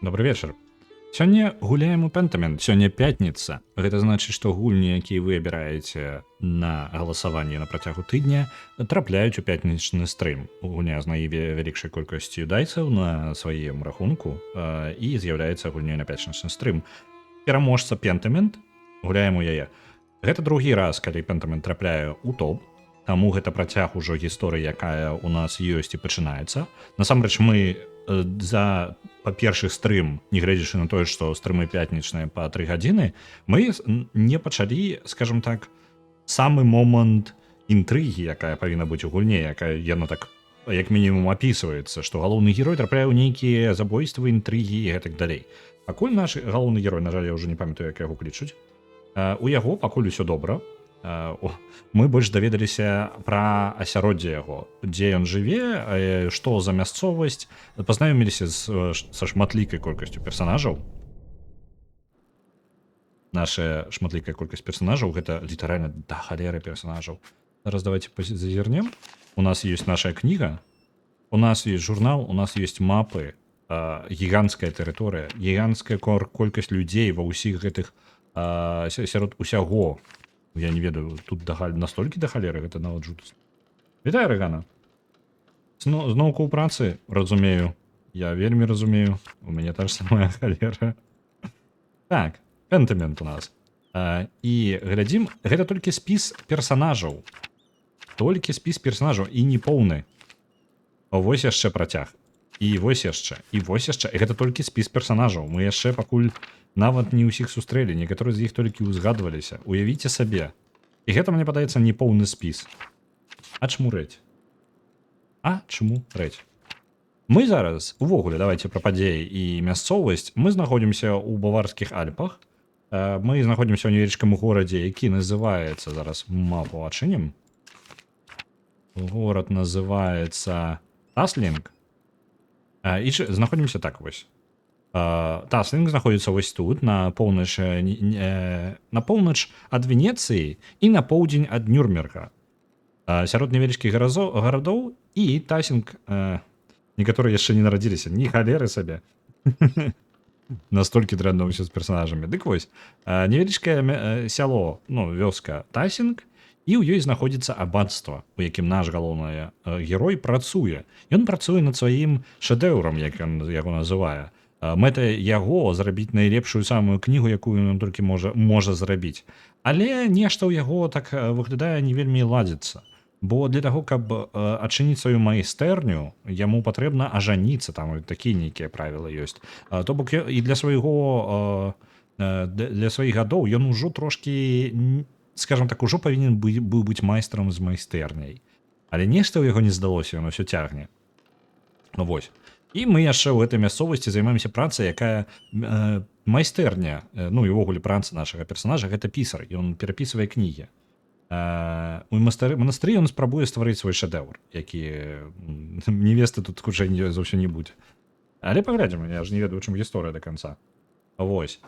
Добрый вечар. Сёння гуляем у Pentiment. Сёння пятніца. Гэта значыць, што гульні, якія вы абіраеце на галасаванне на працягу тыдня, трапляюць у пятнічны стрым. Гульня з найвялікшай колькасцю дайцаў на сваім рахунку і з'яўляецца гульнёй на пятнічны стрым. Пераможца Pentiment, гуляем у яе. Гэта другі раз, калі Pentiment трапляе ў топ, таму гэта працяг ужо гісторыі, якая ў нас ёсць і пачынаецца. Насамрэч мы за па-першы стрым, негледзячы на тое, што стрымы пятнічныя па 3 гадзіны, мы не пачалі, скажем так, самы момант інтрыгі, якая павінна быць у гульне, якая яна так як мінімум апісваецца, што галоўны герой трапляе ў нейкія забойствы, інтрыгі і гэтак далей. Пакуль наш галоўны герой, на жаль, я ўжо не памятаю, як яго клічуць, у яго пакуль усё добра. Мы больш даведаліся пра асяроддзе яго, дзе ён жыве, што за мясцовасць, пазнаёміліся са шматлікай колькасцю персанажаў. Наша шматлікая колькасць персанажаў гэта літаральна да халеры персанажаў. Зараз давайте зазірнем. У нас ёсць наша кніга, у нас ёсць журнал, у нас ёсць мапы, гіганцкая тэрыторыя, гіганцкая колькасць людзей ва ўсіх гэтых сярод усяго. Я не ведаю, тут настолькі да халеры, гэта нават жудасна. Вітаю, Рэгана. Зноўку ў працы, разумею. Я вельмі разумею. У мяне та ж самая халера. Так, Pentiment у нас. І глядзім, гэта толькі спіс персанажаў. Толькі спіс персанажаў, і не поўны. Вось яшчэ працяг. І вось яшчэ, і вось яшчэ. І гэта толькі спіс персанажаў. Мы яшчэ пакуль нават не ўсіх сустрэлі, некаторыя з іх толькі ўзгадваліся. Уявіце сабе. І гэта, мне падаецца, не поўны спіс. А чаму рэць? Мы зараз, увогуле, давайте пра падзеі і мясцовасць, мы знаходзімся ў Баварскіх Альпах. Мы знаходзімся ў невялічкім горадзе, які называецца, зараз мапу адчынім. Горад называецца Таслінг. І знаходзімся так вось. Таслінг знаходзіцца вось тут, на поўнач ад Венецыі і на поўдзень ад Нюрнберга. Сярод невялічкіх гарадоў і Таслінг, некаторыя яшчэ не нарадзіліся, ні халеры сабе. Настолькі дрэнна ўсё з персанажамі. Дык вось, невялічкае сяло, вёска Таслінг, і ў ёй знаходзіцца абацтва, у якім наш галоўны герой працуе. Ён працуе над сваім шэдэўрам, як ён яго называе. Мэта яго зрабіць найлепшую самую кнігу, якую ён толькі можа зрабіць. Але нешта ў яго так выглядае не вельмі ладзіцца. Бо для таго, каб адчыніць сваю майстэрню, яму патрэбна ажаніцца, там такія нейкія правілы ёсць. То бок і для сваіх гадоў ён ужо трошкі, скажем так, ужо павінен быў быць майстрам з майстэрняй. Але нешта ў яго не здалося, ён усё цягне. Вось. І мы яшчэ ў гэтай мясцовасці займаемся працай, якая майстэрня, і ўвогуле праца нашага персанажа, гэта пісар, ён перапісвае кнігі. У манастыры ён спрабуе стварыць свой шэдэўр, які невесты тут хутчэй заўсёды не будзе. Але паглядзім, я ж не ведаю, у чым гісторыя да канца. Вось.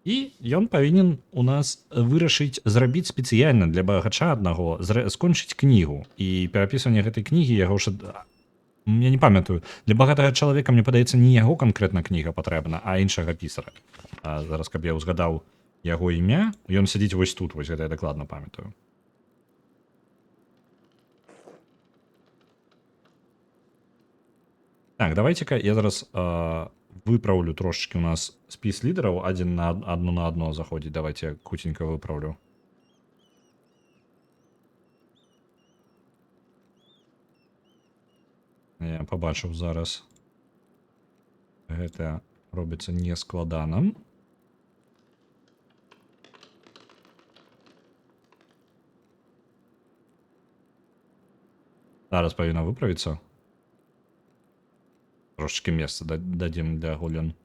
І ён павінен у нас вырашыць зрабіць спецыяльна для багача аднаго, скончыць кнігу. І перапісванне гэтай кнігі яго я не памятаю, для багатага чалавека, мне падаецца, не яго канкрэтна кніга патрэбна, а іншага пісара. Зараз, каб я ўзгадаў яго імя, ён сядзіць вось тут, вось гэта я дакладна памятаю. Так, давайте-ка я зараз выпраўлю трошечки у нас спіс лідараў, адно на адно заходзіць, давайте куценька выпраўлю. Я побачыў зараз. Гэта робіцца нескладана. Зараз павінна выправіцца. Трошечки месца дадзім для гулян.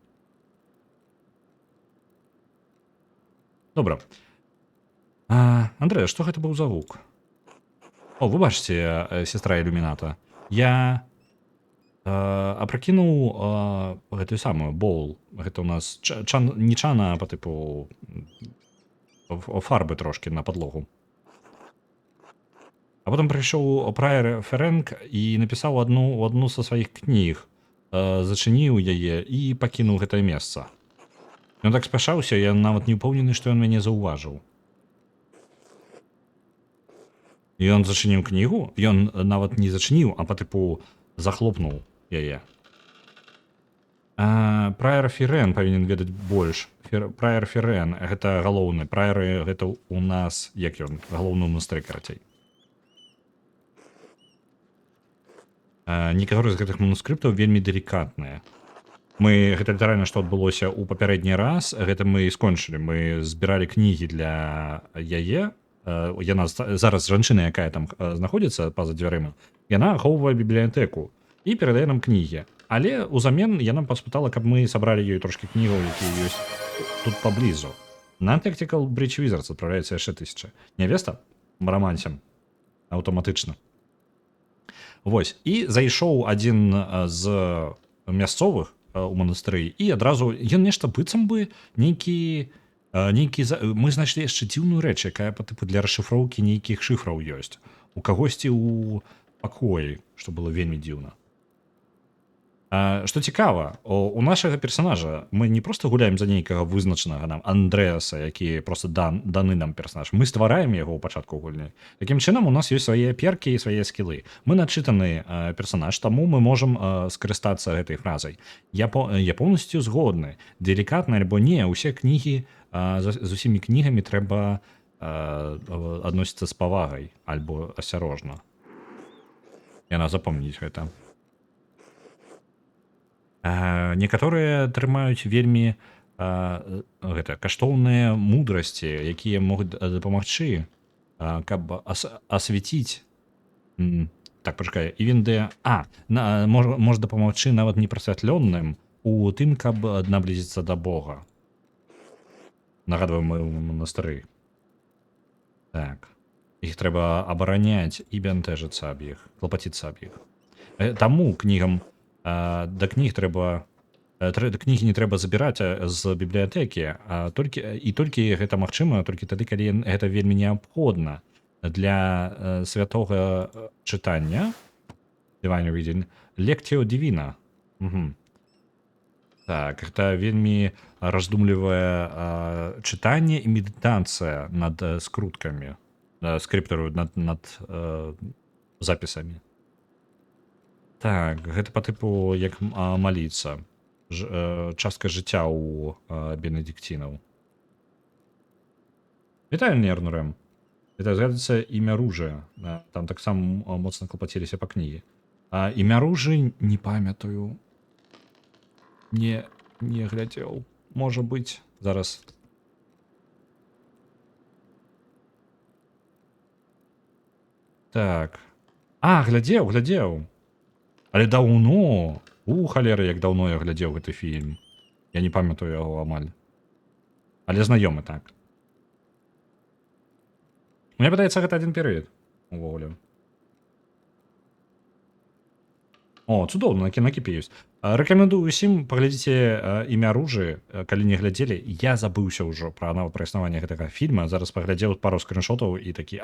Добра. Андрэя, што гэта быў за гук? О, вы бачыце, сестра ілюміната. Я апракінуў гэтую самую боул. Гэта у нас не чана, а па тыпу фарбы трошки на падлогу. А потом прыйшоў Прайер Ферэнк і напісаў адну са сваіх кніг зачыніў яе і пакінуў гэтае месца. Ён так спяшаўся, я нават не ўпэўнены, што ён мяне заўважыў. Ён зачыніў кнігу, ён нават не зачыніў, а па тыпу захлопнуў яе. Прайер Фірен павінен ведаць больш. Прайер Фірен, гэта галоўны. Прайеры гэта у нас, як ён, галоўны ў монастыры, карацей. Некаторыя з гэтых манускрыптаў вельмі делікатныя. Мы, гэта літаральна, што адбылося ў папярэдні раз, гэта мы і скончылі. Мы збіралі кнігі для яе. Яна зараз жанчына, якая там знаходзіцца па-за дзвярыма, яна ахоўвае бібліятэку і перадае нам кнігі. Але ўзамен яна паспытала, каб мы сабралі ёй трошкі кнігаў, якія ёсць тут паблізу. На Tactical Bridge Wizards адпраўляецца яшчэ 1000. Нявеста? Рамансем. Аўтаматычна. Вось. І зайшоў адзін з мясцовых у манастыры, і адразу ён нешта быццам бы нейкі... Мы знайшлі яшчэ дзіўную рэч, якая па тыпу для расшыфроўкі нейкіх шыфраў ёсць. У кагосьці ў пакоі, што было вельмі дзіўна. Што цікава, у нашага персонажа мы не проста гуляем за нейкага вызначанага нам Андрэаса, які проста даны нам персонаж. Мы ствараем яго ў пачатку гульні. Такім чынам у нас ёсць свае перкі і свае скілы. Мы начытаны персонаж, таму мы можам скарыстацца гэтай фразай. Я поўнасцю згодны. Делікатна альбо не, усе кнігі з усімі кнігамі трэба адносіцца з павагай альбо асцярожна. Яна запомніць гэта. Некаторыя трымаюць вельмі каштоўныя мудрасці, якія могуць дапамагчы, каб асвяціць івенде можа дапамагчы нават непрасвятленным у тым, каб наблізіцца да Бога. Нагадваем, мы ў манастыры. Так. Іх трэба абараняць і бянтэжыцца аб іх, клапаціцца аб іх. Таму кнігам да кніг кнігі не трэба забіраць з бібліятэкі, толькі гэта магчыма толькі тады, калі гэта вельмі неабходна для святога чытання, Divine Reading, Lectio Divina. Так, гэта вельмі раздумлівае чытанне і медытацыя над скруткамі, скрыптару над запісамі. Так, гэта па тыпу як маліцца. Частка жыцця ў бенедиктінаў. Вітаю, Нернурэм. Это згадзецца імя Ружы. Там таксама моцна клапаціліся па кнігі. Імя Ружы не памятаю. Не глядзеў. Можа быць. Зараз. Так. Глядзеў. Але даўно, халеры, як даўно я глядзеў гэты фільм. Я не памятаю яго амаль. Але знаёмы так. Мне падаецца, гэта адзін перыяд увогуле. Цудоўна, на кінакіпе ёсць. Рэкамендую ўсім, паглядзіце імя Ружы, калі не глядзелі. Я забыўся ўжо пра існаванне гэтага фільма. Зараз паглядзеў пару скриншотаў і такі,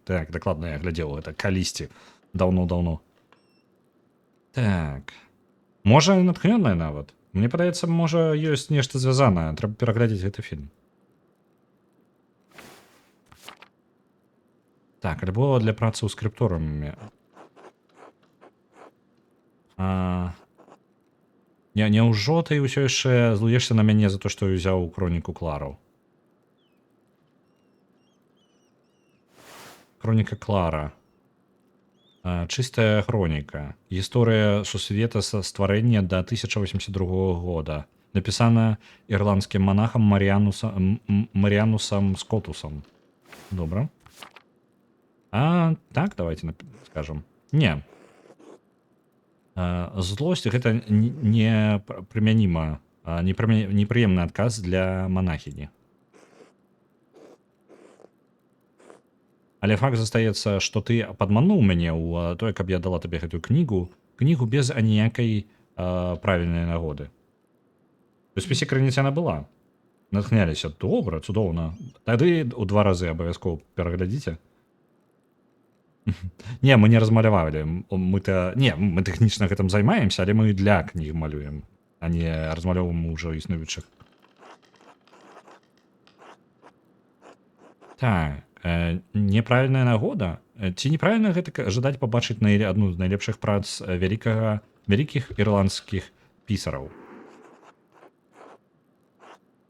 так, дакладна я глядзеў гэта калісьці. Даўно. Так. Можа, натхнённая нават. Мне падаецца, можа, ёсць нешта звязанае. Трэба пераглядзець гэты фільм. Так, альбо для працы ў скрыпторамі. Няўжо ты ўсё яшчэ злуешся на мяне за то, што я ўзяў хроніку Клараў? Хроніка Клара. Чыстая хроніка. Гісторыя сусвета са стварэння да 1082 года. Напісана ірландскім монахам Маріанусам Скотусам. Добра. Так, давайте скажем. Не. Злосць гэта непрымяніма, непрыемны адказ для монахіні. Але факт застаецца, што ты падмануў мяне ў тое, каб я дала табе гэтую кнігу без аніякай правільнай нагоды. У спісе крыніц яна была. Натхняліся. Добра, цудоўна. Тады ў 2 разы абавязкова пераглядзіце. Не, мы не размалявалі. Мы тэхнічна гэтым займаемся, але мы для кніг малюем, а не размалёўваем ўжо існуючых. Так, неправільная нагода. Ці неправільна гэта жадаць пабачыць адну з найлепшых прац вялікіх ірландскіх пісараў.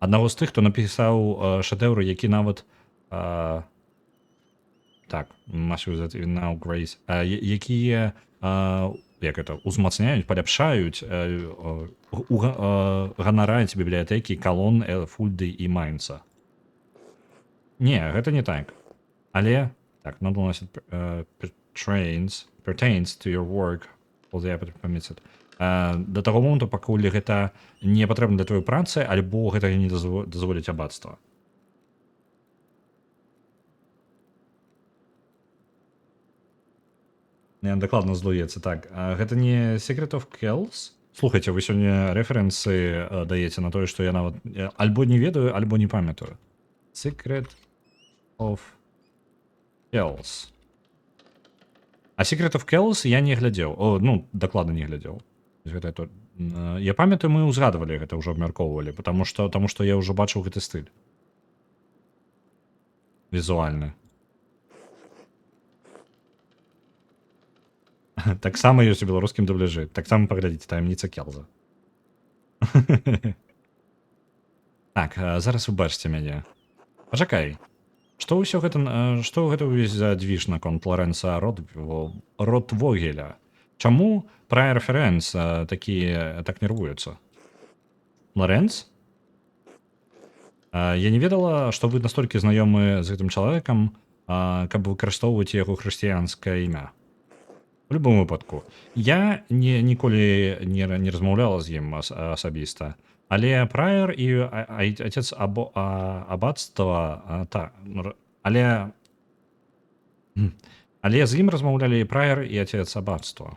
Аднаго з тых, хто напісаў шэдэўры, які нават так, Matthew that you now Grace, якія як это узмацняюць, паляпшаюць, ганараць бібліятэкі Калон, Фульды і Майнца. Не, гэта не так. Але так, not unless it pertains to your work, all the effort permits it. Да таго моманту, пакуль гэта не патрэбна для твоёй працы, альбо гэта не дазволіць абацтва. Дакладна злуецца, так. Гэта не Secret of Kells? Слухайце, вы сёння рэферэнсы даеце на тое, што я нават альбо не ведаю, альбо не памятаю. Secret of Kells. А Secret of Kells я не глядзеў. Дакладна не глядзеў. Я памятаю, мы ўзгадвалі гэта, ўжо абмяркоўвалі, таму што я ўжо бачыў гэты стыль. Візуальны. Таксама ёсць у беларускім дубляжы. Таксама паглядзіце, таямніца Келза. Так, зараз вы бачыце мяне. Пачакай. Што гэта ўвесь за двіж наконт Лорэнса Ротвогеля? Чаму Прайер Ферэнс так нервуецца? Лорэнс? Я не ведала, што вы настолькі знаёмы з гэтым чалавекам, каб выкарыстоўваць яго хрысціянскае імя. У любом выпадку. Я ніколі не размаўляла з ім асабіста, але Прайер і отец аббатства, але з ім размаўлялі і Прайер, і отец аббатства.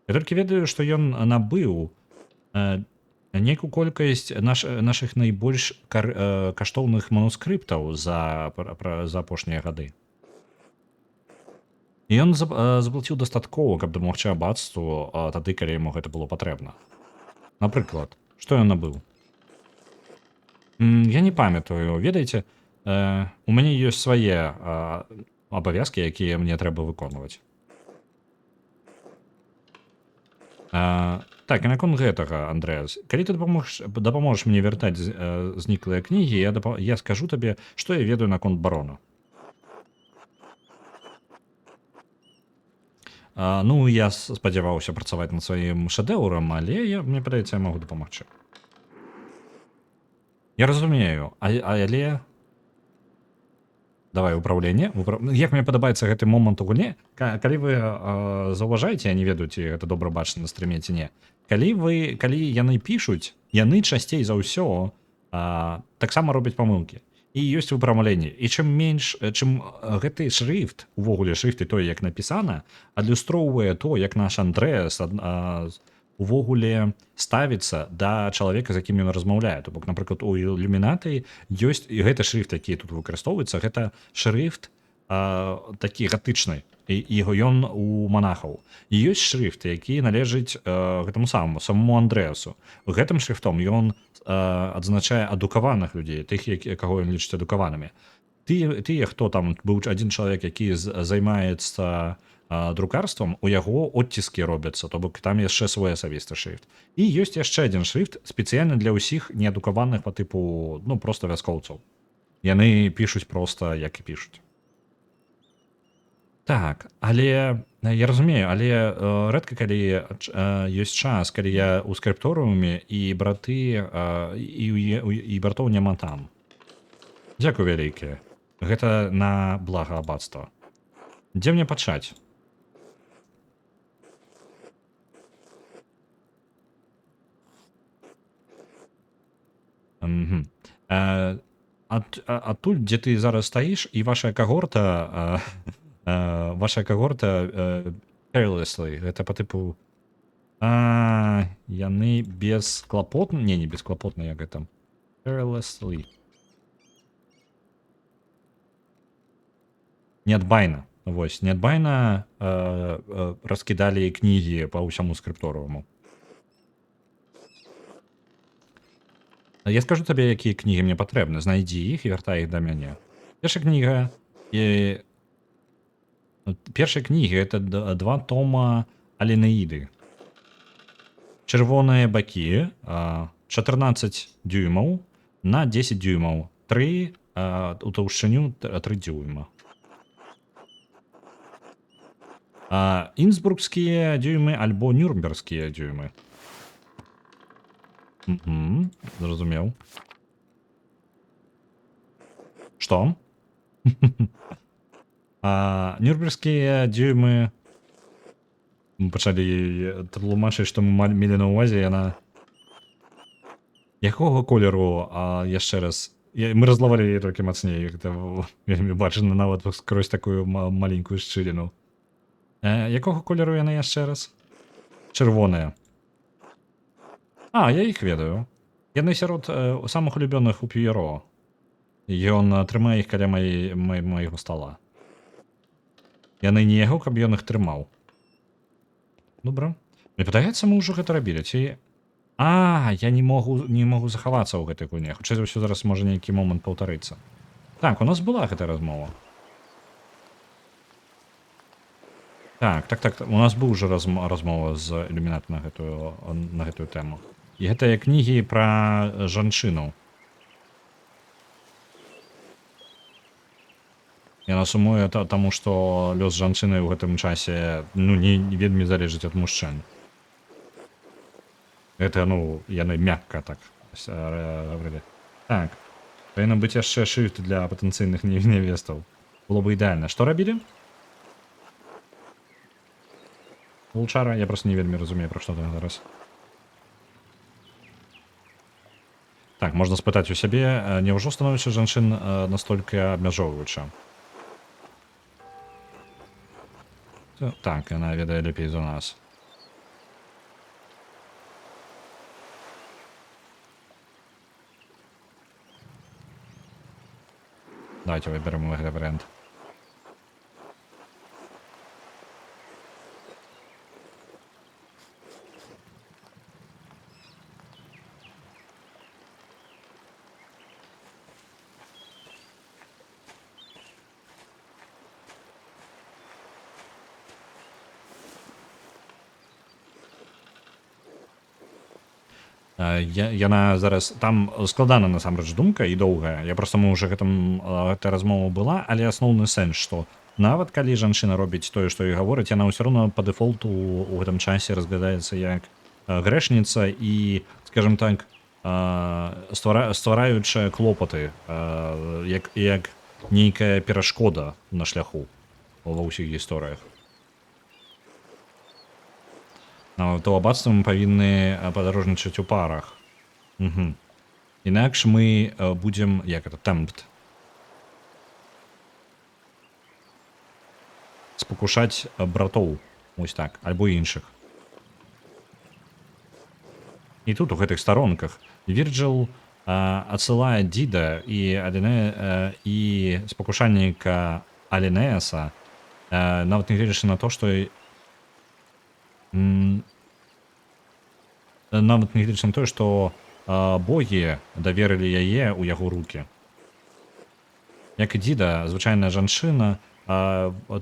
Я толькі ведаю, што ён набыў нейкую колькасць нашых найбольш каштоўных манускрыптаў за апошнія гады. І ён заплаціў дастаткова, каб дапамагчы аббатству тады, калі яму гэта было патрэбна. Напрыклад, што ён набыў? Я не памятаю. Ведаеце, у мяне ёсць свае абавязкі, якія мне трэба выконваць. Так, і наконт гэтага, Андрэас, калі ты дапаможаш мне вяртаць зніклыя кнігі, я скажу табе, што я ведаю наконт барона. Я спадзяваўся працаваць над сваім шэдэўрам, але мне падаецца, я магу дапамагчы. Я разумею, але... Давай, управленне. Як мне падабаецца гэты момант у гульне, калі вы заўважаеце, я не ведаю, ці гэта добра бачна на стрыме ці не, калі яны пішуць, яны часцей за ўсё таксама робяць памылкі. І ёсць выпрамленне. І чым гэты шрыфт, увогуле шрыфты тое, як напісана, адлюстроўвае то, як наш Андрэас увогуле ставіцца да чалавека, з якім ён размаўляе. То бок, напрыклад, у ілюмінатыі ёсць і гэты шрыфт, які тут выкарыстоўваецца, гэта шрыфт такі гатычны, і ён у манахаў. І ёсць шрыфт, які належыць гэтаму самому Андрэасу. Гэтым шрыфтом ён адзначае адукаваных людзей, тых, каго ён лічыць адукаванымі. Тыя, хто там быў адзін чалавек, які займаецца друкарствам, у яго оціскі робяцца, то бок там яшчэ свой асабісты шрыфт. І ёсць яшчэ адзін шрыфт, спецыяльны для ўсіх неадукаваных па тыпу, проста вяскоўцаў. Яны пішуць проста, як і пішуць. Так, але я разумею, але рэдка калі ёсць час, калі я ў скрыпторыуме і браты і братоў няма там. Дзякуй вялікае. Гэта на блага аббатства. Дзе мне пачаць? Адтуль, дзе ты зараз стаіш, і ваша кагорта carelessly, гэта па тыпу яны бесклапотна, не бесклапотна, як гэта carelessly, неадбайна, Вось, нядбайна раскідалі кнігі па ўсяму скрыпторыуму. Я скажу табе, якія кнігі мне патрэбны. Знайдзі іх і вяртай іх да мяне. Першая кніга і першая кніга это два тома Алінеіды. Чырвоныя бакі, 14 дюймаў на 10 дюймаў, 3 у таўшчыню 3 дюйма. Інсбургскія дюймы альбо нюрнбергскія дюймы. Зразумеў. Што? Нюрнбергскія дюймы пачалі тлумачыць, што мы мелі на ўвазе, яна якога колеру, яшчэ раз, мы разлавалі яе толькі мацней, гэта вельмі бачна нават скрозь такую маленькую шчыліну. Якога колеру яна яшчэ раз? Чырвоная. Я іх ведаю. Яны сярод самых улюбёных у П'еро. Ён трымае іх каля майго стала. Яны не яго, каб ён іх трымаў. Добра. Мне падаецца, мы ўжо гэта рабілі, ці... я не могу захавацца ў гэтай гульне. Хутчэй за ўсё зараз можа нейкі момант паўтарыцца. Так, у нас была гэтая размова. Так. У нас быў уже размова з ілюмінат на гэтую тэму. І гэтыя кнігі пра жанчыну. Яна сумуе таму, што лёс жанчыны ў гэтым часе не вельмі залежыць ад мужчын. Гэта, яны мякка так говорили. Так. Павінна быць яшчэ шрифт для патэнцыйных невестаў. Было бы ідэальна. Што рабілі? Лучара, я просто не вельмі разумею, пра што там зараз. Так, можна спытаць у сябе, няўжо становішча жанчын настолькі абмяжоўваюча? Так, яна ведае лепей за нас. Давайте выберем гэты варыянт. Яна зараз там складана насамрэч думка і доўгая. Я просто мы уже гэтая размова была, але асноўны сэнс, што нават калі жанчына робіць тое, што і гаворыць, яна ўсё роўна па дэфолту ў гэтым часе разглядаецца як грэшніца і, скажем так, ствараючая клопаты, як нейкая перашкода на шляху ва ўсіх гісторыях. То абацтва мы павінны падарожнічаць у парах. Інакш мы будзем, темпт. Спакушаць братоў, ось так, альбо іншых. І тут у гэтых старонках Вірджыл адсылае Діда і спакушальніка Алінеаса, нават нягледзячы на то, што нават нягледзячы на тое, што богі даверылі яе ў яго рукі. Як і Дзіда, звычайная жанчына,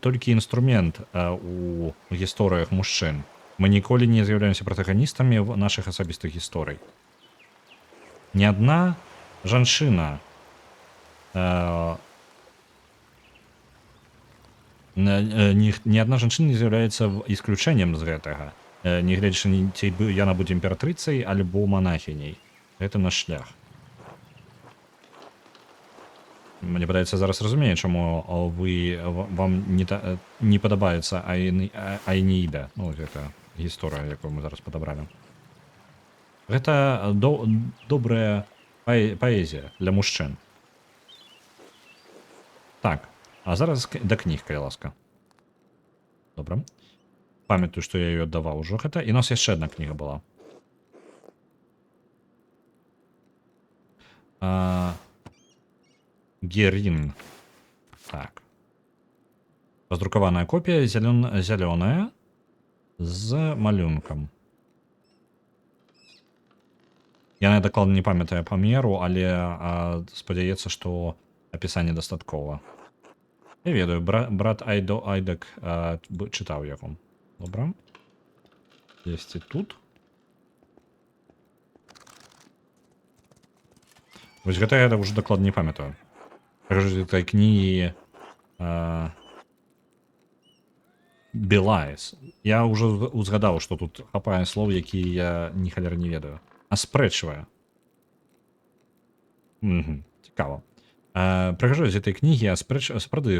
толькі інструмент у гісторыях мужчын. Мы ніколі не з'яўляемся пратаганістамі в нашых асабістых гісторый. Ні адна жанчына ні адна жанчына не з'яўляецца ісключэннем з гэтага. Нягледзячы, ці яна будзе імператрыцай альбо манахіняй. Гэта наш шлях. Мне падаецца, зараз разумею, чаму вам не падабаецца Айнеіда. Гэта гісторыя, якую мы зараз падабралі. Гэта добрая паэзія для мужчын. Так, а зараз да кніг, калі ласка. Добра. Памятаю, што я ёй аддаваў ужо гэта. І у нас яшчэ адна кніга была. Герін. Так. Раздрукаваная копія зялёная з малюнкам. Яна дакладна не памятае памеру, але спадзяецца, што апісанне дастаткова. Я ведаю, брат Айдак чытаў яго. Добра. Есці тут. Вось гэта я ўжо дакладна не памятаю. Кажу, этой кнігі Белайс. Я ўжо узгадаў, што тут хапае слоў, якія я ні халер не ведаю. Аспрэчвае. Цікава. Прыхожу з этой кнігі, аспрэчвае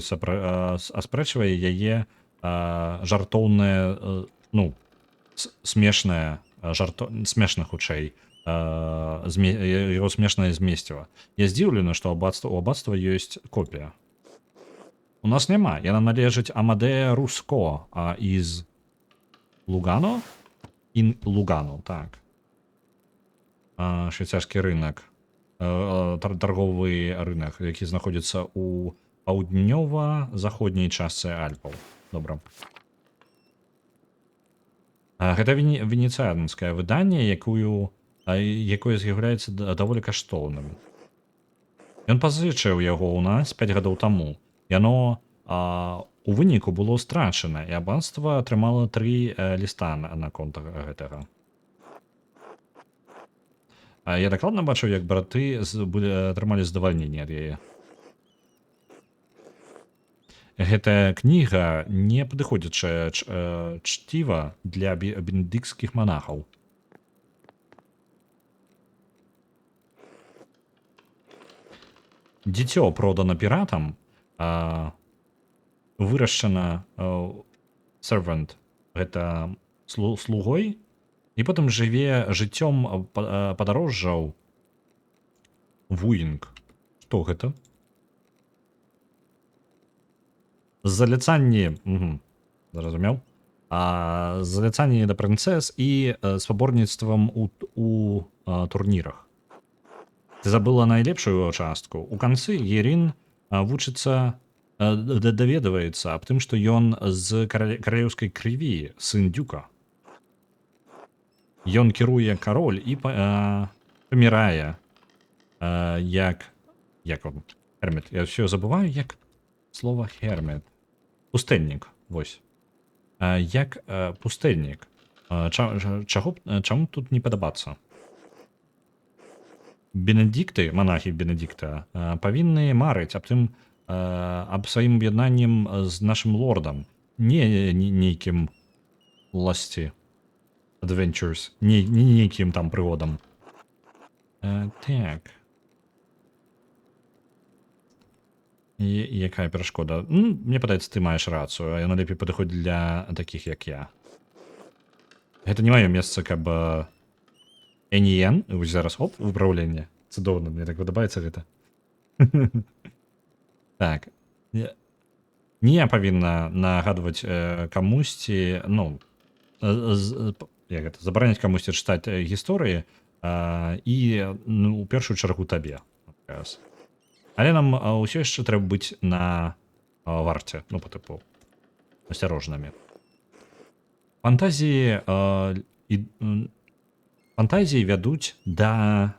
яе жартоўнае, ну, смешнае, смешна хутчэй, яго смешнае змесціва. Я здзіўлены, што у абацтва ёсць копія. У нас няма. Яна належыць Амадея Руско, из Лугано? Лугано, так. Швейцарскі рынок. Торговый рынок, які знаходзіцца ў паўднёва-заходняй частцы Альпаў. Добра. Гэта венецыянскае выданне, якое з'яўляецца даволі каштоўным. Ён пазычыў яго ў нас 5 гадоў таму. Яно у выніку было страчана, і абацтва атрымала 3 ліста на конт гэтага. Я дакладна бачыў, як браты атрымалі задавальненне ад яе. Гэтая кніга не падыходзячае чціва для бенедыктскіх манахаў. Дзіцё продана піратам, вырашчана servant, гэта слугой, і потым жыве жыццём падарожжаў вуінг. Што гэта? Заляцанні, зразумеў, заляцанні да прынцэс і спаборніцтвам у турнірах. Ты забыла найлепшую частку. У канцы Ерін вучыцца, даведваецца аб тым, што ён з каралеўскай крыві, сын дюка. Ён кіруе кароль і памірае, як он? Хермет. Я ўсё забываю, як слова хермет. Пустэльнік, вось. Як пустэльнік. Чаму тут не падабацца? Бенедикты, монахи Бенедикта, павінны марыць аб сваім аб'яднаннем з нашым лордам, не нейкім ласці, adventures, не нейкім там прыгодам. Так. Якая перашкода? Мне падаецца, ты маеш рацыю, яна лепей падыходзіць для такіх, як я. Гэта не маё месца, каб Эньен, вось зараз, оп, выпраўленне. Цудоўна, мне так падабаецца гэта. Так. Не я павінна нагадваць камусьці, ну, як гэта, забараняць камусьці чытаць гісторыі і, ну, у першую чаргу табе. Але нам ўсё яшчэ трэба быць на варце, ну, па тыпу, асцярожнымі. Фантазіі вядуць да...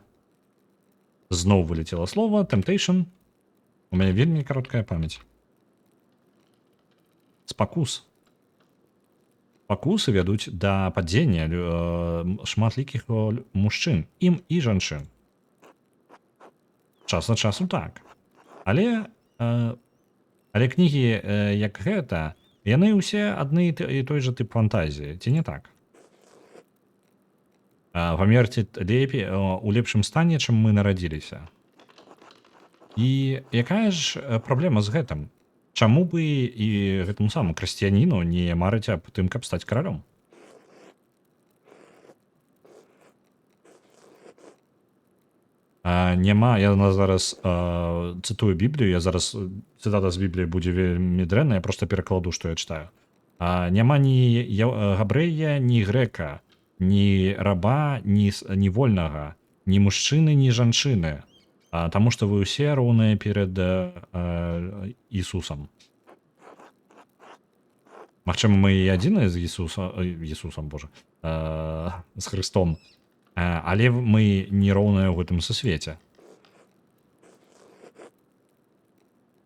Зноў вылетела слова temptation. У мяне вельмі кароткая памяць. Спакус. Спакусы вядуць да падзення шматлікіх мужчын, ім і жанчын. Час ад часу так. Але кнігі, як гэта, яны ўсе адны і той жа тып фантазіі, ці не так? Памерці лепей у лепшым стане, чым мы нарадзіліся. І якая ж праблема з гэтым? Чаму бы і гэтаму самому красціяніну не марыць аб тым, каб стаць каралём? Няма, я зараз цытую Біблію, я зараз цытата з Бібліі будзе вельмі дрэнна, я проста перакладу, што я чытаю. Няма ні габрэя, ні грэка, ні раба, ні вольнага, ні мужчыны, ні жанчыны, таму што вы ўсе роўныя перад Ісусам. Магчыма, мы і адзіныя з Ісусам, Божа, з Хрыстом, але мы не роўныя ў гэтым сусвеце.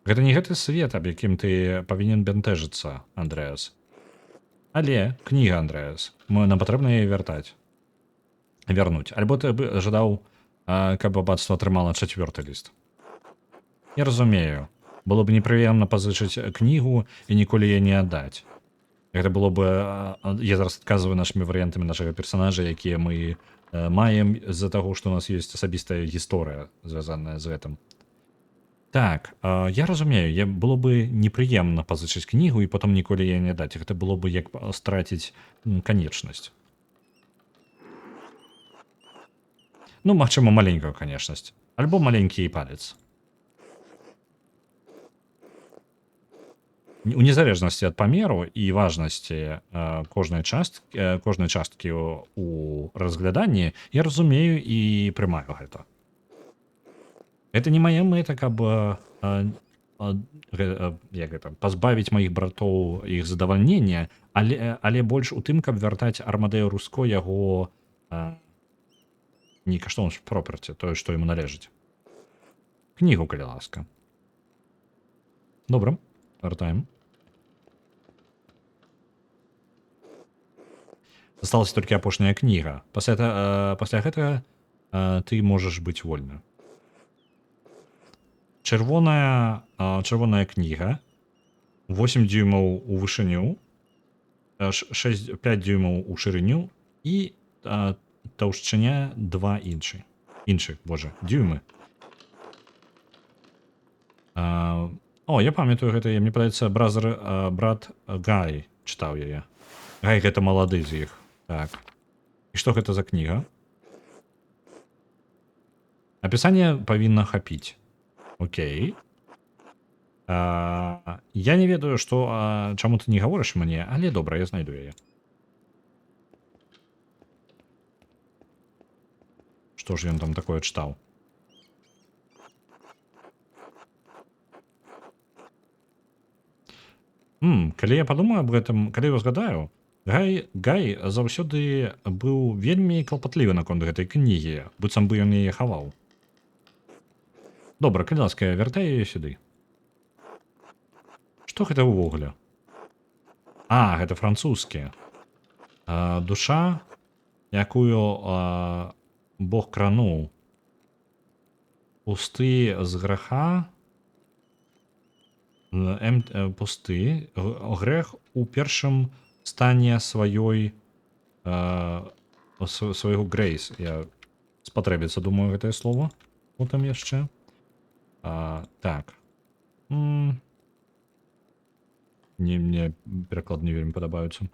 Гэта не гэты свет, аб якім ты павінен бянтэжыцца, Андрэас. Але кніга, Андрэас, нам патрэбна яе вярнуць. Альбо ты бы жадаў, каб абацтва атрымала 4-й ліст. Я разумею, было б непрыемна пазычыць кнігу і ніколі яе не аддаць. Гэта было бы... Я зараз адказваю нашымі варыянтамі нашага персанажа, якія мы маем з-за таго, што у нас ёсць асабістая гісторыя, звязаная з гэтым. Так, я разумею, было бы непрыемна пазычыць кнігу і потым ніколі яе не даць. Гэта было бы як страціць канечнасць. Ну, магчыма, маленькую канечнасць. Альбо маленькі палец. У незалежнасці ад памеру і важнасці кожнай часткі у разгляданні, я разумею і прымаю гэта. Это не моя мэта, каб пазбавіць маіх братоў іх задавальнення, але больш у тым, каб вяртаць Армадэю Руско яго некаштоўнасць пропарці, тое, што яму належыць. Кнігу, калі ласка. Добра, вяртаем. Засталася толькі апошняя кніга. Пасля гэтага ты можаш быць вольны. Чырвоная кніга, 8 дюймаў у вышыню, 5 дюймаў у шырыню і таўшчыня 2 іншых, дюймы. Я памятаю гэта, мне падаецца, брат Гай чытаў яе. Гай гэта малады з іх. Так. І што гэта за кніга? Апісанне павінна хапіць. Окей. Я не ведаю, чаму ты не гаворыш мне, але добра, я знайду яе. Што ж ён там такое чытаў? Калі я падумаю аб гэтым, калі я згадаю, Гай заўсёды быў вельмі клапатлівы наконт гэтай кнігі, быццам бы ён яе хаваў. Добра, калі ласка, вяртай яе сюды. Што гэта ўвогуле? Гэта французскі. Душа, якую Бог крануў. Пусты з грэха. Пусты. Грэх у першым стане свайго грэйс. Я спатрэбіцца, думаю, гэтае слово. Потым яшчэ. Так. Мне пераклад не вельмі падабаюцца.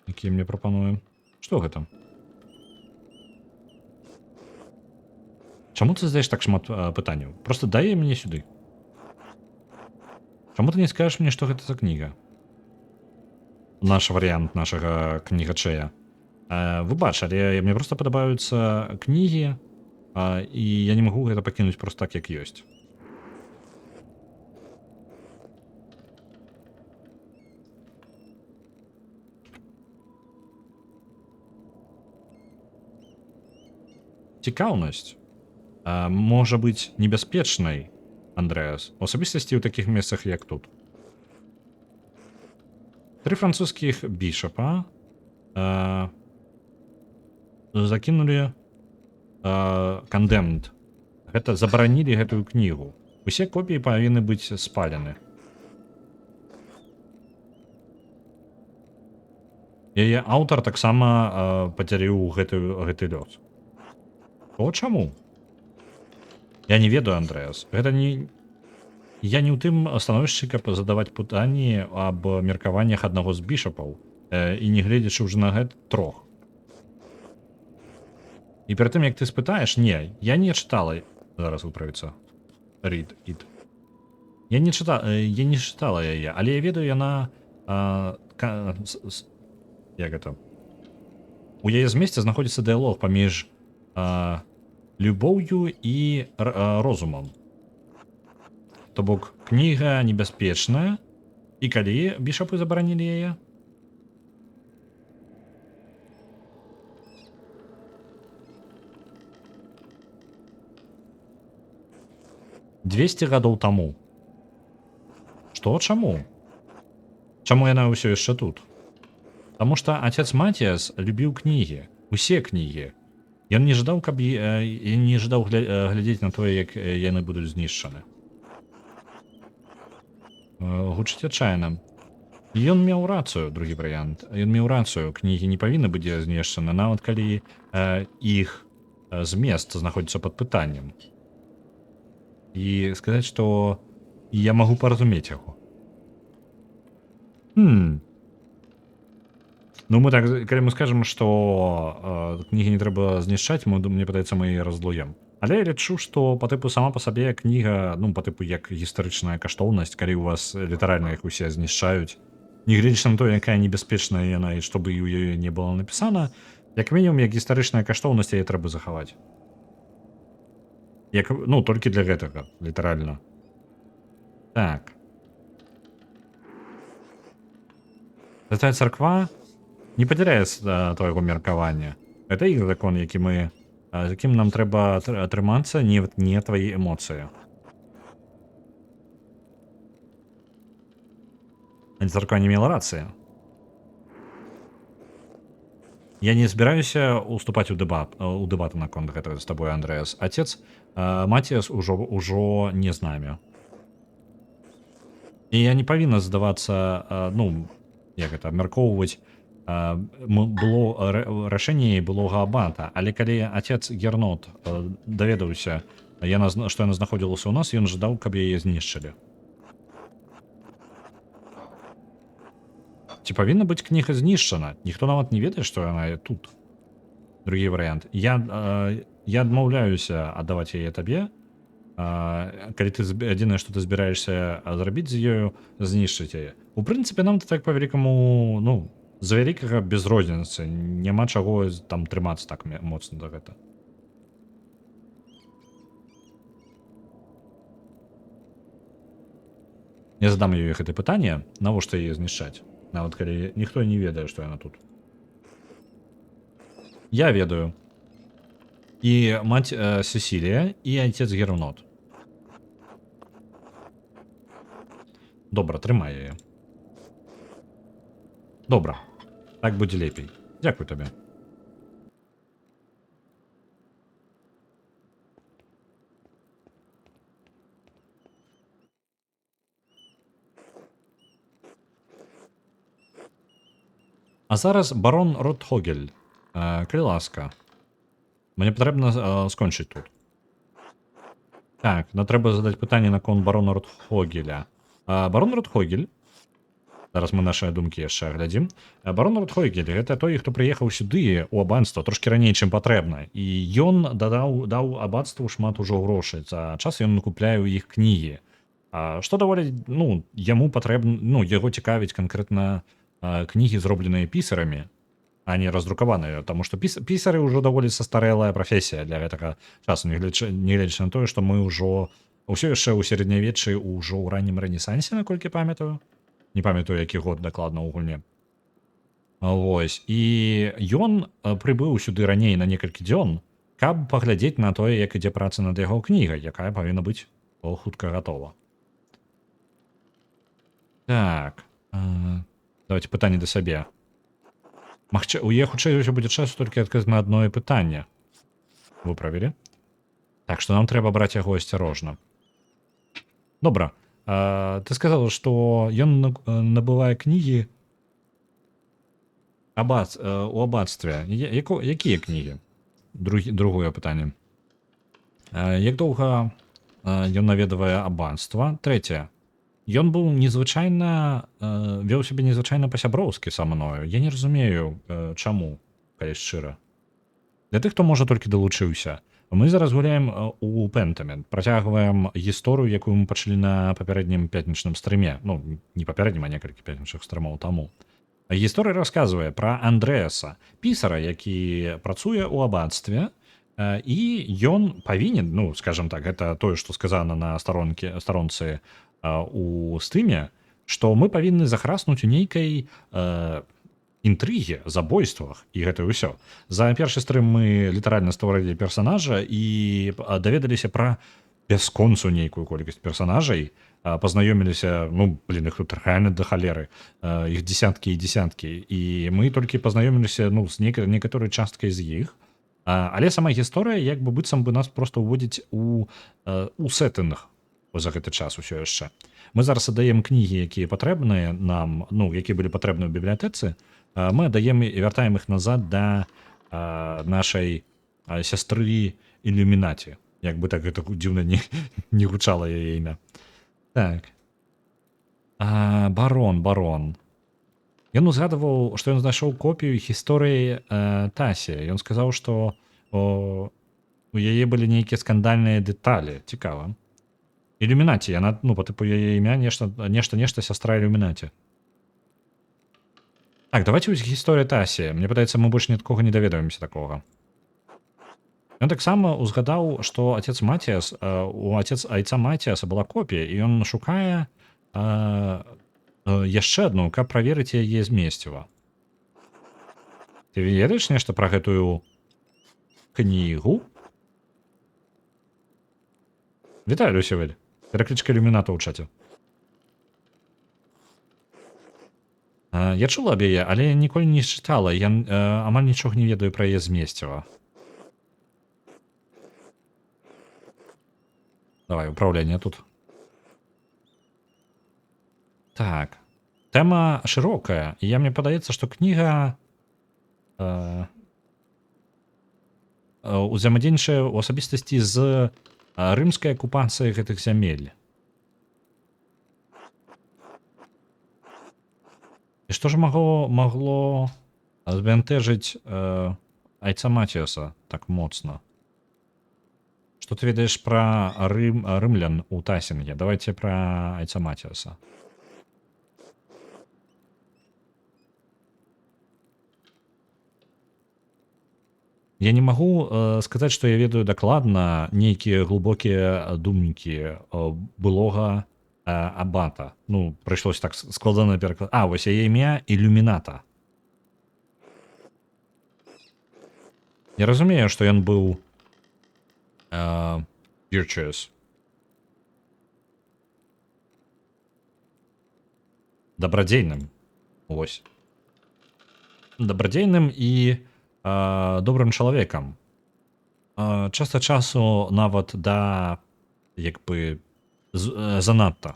Якія мне прапануем. Што гэта? Чаму ты задаеш так шмат пытанняў? Просто дай мне сюды. Чаму ты не скажаш мне, што гэта за кніга? Наш варыянт нашага кнігачэя. Выбач, але мне проста падабаюцца кнігі, і я не магу гэта пакінуць проста так, як ёсць. Цікаўнасць можа быць небяспечнай, Андрэас, у асабістасці ў такіх месцах, як тут. 3 французскіх бішапа закінулі condemned. Гэта забаранілі гэтую кнігу. Усе копіі павінны быць спалены. Яе аўтар таксама падзяліў гэты лёс. Чаму? Я не ведаю, Андрэас. Гэта не... Я не ў тым становішчы, каб задаваць пытанні аб меркаваннях аднаго з бішапаў, і не гледзячы ўжо на гэта 3. І перад тым, як ты спытаеш, не, я не чытала... Зараз выправіцца. Read it. Я не чытала яе, але я ведаю, яна... Як гэта? У яе змесце знаходзіцца дыялог паміж любоўю і розумам. То бок, кніга небяспечная І калі бішапы забаранілі яе? 200 гадоў таму. Што, чаму? Чаму яна ўсё яшчэ тут? Таму што отец Матіас любіў кнігі, усе кнігі. Ён не жадаў, каб не жадаў глядзець на тое, як яны будуць знішчаны. Гучыць адчайна. Ён меў рацыю, другі варыянт. Ён меў рацыю, кнігі не павінны быць знішчаны, нават калі іх змест знаходзіцца пад пытаннем. І сказаць, што я магу паразумець яго. Ну, мы так, калі мы скажам, што кнігі не трэба знішчаць, мне падаецца, мы яе разлуем. Але я лічу, што па тыпу сама па сабе кніга, ну, па тыпу як гістарычная каштоўнасць, калі ў вас літаральна іх усе знішчаюць, нягледзячы на тое, якая небяспечная яна і што бы ў ёй не было напісана, як мінімум, як гістарычная каштоўнасць яе трэба захаваць. Як, ну, толькі для гэтага, літаральна. Так. Святая царква не падзяляе твайго меркавання. Гэта іх закон, з якім нам трэба атрымацца, не твае эмоцыі. Царква не мела рацыі. Я не збіраюся уступаць у дэбаты наконт гэтага з табой, Андрэас. Отец Матіас ужо не з намі. І я не павінна здавацца, ну, як гэта, абмяркоўваць рашэнне былога абата, але калі отец Гернот даведаўся, што яна знаходзілася ў нас, ён жадаў, каб яе знішчылі. Ці павінна быць кніга знішчана? Ніхто нават не ведае, што яна тут. Другі варыянт. Я адмаўляюся аддаваць яе табе, калі ты адзінае, што ты збіраешся зрабіць з ёю, знішчыць яе. У прынцыпе, нам так па вялікаму, ну, з вялікага без розніцы, няма чаго там трымацца так моцна да гэта. Я задам ёй гэта пытанне, навошта яе знішчаць, нават калі ніхто не ведае, што яна тут. Я ведаю. І мать Сесілія, і отец Гернот. Добра, трымай яе. Добра, так будзе лепей. Дзякуй табе. А зараз барон Ротхогель. Калі ласка. Мне патрэбна скончыць тут. Так, нам трэба задаць пытанне наконт барона Ротхогеля. Барон Ротхогель, зараз мы нашыя думкі яшчэ глядзім. Барон Ротхогель — гэта той, хто прыехаў сюды у абанства трошкі раней, чым патрэбна. І ён даў абацтву шмат ужо грошай. За час ён накупляе ў іх кнігі. Што даволі, ну, яму патрэбна, ну, яго цікавіць канкрэтна кнігі, зробленыя пісарамі, а не раздрукаваныя, таму што пісары ўжо даволі састарэлая прафесія для гэтага часу, нягледзячы на тое, што мы ўжо ўсё яшчэ ў сярэднявеччы ўжо ў раннім рэнесансе, наколькі памятаю. Не памятаю, які год дакладна ў гульне. Вось. І ён прыбыў сюды раней на некалькі дзён, каб паглядзець на тое, як ідзе праца над яго кнігай, якая павінна быць хутка гатова. Так. Давайте пытанне да сябе. У яе хутчэй ўсё будзе часу толькі адказаць на адно пытанне. Выправілі? Так што нам трэба браць яго асцярожна. Добра. Ты сказала, што ён набывае кнігі у абацтве. Якія кнігі? Другое пытанне. Як доўга ён наведвае абанства? Трэцяе. Ён быў незвычайна, вёў сябе незвычайна па-сяброўскі са мною. Я не разумею, чаму, калі шчыра. Для тых, хто, можа, толькі далучыўся. Мы зараз гуляем у Пентамент, працягваем гісторыю, якую мы пачалі на папярэднім пятнічным стрыме. Ну, не папярэднім, а некалькі пятнічных стрымаў таму. Гісторыя расказвае пра Андрэаса, пісара, які працуе ў абацтве, і ён павінен, ну, скажам так, гэта тое, што сказана на старонцы у стыме, што мы павінны захраснуць у нейкай інтрыгі, забойствах і гэта ўсё. За першы стрым мы літаральна стварылі персанажа і даведаліся пра бясконцу нейкую колькасць персанажай, пазнаёміліся, ну, блин, іх тут рэальна да халеры, іх дзесяткі і дзесяткі, і мы толькі пазнаёміліся, ну, з некаторай часткай з іх, але сама гісторыя як бы быццам бы нас просто ўводзіць у сеттынг за гэты час усё яшчэ. Мы зараз аддаем кнігі, якія патрэбныя нам, ну, якія былі патрэбны ў бібліятэцы, мы аддаем і вяртаем іх назад да нашай сястры Ілюмінаці. Як бы так гэта дзіўна не гучала яе імя. Так. Барон. Ён узгадываў, што ён знайшоў копію гісторыі Тасі. Ён сказаў, што у яе былі нейкія скандальныя дэталі. Цікава. Ілюмінаці, яна, ну, па тыпу яе імя нешта сястра Ілюмінаці. Так, давайте вось гісторыя Тасі. Мне падаецца, мы больш ні ад кога не даведаемся такога. Ён таксама узгадаў, што отец Матіас, у отец айца Матіаса была копія, і ён шукае яшчэ адну, каб праверыць яе змесціва. Ты ведаеш нешта пра гэтую кнігу? Вітаю, Люсівель. Пераклічка ілюміната ў чаце. Я чула аб яе, але ніколі не чытала. Я амаль нічога не ведаю пра яе змесціва. Давай, управление тут. Так. Тема широкая. И мне падаецца, што кніга узаемадзейнічае ў асабістасці з рымскай акупацыяй гэтых зямель. І што ж магло збянтэжыць айца Матіаса так моцна? Что ты ведаешь про рымлян у Тасінге? Давайте про айца Матіаса. Я не могу сказаць, што я ведаю дакладна нейкія глубокія думнікі былога абата. Ну, прыйшлося так складана пераклад. Вось яе імя Ілюміната. Я разумею, што ён быў virtuous. Добрадзейным. Вось. Добрадзейным і добрым чалавекам. Часта часу нават да як бы занадта.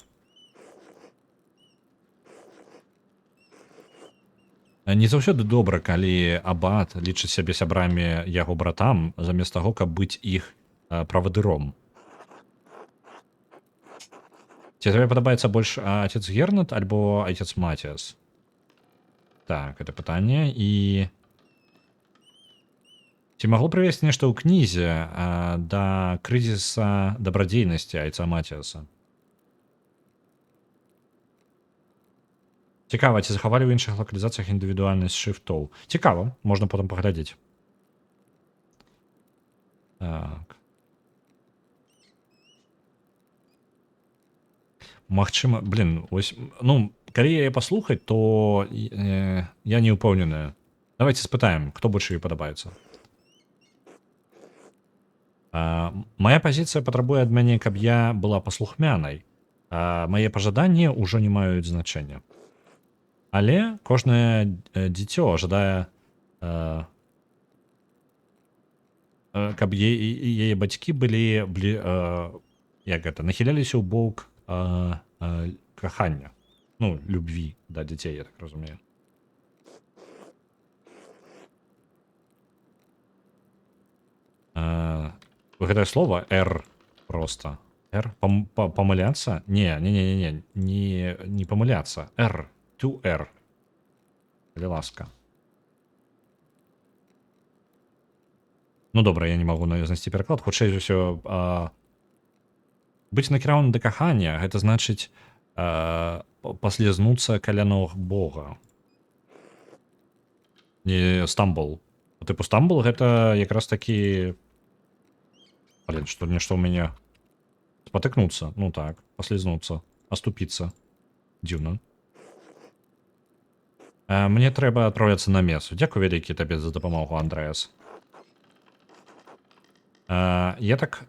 Не заўсёды добра, калі абат лічыць сябе сябрамі яго братам, замест таго, каб быць іх правадыром. Ці тебе падабаецца больш отец Гернат альбо отец Матіас? Так, это пытанне. І ці магло прывесці нешта ў кнізе да крызіса дабрадзейнасці айца Матіаса? Цікава, ці захавалі ў іншых лакалізацыях індывідуальнасць шрыфтоў? Цікава, можна потым паглядзець. Так. Магчыма, блин, ось, ну, калі яе паслухаць, то я не ўпэўненая. Давайте спытаем, хто больш ёй падабаецца. Моя пазіцыя патрабуе ад мяне, каб я была паслухмянай. Мае пажаданні ўжо не маюць значэння. Але кожнае дзіцё жадае, каб яе бацькі былі, як гэта, нахіляліся ў бок кахання. Ну, любві да дзяцей, я так разумею. Гэтае слово «р» просто. «Р»? Памыляцца? Не памыляцца. «Р». «To R». Калі ласка. Ну, добра, я не магу знайсці пераклад. Хутчэй за ўсё, быць накіраваным да кахання, гэта значыць паслізнуцца каля ног Бога. Не стамбул. Тыпу стамбул гэта якраз такі... Блин, што нешта ў мяне... Спатыкнуцца, ну так, паслізнуцца, аступіцца. Дзіўна. Мне трэба адпраўляцца на месу. Дзякуй вялікі табе за дапамогу, Андрэас. Я так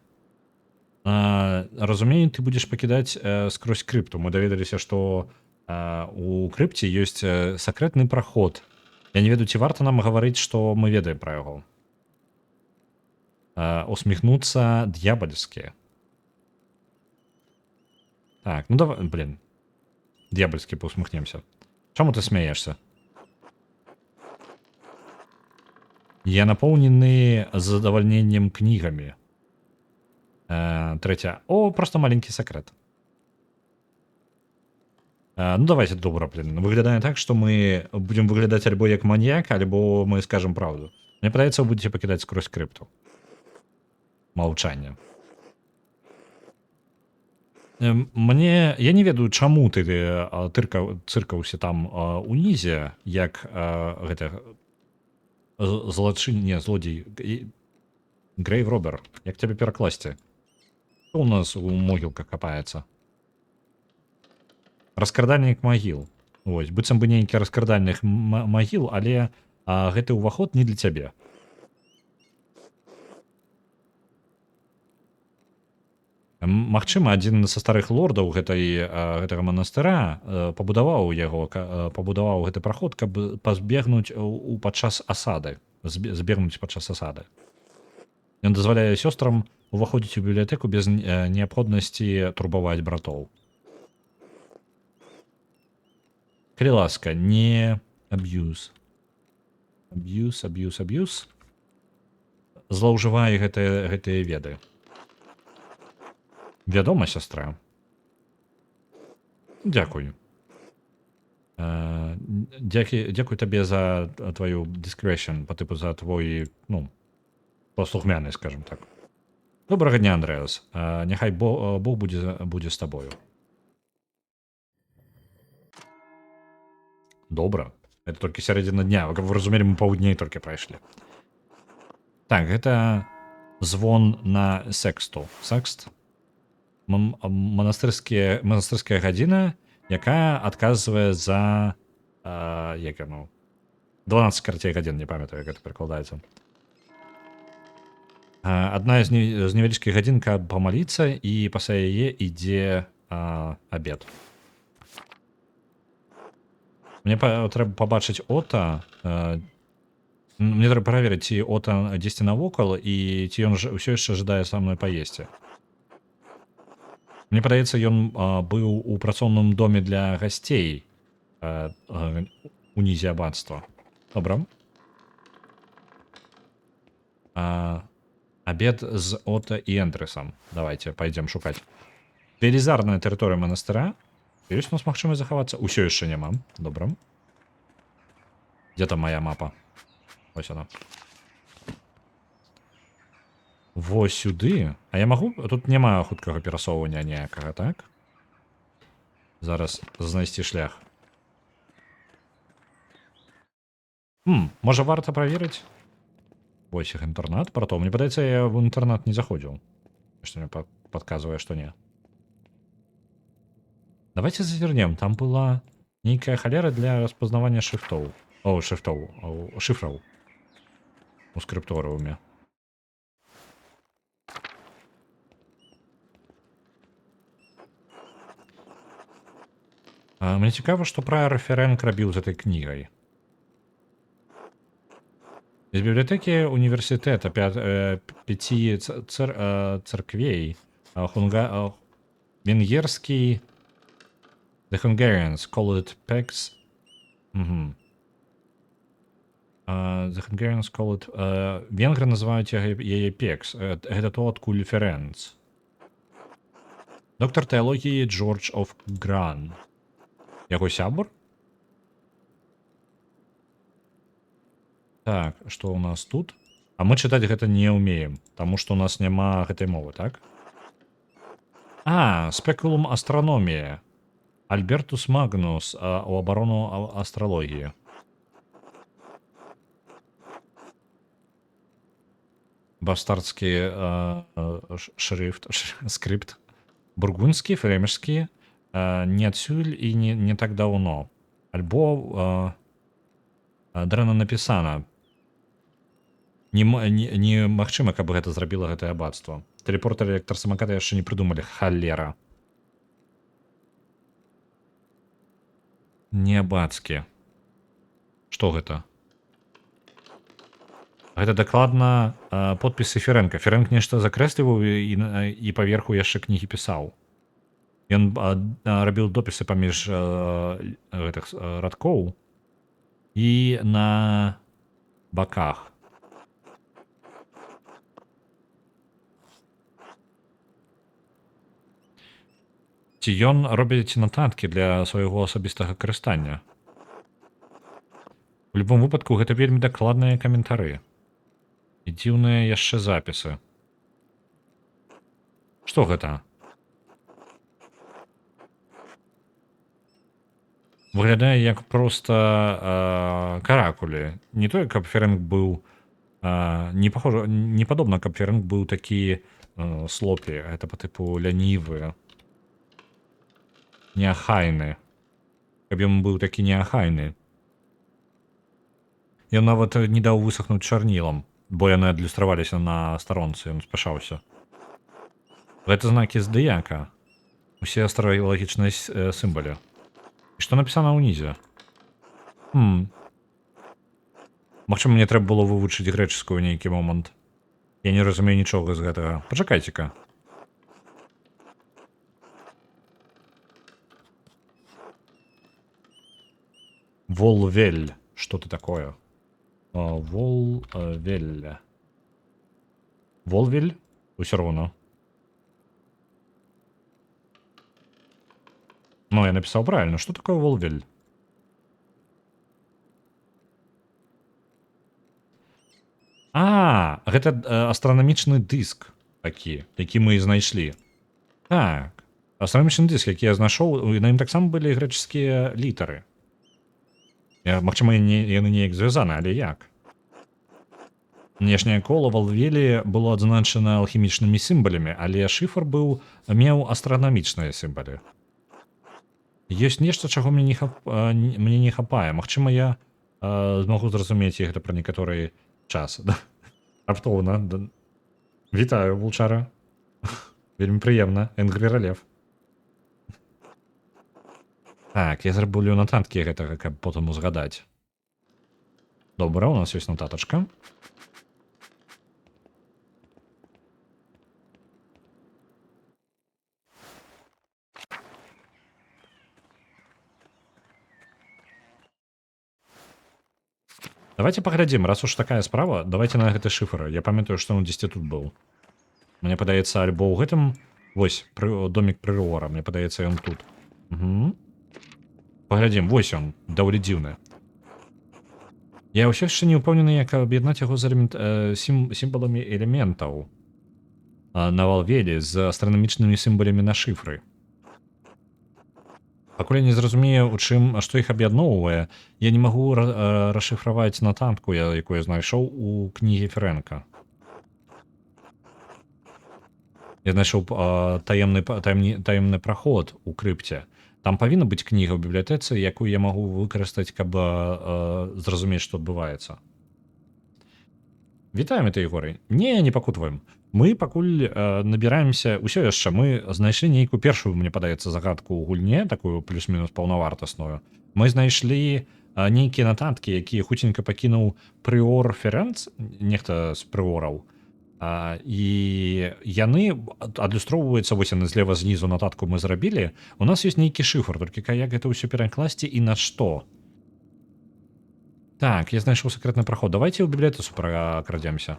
разумею, ты будзеш пакідаць скрозь крыпту. Мы даведаліся, што у крыпце ёсць сакрэтны праход. Я не ведаю, ці варта нам гаварыць, што мы ведаем пра яго. Усміхнуцца д'ябальскі. Так, ну давай, блин. Д'ябальскі паўсміхнемся. Чаму ты смяешься? Я напоўнены задавальненнем кнігамі. Трэця. О, просто маленькі сакрэт. Ну давайте, добра, блин. Выглядае так, што мы будзем выглядаць альбо як маньяк, альбо мы скажем праўду. Мне падаецца, вы будзеце пакідаць скрозь крыпту. Маўчанне. Я не ведаю, чаму ты цыркаўся там унізе, як гэта злодзей Грейв Робер. Як цябе перакласці? Што у нас у могілках капаецца? Раскрадальнік магіл. Вось, быццам бы нейкі раскрадальных магіл, але гэты ўваход не для цябе. Магчыма, адзін са старых лордаў гэтага манастыра пабудаваў гэты праход, каб пазбегнуць падчас асады. Збегнуць падчас асады. Ён дазваляе сёстрам уваходзіць у бібліятэку без неабходнасці турбаваць братоў. Калі ласка, не аб'юз. Аб'юз. Злоўжывай гэтыя веды. Вядома, сястра. Дзякуй. Дзякуй табе за твою discretion, па тыпу за твой, паслухмяны, скажем так. Добрага дня, Андрэас. Няхай Бог будзе з табою. Добра. Это толькі сярэдзіна дня. Каб вы разумелі, мы паўдней толькі прайшлі. Так, гэта звон на сексту. Секст? Манастырская гадзіна, якая адказвае за 12 карцей гадзін, не памятаю, як гэта перакладаецца. Адна з невялічкіх гадзін, каб памаліцца, і пасля яе ідзе абед. Мне трэба пабачыць Ота. Мне трэба праверыць, ці Ота дзесьці навокал, і ці ён ўсё яшчэ жадае са мной паесці. Мне падаецца, ён быў у працоўным доме для гасцей унізе аббатства. Добра. Абед з Ота і Эндресам. Давайте пойдем шукаць. Велізарная тэрыторыя манастыра. Ёсць у нас магчымасць захавацца? Усё яшчэ няма. Добра. Дзе там моя мапа? Вось она. Вось сюды. А я магу? Тут няма хуткага перасоўвання ніякага, так? Зараз знайсці шлях. Можа варта праверыць? Вось іх інтэрнат. Пратоў. Мне падаецца, я в інтэрнат не заходзіў. Што мне падказвае, што не. Давайте зазірнем. Там была нейкая халера для распазнавання шрифтоў. Шифраў. У скрыпторыуме. Мне цікава, што прайер Ферэнк рабіў з этой кнігай. З бібліятэкі універсітэта 5 царквей венгерскі The Hungarians call it PEX. The Hungarians call it... Венгры называюць яе PEX. Гэта то, адкуль Ферэнц. Доктар тэалогіі Джордж оф Гран. Яго сябар? Так, што ў нас тут? А мы чытаць гэта не ўмеем, таму што у нас няма гэтай мовы, так? Спекулум астраномія. Альбертус Магнус у абарону астралогіі. Бастардскі скрипт. Бургундскі, флемішскі, не адсюль і не так даўно. Альбо дрэнна напісана. Немагчыма, каб гэта зрабіла гэтае абацтва. Тэлепортер электраsamаката яшчэ не прыдумалі. Халера. Неабацкі. Што гэта? Гэта дакладна подпісы Ферэнка. Ферэнк нешта закрэсліваў і паверху яшчэ кнігі пісаў. Ён рабіў допісы паміж гэтых радкоў і на баках. Ці ён робіць нататкі для свайго асабістага карыстання. У любым выпадку гэта вельмі дакладныя каментары. І дзіўныя яшчэ запісы. Што гэта? Выглядае як проста каракулі. Не тое, каб Ферэнк быў не падобна, каб Ферэнк быў такі слопі. Гэта па тыпу лянівы. Неахайны. Каб ён быў такі неахайны. Ён нават не даў высохнуць чарнілам, бо яны адлюстраваліся на старонцы, ён спяшаўся. Гэта знакі здыяка. Усе астралагічныя сімвалы. І што напісана ўнізе? Магчыма, мне трэба было вывучыць грэчаскую нейкі момант. Я не разумею нічога з гэтага. Пачакайце-ка. Волвель. Что это такое? Волвель. Волвель? Усё равно. Ну, я написал правильно. Что такое волвель? Гэта астранамічны дыск такі, які мы і знайшлі. Так. Астранамічны дыск, які я знайшоў, на ім таксама былі грэчаскія літары. Магчыма, яны неяк звязаны, але як? Внешняе кола волвелі было адзначана алхімічнымі сімвалямі, але шыфр меў астранамічныя сімвалы. Ёсць нешта, чаго мне не хапае. Магчыма, я змагу зразумець гэта пра некаторы час. Раптоўна. Вітаю, вулчара. Вельмі прыемна. Энгрі Ралев. Так, я зраблю нататкі гэтага, каб потым узгадаць. Добра, у нас ёсць нататачка. Давайте паглядзім, раз уж такая справа, давайте на гэты шыфр. Я памятаю, што он дзесьці тут быў. Мне падаецца, альбо ў гэтым... Вось, домік прыора, мне падаецца, ён тут. Паглядзім, вось ён, даволі дзіўны. Я ўсё яшчэ не ўпэўнены, як аб'яднаць яго з сімваламі элементаў на волвелі з астранамічнымі сімвалямі на шыфры. Пакуль я не зразумею, што іх аб'ядноўвае, я не магу расшыфраваць нататку, якую я знайшоў у кнігі Ферэнка. Я знайшоў таемны праход у крыпце. Там павінна быць кніга ў бібліятэцы, якую я магу выкарыстаць, каб зразумець, што адбываецца. Вітаем, это Егорый. Не пакутваем. Мы пакуль набіраемся... Усё яшчэ, мы знайшлі нейкую першую, мне падаецца, загадку ў гульне, такую плюс-мінус паўнавартасную. Мы знайшлі нейкія нататкі, якія хуценька пакінуў прыор Ферэнц, нехта з прыораў. І яны адлюстроўваюцца, вось яны злева знізу нататку мы зрабілі. У нас ёсць нейкі шыфр, толькі як гэта ўсё перакласці і на што? Так, я знайшоў сакрэтны праход. Давайте ў бібліятэцу пракрадземся.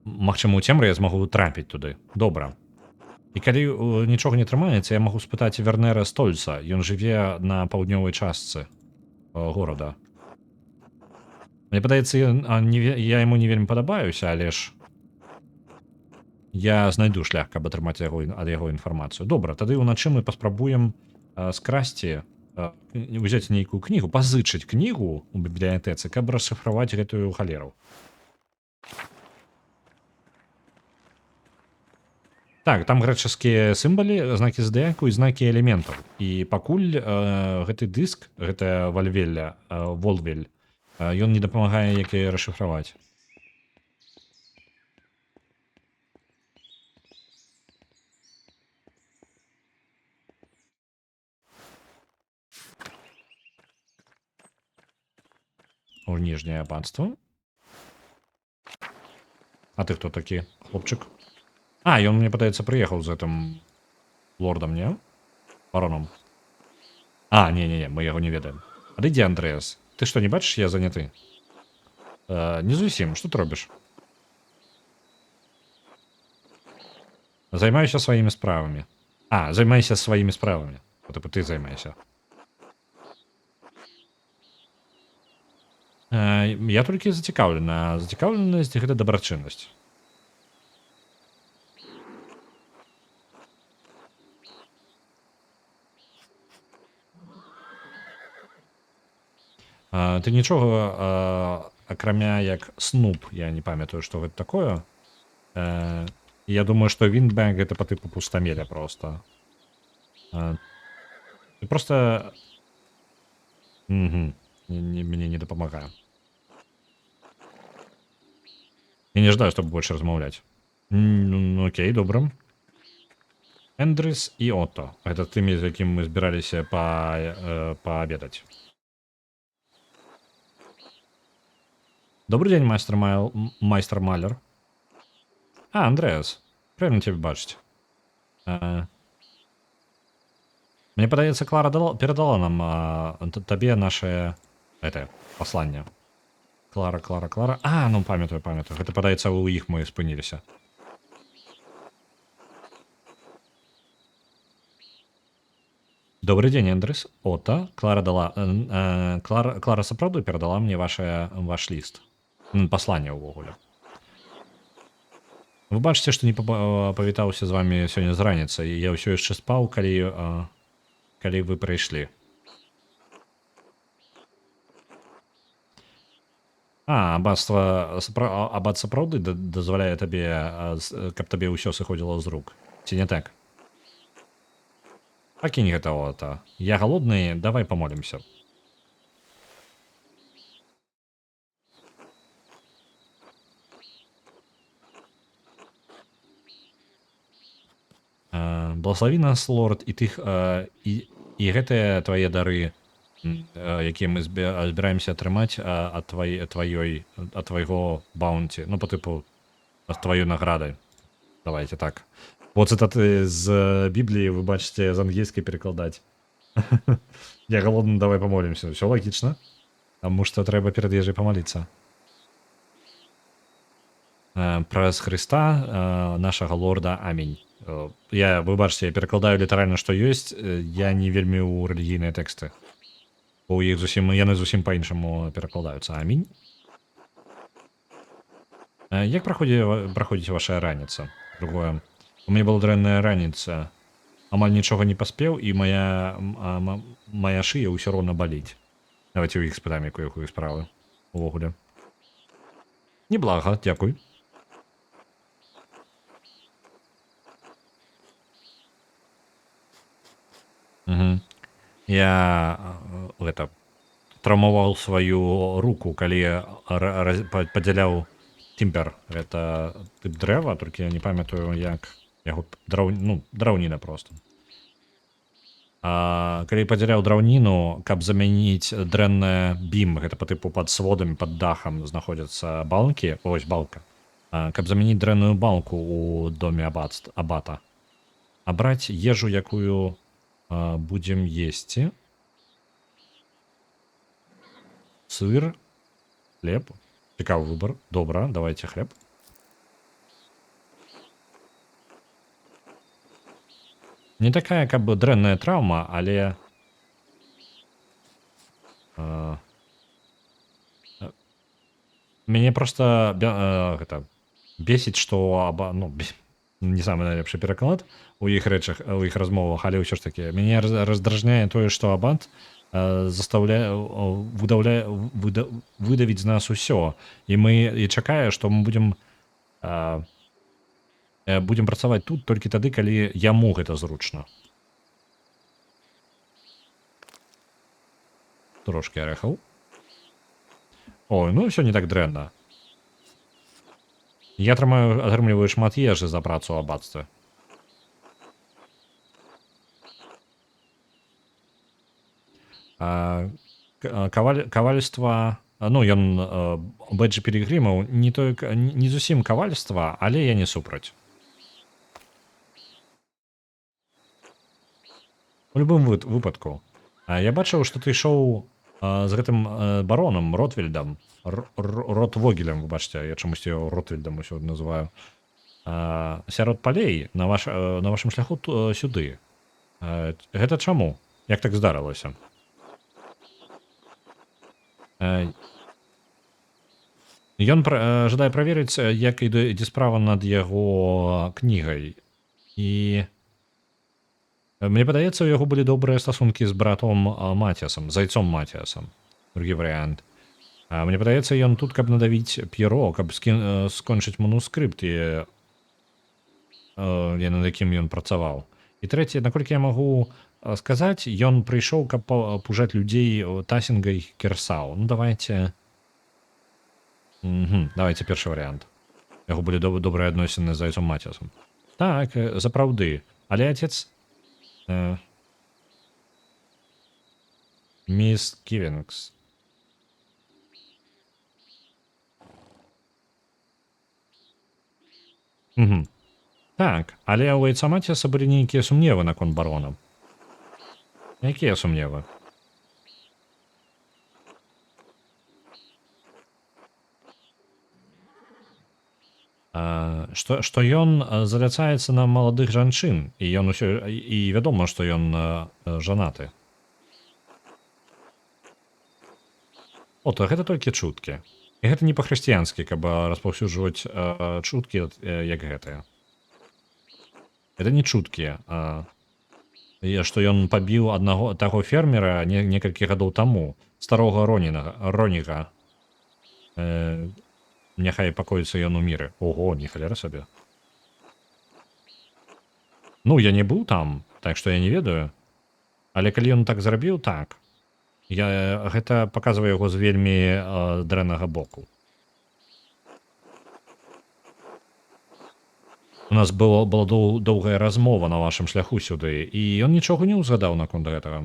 Магчыма, у цемры я змагу трапіць туды. Добра. І калі нічога не атрымаецца, я магу спытаць Вернера Стольца. Ён жыве на паўднёвай частцы горада. Мне падаецца, я яму не вельмі падабаюся, але ж я знайду шлях, каб атрымаць ад яго інфармацыю. Добра, тады ўначы мы паспрабуем скрасці, узяць нейкую кнігу, пазычыць кнігу ў бібліятэцы, каб расшыфраваць гэтую халеру. Так, там грэчаскія сімбалы, знакі задыяку і знакі элементаў. І пакуль гэты дыск, гэтая вальвелля, волвель, ён не дапамагае як яе расшыфраваць. У ніжняе абанство. А ты хто такі, хлопчык? А, ён, мне падаецца, прыехаў з гэтым лордам, не? Бароном. А, не-не-не, мы яго не ведаем. Адыдзі, Андрэас. Ты што, не бачыш, я заняты? Не зусім, што ты робіш? Займаюся сваімі справамі. А, займайся сваімі справамі. Типу, ты займайся. Я толькі зацікаўлена. Зацікаўленасць гэта дабрачыннасць. Ты нічога, акрамя як снуп, я не памятаю, што гэта такое. Я думаю, што Віндбэнк гэта па тыпу пустамеля проста. Ты просто... Угу. Мне не дапамагае. Я не ждаю, чтобы больше размаўляць. Ну, окей, добра. Эндрис і Отто. Гэта тымі, з якім мы збіраліся паабедаць. Добрый день, майстер Малер. А, Андреас. Приятно тебя бачить. Мне падаецца, Клара передала нам табе наше посланне. Клара. А, ну памятаю. Гэта падаецца, у іх мы спыніліся. Добрый день, Эндрис. Отто. Клара сапраўды перадала мне ваш ліст. Пасланне ўвогуле. Вы бачыце, што не павітаўся з вами сёння з раніцы, і я ўсё яшчэ спаў, калі вы прыйшлі. Абат сапраўды дазваляе табе, каб табе ўсё сыходзіла з рук. Ці не так? Пакінь гэта, Отто. Я галодны, давай памолімся. Благослови нас, лорд, і тых і гэтыя твае дары, якія мы збіраемся атрымаць ад твайго баунці, ну по тыпу ад тваёй награды. Давайте так. Вот цитаты з Бібліі вы бачыце з ангельскай перакладаць. Я галодны, давай памолімся. Все логічна. Таму што трэба перад ежай памаліцца. Праз Хрыста, нашага лорда, амінь. Вы бачыце, я перакладаю літаральна, што ёсць, я не вельмі ў рэлігійныя тэксты. Бо ў іх яны зусім па-іншаму перакладаюцца. Амінь. Як праходзіць ваша раніца? Другое. У мяне была дрэнная раніца. Амаль нічога не паспеў, і моя шыя ўсё роўна баліць. Давайте ў іх спытаем, якую справы увогуле. Неблага, дзякуй. Я траўмаваў сваю руку, калі падзяляў тімпер. Гэта тып дрэва, толькі я не памятаю, як яго драўніна проста. Калі падзяляў драўніну, каб замяніць дрэннае бім, гэта па тыпу пад сводамі, пад дахам знаходзяцца балкі, ось балка, каб замяніць дрэнную балку ў доме абата. Абраць ежу, якую будзем есці. Сыр, хлеб. Цікавы выбор. Добра, давайте хлеб. Не такая, каб бы дрэнная траўма, але мяне просто бесіць, што не самы найлепшы пераклад у іх рэчах, у іх размовах, але ўсё ж такі мяне раздражняе тое, што абат выдавіць з нас усё, і чакае, што мы будзем Будзем працаваць тут толькі тады, калі яму гэта зручна. Трошкі арэхаў. Ой, ну ўсё не так дрэнна. Я атрымліваю шмат ежы за працу ў абацтве. Кавальства, ну ён бэджы пілігрымаў не зусім кавальства, але я не супраць. У любым выпадку. Я бачыў, што ты ішоў з гэтым баронам Ротвельдам, Ротвогелем, выбачце, я чамусьці яго Ротвельдам усё называю, сярод палей на вашым шляху сюды. Гэта чаму? Як так здарылася? Ён жадае праверыць, як ідзе справа над яго кнігай. І мне падаецца, у яго былі добрыя стасункі з братом Матіасам, зайцом Матіасам. Другі варыянт. Мне падаецца, ён тут, каб надавіць П'еро, каб скончыць манускрыпт, над якім ён працаваў. І трэцяе, наколькі я магу сказаць, ён прыйшоў, каб пужаць людзей Тасінга і Кірсау. Ну, давайте першы варыянт. Яго былі добрыя адносіны з зайцом Матіасам. Так, сапраўды. Але отец... Мисс Ківінгс. Так, але у яйца Матіаса былі нейкія сумневы наконт барона. Якія сумневы? Што ён заляцаецца на маладых жанчын, і ён усё, і вядома, што ён жанаты. То гэта толькі чуткі. І гэта не па-хрысціянскі, каб распаўсюджваць чуткі, як гэтыя. Это не чуткі, што ён пабіў таго фермера некалькі гадоў таму, старога Роніга. Няхай пакоіцца ён у міры. Ого, не халера сабе. Ну, я не быў там, так што я не ведаю. Але калі ён так зрабіў, так. Гэта паказвае яго з вельмі дрэннага боку. У нас была доўгая размова на вашым шляху сюды, і ён нічога не ўзгадаў наконт гэтага.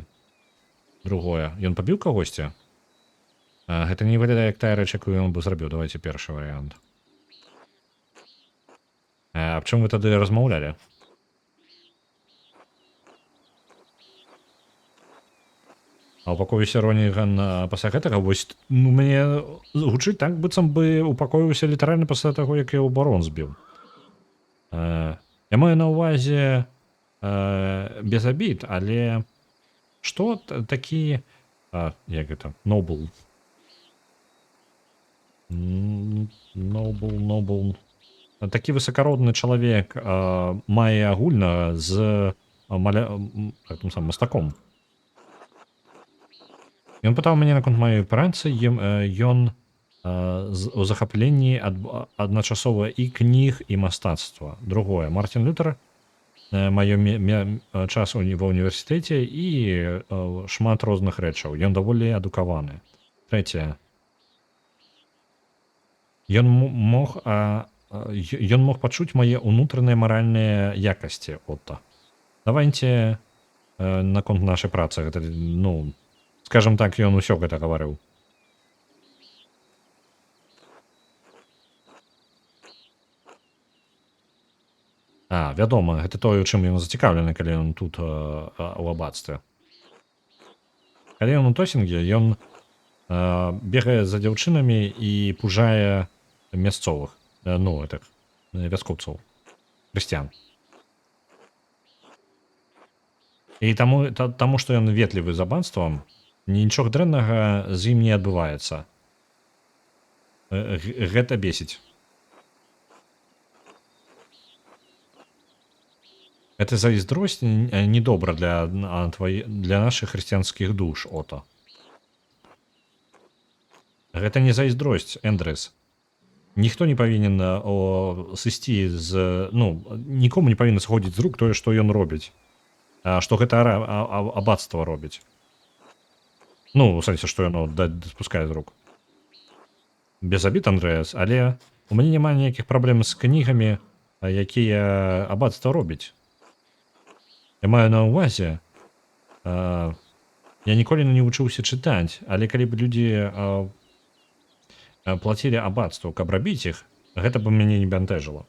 Другое, ён пабіў кагосьці? Гэта не выглядае як тая рэч, якую ён бы зрабіў. Давайте першы варыянт. Аб чым вы тады размаўлялі? А ў пакоіўся Роніган пасля гэтага, вось, мне гучыць так, быццам бы упакоіўся літаральна пасля таго, як яго барон збіў. Я маю на ўвазе без абід, але што такі, як гэта, Нобл. Такі высакародны чалавек мае агульнага з мастаком. Ён пытаў мяне наконт маёй працы, ён у захапленні адначасова і кніг, і мастацтва. Другое, Мартин Лютер, маё час ва ўніверсітэце і шмат розных рэчаў. Ён даволі адукаваны. Трэцяе, Ён мог пачуць мае ўнутраныя маральныя якасці. Давайте наконт нашай працы. Ну, скажем так, ён усё гэта гаварыў. Вядома, гэта тое, у чым ён зацікаўлены, калі ён тут у абацтве. Калі ён у Тосінге, ён бегае за дзяўчынамі і пужае мясцовых, ну, вяскоўцаў, хрысціян. І таму, што ён ветлівы з абанствам, нічога дрэннага з ім не адбываецца. Гэта бесіць. Это зайздросць недобра для нашых хрысціянскіх душ, Гэта не зайздросць, Эндрес. Ніхто не павінен сысці з, ну, нікому не павінна сходзіць з рук тое, што ён робіць, што гэта абацтва робіць. Ну, у сэнсе, што яно спускае з рук. Без абід, Андрэас, але у мяне няма ніякіх праблем з кнігамі, якія абацтва робіць. Я маю на ўвазе, я ніколі не вучыўся чытаць, але калі б людзі плацілі абацтву, каб рабіць іх, гэта б мяне не бянтэжыла.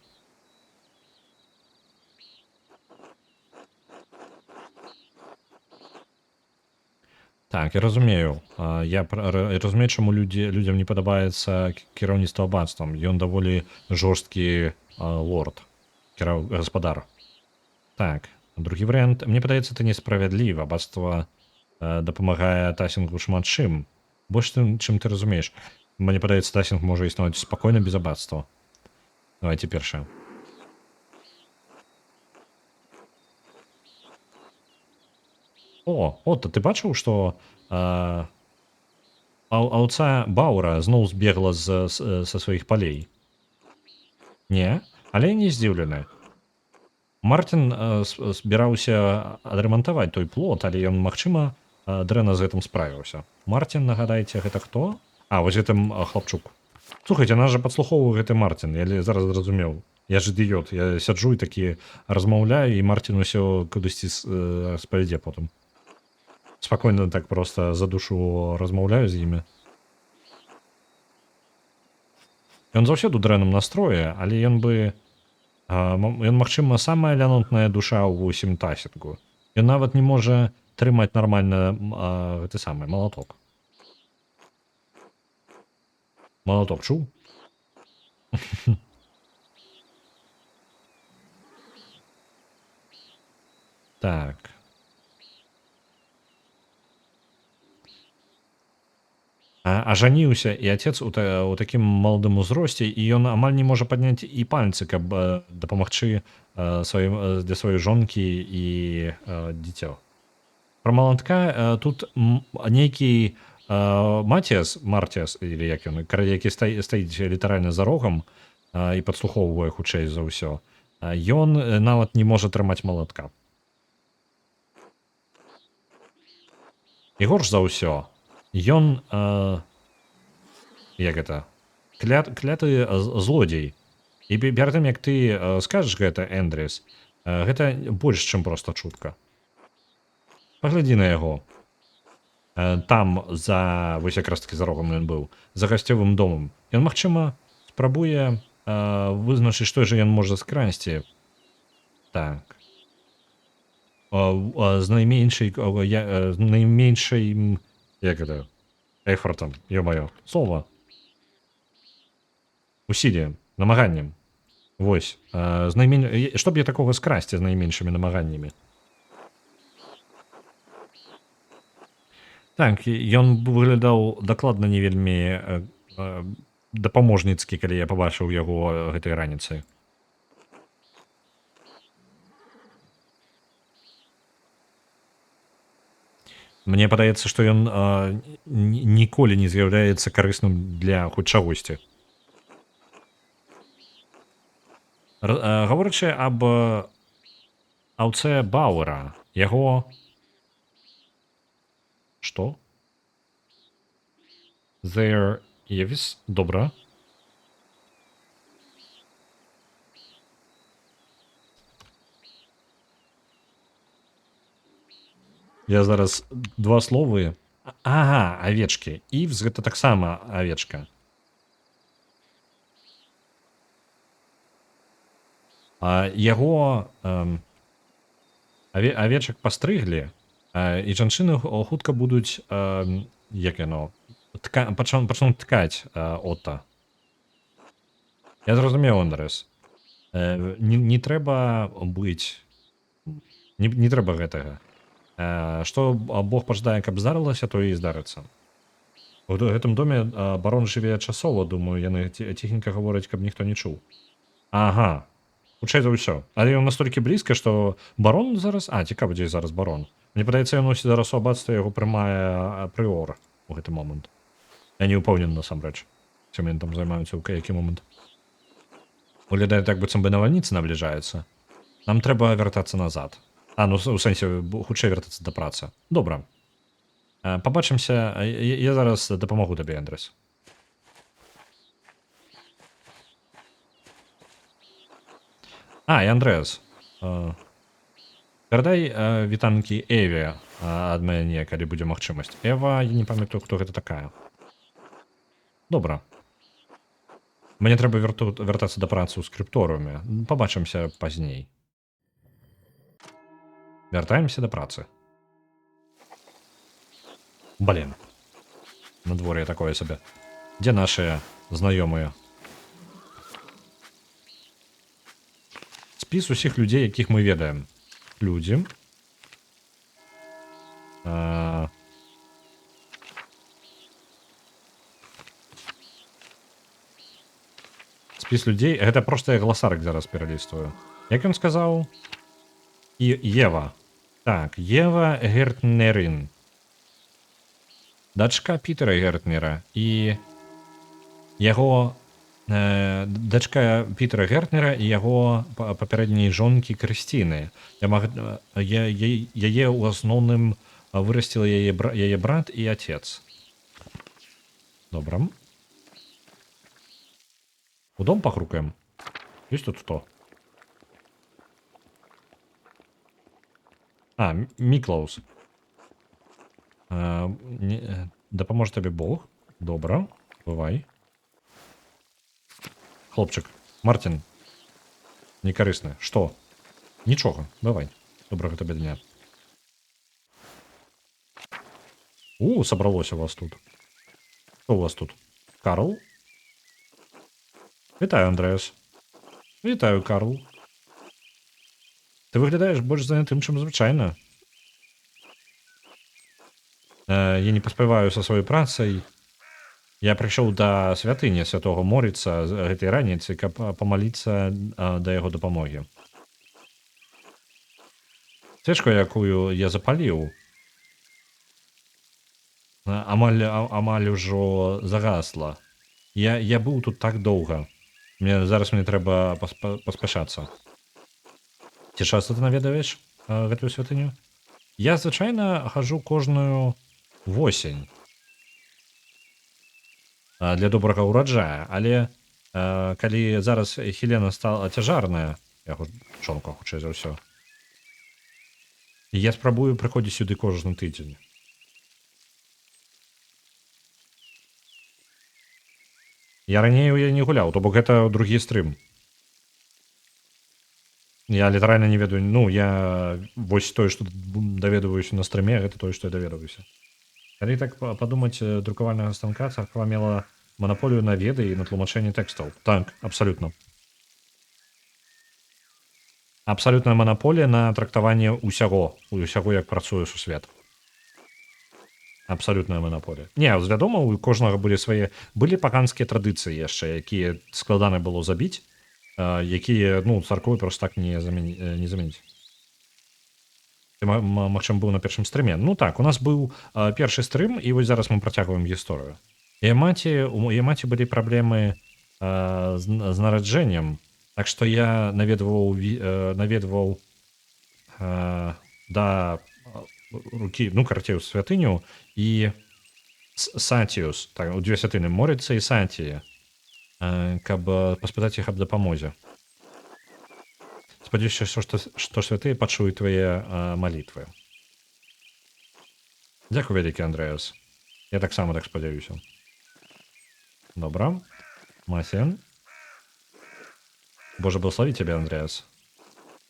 Так, я разумею. Я разумею, чаму людзям не падабаецца кіраўніцтва абацтвам. Ён даволі жорсткі лорд, гаспадар. Так, другі варыянт. Мне падаецца, это несправядліва. Абацтва дапамагае Тассінгу шмат чым. Больш, чым ты разумееш. Мне падаецца, Тассінг можа існаваць спакойна без абацтва. Давайте першае. О, от, ты бачыў, што аўца Баура зноў збегла са сваіх палей? Не? Але я не здзіўлены. Мартин збіраўся адрамантаваць той плот, але ён, магчыма, дрэнна з гэтым справіўся. Мартин, нагадайце, гэта хто? А, вось гэтым хлапчук. Слухайце, нас жа падслухоўваў гэты Мартин, я зараз зразумеў. Я ж ідыёт, я сяджу і такі размаўляю, і Мартин усё кудысьці спавядзе потым. Спакойна так проста за душу размаўляю з імі. Ён заўсёды ў дрэнным настроі, але ён, магчыма, самая лянотная душа ў усім Тассінгу. Ён нават не можа трымаць нармальна гэты самы малаток. Малаток чуў? Так. Ажаніўся і отец у такім маладым узросце, і ён амаль не можа падняць і пальцы, каб дапамагчы для сваёй жонкі і дзіцё. Пра малатка тут нейкі Мартіас, или як ён, які стаіць літаральна за рогам і падслухоўвае хутчэй за ўсё, ён нават не можа трымаць малатка. І горш за ўсё, ён, як гэта, кляты злодзей. І перад тым, як ты скажаш гэта, Эндрюс, гэта больш, чым проста чутка. Паглядзі на яго. Там, вось якраз такі за рогам ён быў, за гасцёвым домам. Ён, магчыма, спрабуе вызначыць, што ж ён можа скрасці. Так. З найменшай, як гэта, эфортам, ё-маё, слова. Усіліем, намаганнем. Вось. Што б я такога скрасці з найменшымі намаганнямі? Так, ён выглядаў дакладна не вельмі дапаможніцкі, калі я пабачыў яго гэтай раніцай. Мне падаецца, што ён ніколі не з'яўляецца карысным для хоць чагосьці. Гаворачы аб аўцэ Бауэра, яго... Што? There Євіс, добра. Я зараз два словы. Ага, авечкі. Івс гэта таксама авечка. Яго авечак пастрыглі, і жанчыны хутка будуць, як яно, пачнуць ткаць ота. Я зразумеў, Андрес. Не трэба быць... Не трэба гэтага. Што Бог пажадае, каб здарылася, то і здарыцца. У гэтым доме барон жыве часова, думаю, яны ціхенька гавораць, каб ніхто не чуў. Ага, хутчэй за ўсё. Але ён настолькі блізка, што барон зараз... цікава, дзе зараз барон. Мне падаецца, ён зараз у абацтве яго прымае прыор у гэты момант. Я не ўпэўнены насамрэч, чым яны там займаюцца, у які момант. Выглядае так, быццам бы навальніца набліжаецца. Нам трэба вяртацца назад. Ну, у сэнсе, хутчэй вяртацца да працы. Добра. Пабачымся. Я зараз дапамогу табе, Андрес. І Андрэас. Перадай вітанкі Эве ад мяне, калі будзе магчымасць. Эва, я не памятаю, хто гэта такая. Добра. Мне трэба вяртацца да працы ў скрыпторыуме. Пабачымся пазней. Вяртаемся да працы. Блин. Надвор'е такое сабе. Дзе нашыя знаёмыя? Спіс усіх людзей, якіх мы ведаем. Людзі. Спіс людзей. Гэта проста я гласарык зараз пералістую. Як ён сказаў? Ева. Так, Ева Гертнерин. Дачка Пітера Гертнера і яго дачка Пітера Гертнера і яго папярэдняй жонкі Крысціны. Яе ў асноўным вырасціла яе брат і отец. Добра. У дом пахрукаем. Ёсць тут хто? Міклаус. Дапаможа табе Бог. Добра. Бывай. Хлопчык. Мартин. Некарысны. Што? Нічога. Бывай. Добрага табе дня. Сабралося вас тут. Што у вас тут? Карл? Вітаю, Андрэас. Вітаю, Карл. Ты выглядаеш больш занятым, чым звычайна. Я не паспяваю са сваёй працай. Я прыйшоў да святыні святого Морыца гэтай раніцы, каб памаліцца да яго дапамогі. Свечку, якую я запаліў, амаль ужо загасла. Я быў тут так доўга. Зараз мне трэба паспяшацца. Ці часта ты наведаеш гэтую святыню? Я звычайна хожу кожную восень для добрага ўраджая, але калі зараз Хелена стала цяжарная, яго жонка хутчэй за ўсё, я спрабую прыходзіць сюды кожны тыдзень. Я раней не гуляў, то бок гэта другі стрым. Я літаральна не ведаю. Я вось тое, што даведваюся на стрыме, гэта тое, што я даведваюся. Калі так падумаць, друкавальнага станка царква мела манаполію на веды і на тлумачэнне тэкстаў. Так, абсалютна. Абсалютная манаполія на трактаванне ўсяго, як працуе сусвет. Абсалютная манаполія. Вядома, у кожнага былі паганскія традыцыі яшчэ, якія складана было забіць, якія царквой проста так не заменіць. Ты, магчыма, быў на першым стрыме. Так, у нас быў першы стрым, і вось зараз мы працягваем гісторыю. У маці былі праблемы з нараджэннем, так што я наведваў да рукі, карацей, у святыню і Сантіус, так, у дзве святыны, Морыца і Сантія, каб паспытаць іх аб дапамозе. Спадзяюся, што святыя пачуюць твае малітвы. Дзякуй вялікі, Андрэас. Я таксама так спадзяюся. Добра. Масен. Божа благослови цябе, Андрэас.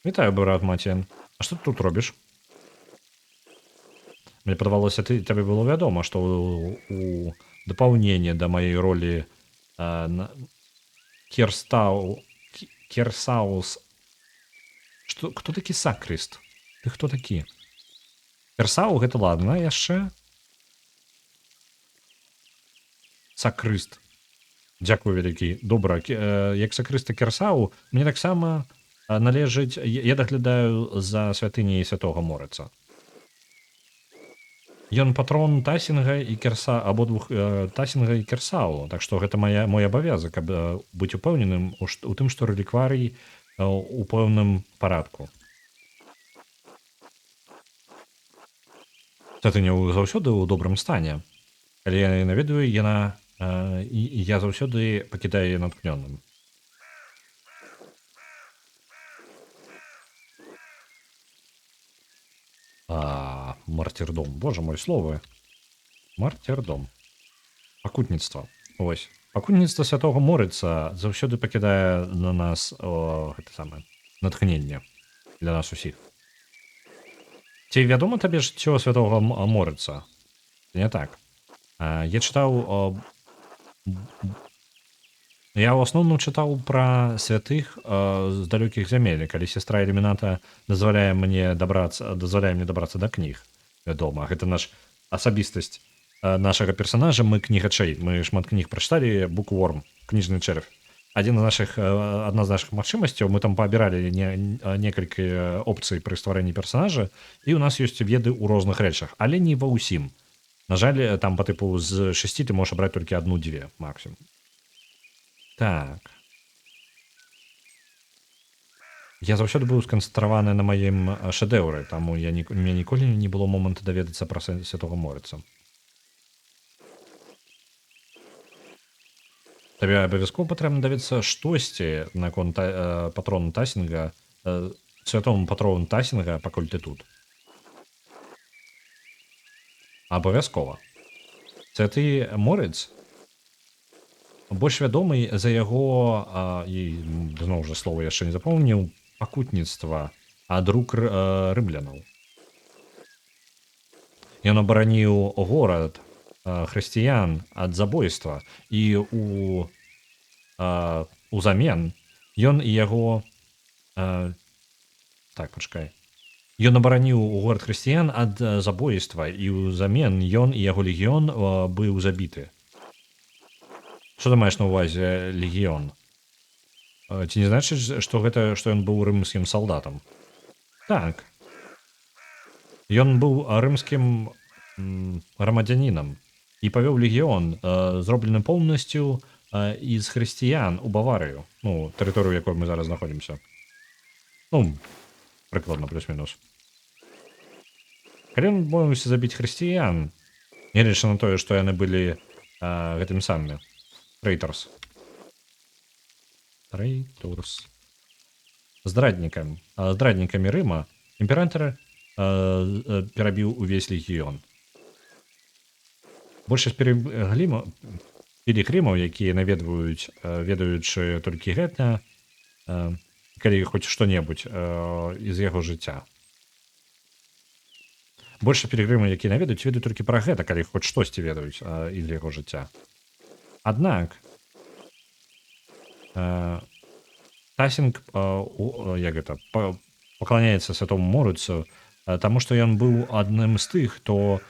Вітаю, брат Матен. А што ты тут робіш? Мне падавалося, табе было вядома, што у дапаўненне да маёй ролі Керсаус. Кто такі Сакрыст? Ты хто такі? Керсау гэта ладна яшчэ? Сакрыст. Дзякую вялікі. Добра, як Сакрыста Керсау, мне таксама належыць, я даглядаю за святыняй святога Морыца. Ён патрон Тасінга і Керса абодвух Тасінга і Керсау. Так што гэта мой абавязак, каб быць упэўненым у тым, што рэлікварый у пэўным парадку. Святыня заўсёды ў добрым стане. Калі я наведаю, я заўсёды пакідаю яе натхнёным. Марцірдом. Боже мой, словы. Марцірдом. Пакутніцтва. Вось. Пакутніцтва святого Морыца заўсёды пакідае на нас гэта самае натхненне для нас усіх. Ці вядома табе жыццё святого Морыца? Не так. Я чытаў я ў асноўным чытаў пра святых з далёкіх зямель, калі сястра Ілюміната дазваляе мне дабрацца да кніг. Вядома, гэта наш асабістасць нашага персонажа. Мы кнігачэй, мы шмат кніг прачыталі. Букворм, кніжны чэрвь. Адна з нашых магчымасцяў, мы там паабіралі некалькі опцый пры стварэнні персонажа, і ў нас ёсць веды ў розных рэчах, але не ва ўсім. На жаль, там па тыпу з 6 ты можаш абраць толькі 1-2 максімум. Так. Я заўсёды быў сканцэнтраваны на маім шэдэўры, таму у мяне ніколі не было моманту даведацца пра святого Морыца. Табе абавязкова патрэбна даведацца штосьці наконт патрона Тасінга, святому патрону Тасінга, пакуль ты тут. Абавязкова. Святы Морыц больш вядомы за яго, і зноў жа слова яшчэ не запомніў, пакутніцтва ад рук рымлянаў. Ён абараніў горад хрысціян ад забойства, і узамен ён і яго ён абараніў горад хрысціян ад забойства, і ўзамен ён і яго легіён быў забіты. Што ты маеш на ўвазе легіён? Ці не значыць, што ён быў рымскім салдатам? Так. Ён быў рымскім грамадзянінам і павёў легіён, зроблены поўнасцю з хрысціян у Баварыю, тэрыторыю, якой мы зараз знаходзімся. Прыкладна плюс-мінус. Калі ён боўся забіць хрысціян, нягледзячы на тое, што яны былі гэтымі самымі здраднікамі Рыма, імператар перабіў увесь легіён. Большасць пілігрымаў, якія наведваюць, ведаючы толькі гэта, калі хоць што-небудзь з яго жыцця. Большасць пілігрымаў, якія наведаюць, ведаюць толькі пра гэта, калі хоць штосьці ведаюць з яго жыцця. Аднак Тасінг пакланяецца святому Морыцу, таму што ён быў адным з тых, хто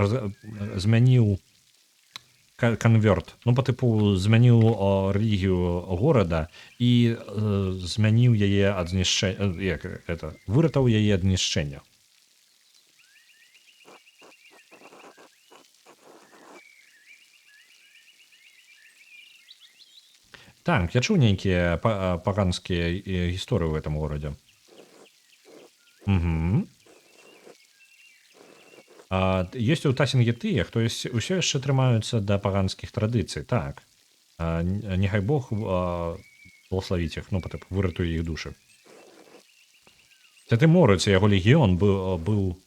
змяніў канверт, па тыпу змяніў рэлігію горада і змяніў яе ад знішчэння, выратаў яе ад знішчэння. Так, я чуў нейкія паганскія гісторыі ў гэтым горадзе. Ёсць у Тасінге тыя, хто ўсё яшчэ трымаюцца да паганскіх традыцый, так. Няхай Бог благословіць іх, выратуе іх душы. Святы Морыц і яго легіён быў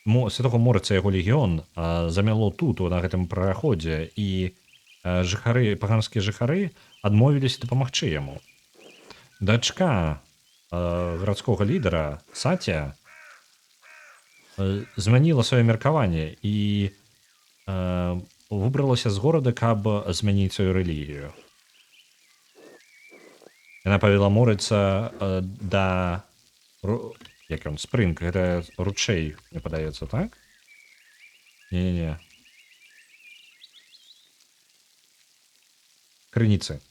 святого Морыца яго легіён замяло тут, на гэтым праходзе, і паганскія жыхары адмовіліся дапамагчы яму. Дачка гарадскога лідара Саця змяніла сваё меркаванне і выбралася з горада, каб змяніць сваю рэлігію. Яна павяла Морыца да спрынг, гэта ручэй, мне падаецца, так? Не. Крыніцы.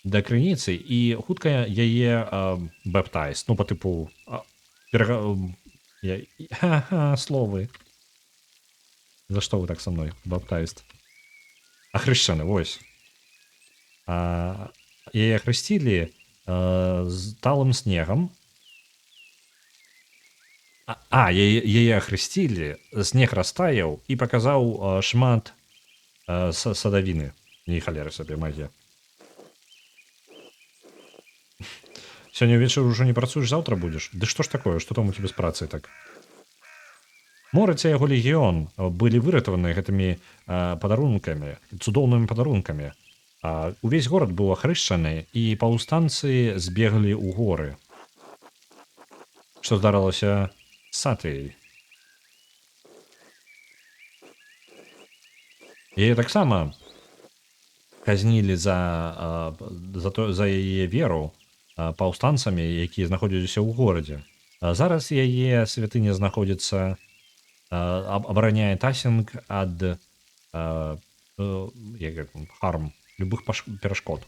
да крыніцы і хутка яе бэптайз, ну па тыпу словы, за што вы так са мной баптайст, ахрышчаны, вось, яе ахрысцілі з талым снегам. Яе ахрысцілі, снег растаяў і паказаў шмат садавіны. Не халеры сабе магія. Сёння ўвечары ўжо не працуеш, заўтра будзеш? Ды што ж такое, што там у цябе з працай так? Морыць і яго легіён былі выратаваны гэтымі падарункамі, цудоўнымі падарункамі. Увесь горад быў ахрышчаны, і паўстанцы збеглі ў горы. Што здарылася з Сатыяй? Яе таксама казнілі за яе веру паўстанцамі, якія знаходзіліся ў горадзе. Зараз яе святыня знаходзіцца, абараняе Тасінг ад харм, любых перашкод.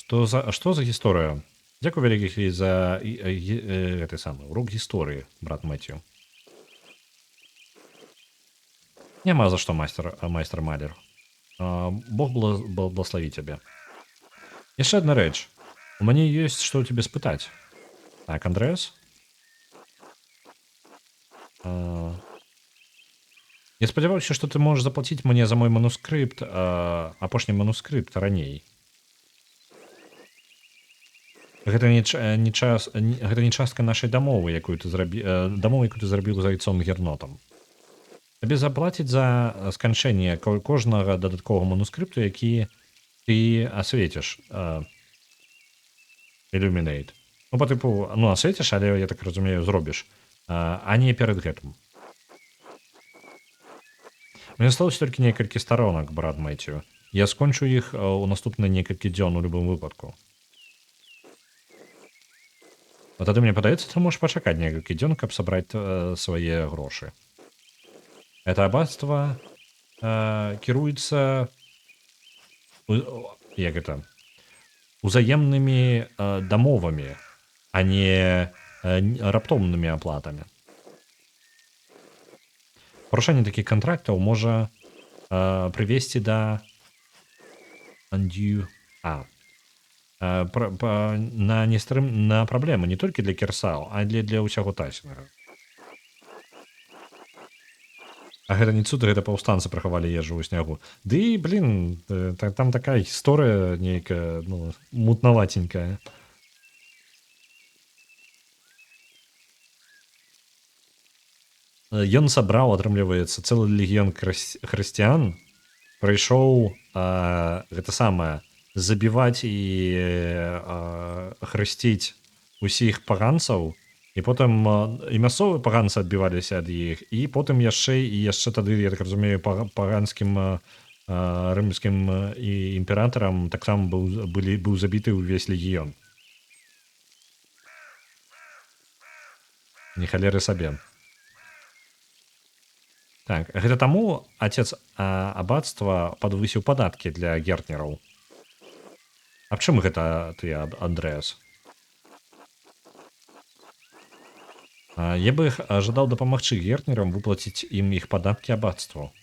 Што за гісторыя? Дзякую вялікі за гэты самы урок гісторыі, брат Мэцію. Няма за што, майстар Малер. Бог благослові цябе. Яшчэ адна рэч. У мяне ёсць што ў цябе спытаць. Так, Андрэас? Я спадзяваўся, што ты можаш заплаціць мне за мой манускрыпт, апошні манускрыпт раней. Гэта не частка нашай дамовы, якую ты зрабіў з айцом Гернотам. Табе заплаціць за сканчэнне кожнага дадатковага манускрыпту, які ты асвеціш. Illuminate. Ну, па тыпу, асвеціш, але, я так разумею, зробіш. А не перад гэтым. Мне сталося толькі некалькі старонак, брат Мэцію. Я скончу іх у наступныя некалькі дзён у любым выпадку. Тады мне падаецца, ты можаш пачакаць некалькі дзён, каб сабраць свае грошы. Это аббатства кіруецца узаемнымі дамовамі, а не раптоўнымі аплатамі. Парушэнне такіх кантрактаў можа прывесці да на праблемы не толькі для Кірсау, а для ўсяго Тасінга. А гэта не цуд, гэта паўстанцы прахавалі ежу ў снягу. Ды, там такая гісторыя нейкая, мутнаватенькая. Ён сабраў, атрымліваецца, цэлы легіён хрысціян, прыйшоў гэта самае, забіваць і хрысціць усіх паганцаў, і потым і мясцовыя паганцы адбіваліся ад іх, і потым яшчэ тады, я так разумею, паганскім рымскім імператарам таксама быў забіты ўвесь легіён. Не халеры сабе. Так, гэта таму отец аббатства падвысіў падаткі для гертнераў. А чым гэта ты, Андрэас? Я бы жадаў дапамагчы гертнерам выплаціць ім іх падаткі аббатству.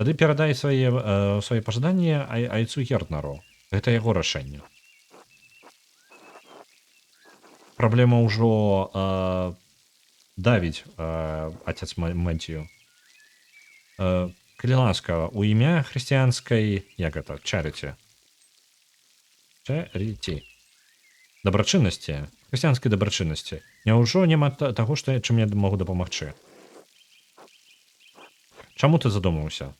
Тады перадай свае пажаданні айцу Гертнеру. Гэта яго рашэнне. Праблема ўжо давіць, отец Мэцію. Калі ласка, у імя хрысціянскай, як гэта, чарыці? Чарыці. Дабрачыннасці, хрысціянскай дабрачыннасці. Няўжо няма таго, чым я магу дапамагчы? Чаму ты задумаўся?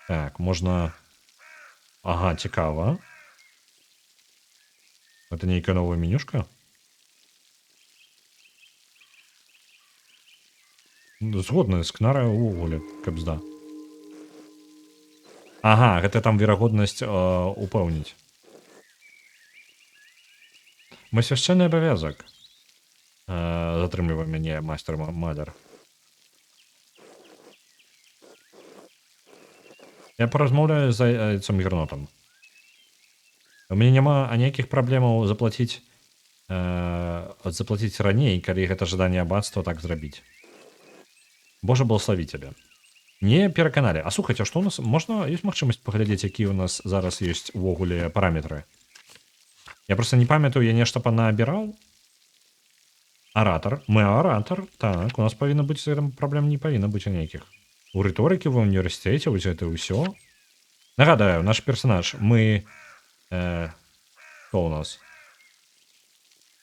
Так, можна... Ага, цікава. Гэта нейкая новая менюшка? Згодна, скнара ўвогуле, кабзда. Ага, гэта там верагоднасць упэўніць. Мой свяшчэнны абавязак. Затрымлівае мяне майстар маляр. Я паразмаўляю з зайцам гернотам. У мяне няма аніякіх праблемаў заплаціць раней, калі гэта жаданне аббацтва так зрабіць. Божа благослові цябе. Не пераканалі. А слухайце, што у нас можна ёсць магчымасць паглядзець, якія ў нас зараз ёсць увогуле параметры? Я просто не памятаю, я нешта панабіраў. Аратар. Мы аратар. Так, у нас павінна быць з гэтым праблем не павінна быць аніякіх. У рыторыкі ва універсітэце вось гэта ўсё. Нагадаю, наш персанаж, мы што ў нас?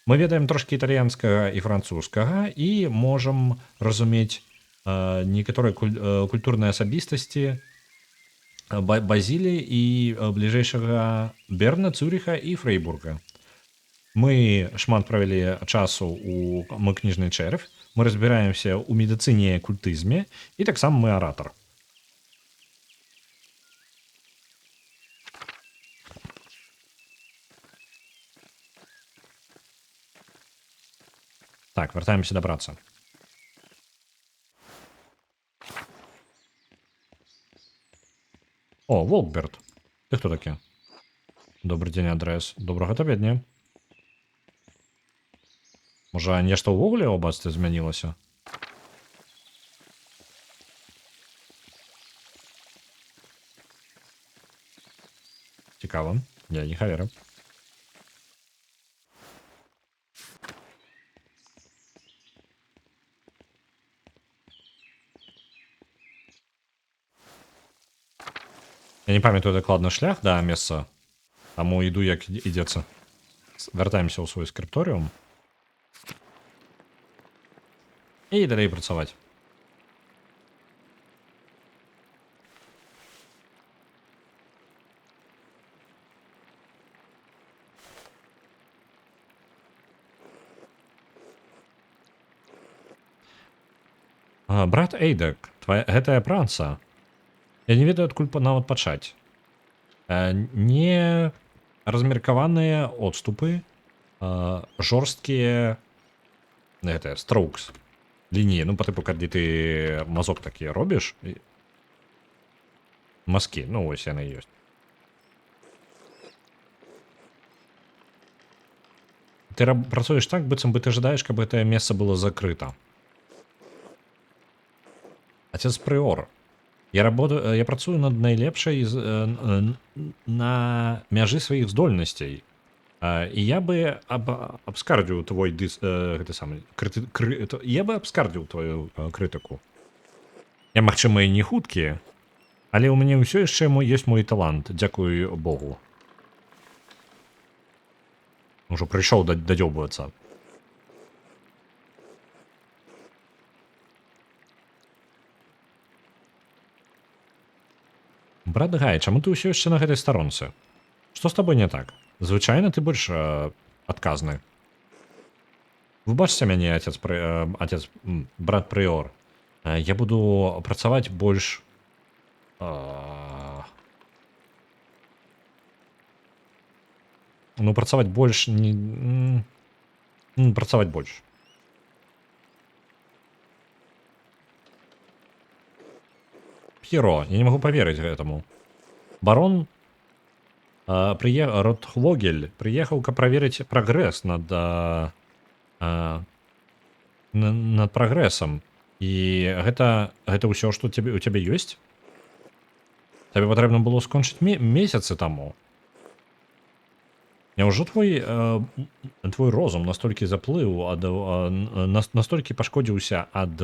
Мы ведаем трошкі італьянскага і французскага і можам разумець некаторыя культурныя асабістасці Базілі і бліжэйшага Берна, Цюріха і Фрейбурга. Мы шмат правялі часу мы кніжны чэрвь, мы разбіраемся ў медыцыне і культызме, і таксама мы аратар. Так, вяртаемся да працы. О, Волкберт. Ты хто такі? Добры дзень, Андрэс. Добрага табе дня. Можа, нешта ўвогуле ў абацтве змянілася? Цікава. Я не хаверу. Я не памятаю дакладна шлях да месца, таму іду як ідзецца. Вяртаемся ў свой скрипторыум. І далей працаваць. Брат Эйдак, гэтая праца. Я не ведаю, адкуль нават пачаць. Не размеркаваныя отступы, жорсткія строукс. Лініі, ну, па тыпу, калі ты мазок такі робіш. Маскі, ну, ось яны ёсць. Ты працуеш так, быццам бы ты жадаеш, каб гэтае месца было закрыта. Отец Прыор. Я працую над найлепшай на мяжы сваіх здольнасцей. І я бы абскардзіў твой я бы абскардзіў твою крытыку. Я, магчыма, і не хуткі, але ў мяне ўсё яшчэ ёсць мой талант, дзякую Богу. Ужо прыйшоў дадзёбвацца. Брат Гай, чаму ты ўсё яшчэ на гэтай старонцы? Што з табой не так? Звычайна ты больш адказны. Выбачце мяне, брат Прыор. Я буду працаваць больш... Ну, працаваць больш... Працаваць больш. П'еро, я не магу паверыць гэтаму. Барон Ротхвогель прыехаў, каб праверыць прагрэс над прагрэсам. І гэта ўсё, што у цябе ёсць? Табе патрэбна было скончыць месяцы таму. Няўжо твой розум настолькі заплыў, настолькі пашкодзіўся ад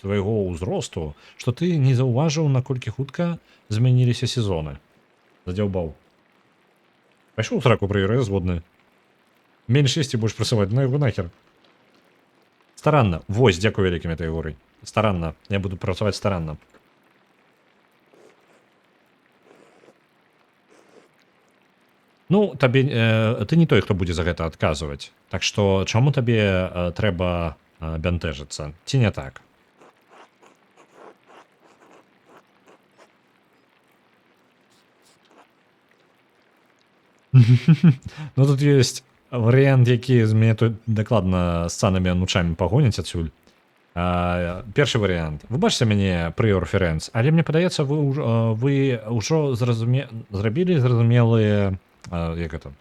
твайго ўзросту, што ты не заўважыў, наколькі хутка змяніліся сезоны? Задзяўбаў. Пайшоў сраку, Прыёр, я згодны. Менш есці будзеш працаваць, на яго нахер. Старанна. Вось, дзякую вялікім этой горы. Старанна. Я буду працаваць старанна. Ну, ты не той, хто будзе за гэта адказваць. Так што, чаму табе трэба бянтэжыцца? Ці не так? Ну тут ёсць варыянт, які з мяне тут дакладна з цанамі нучамі пагоняць адсюль. Першы варыянт. Вы бачыце мяне прыёр Ферэнц, але мне падаецца, вы ўжо зрабілі зразумелыя, як это,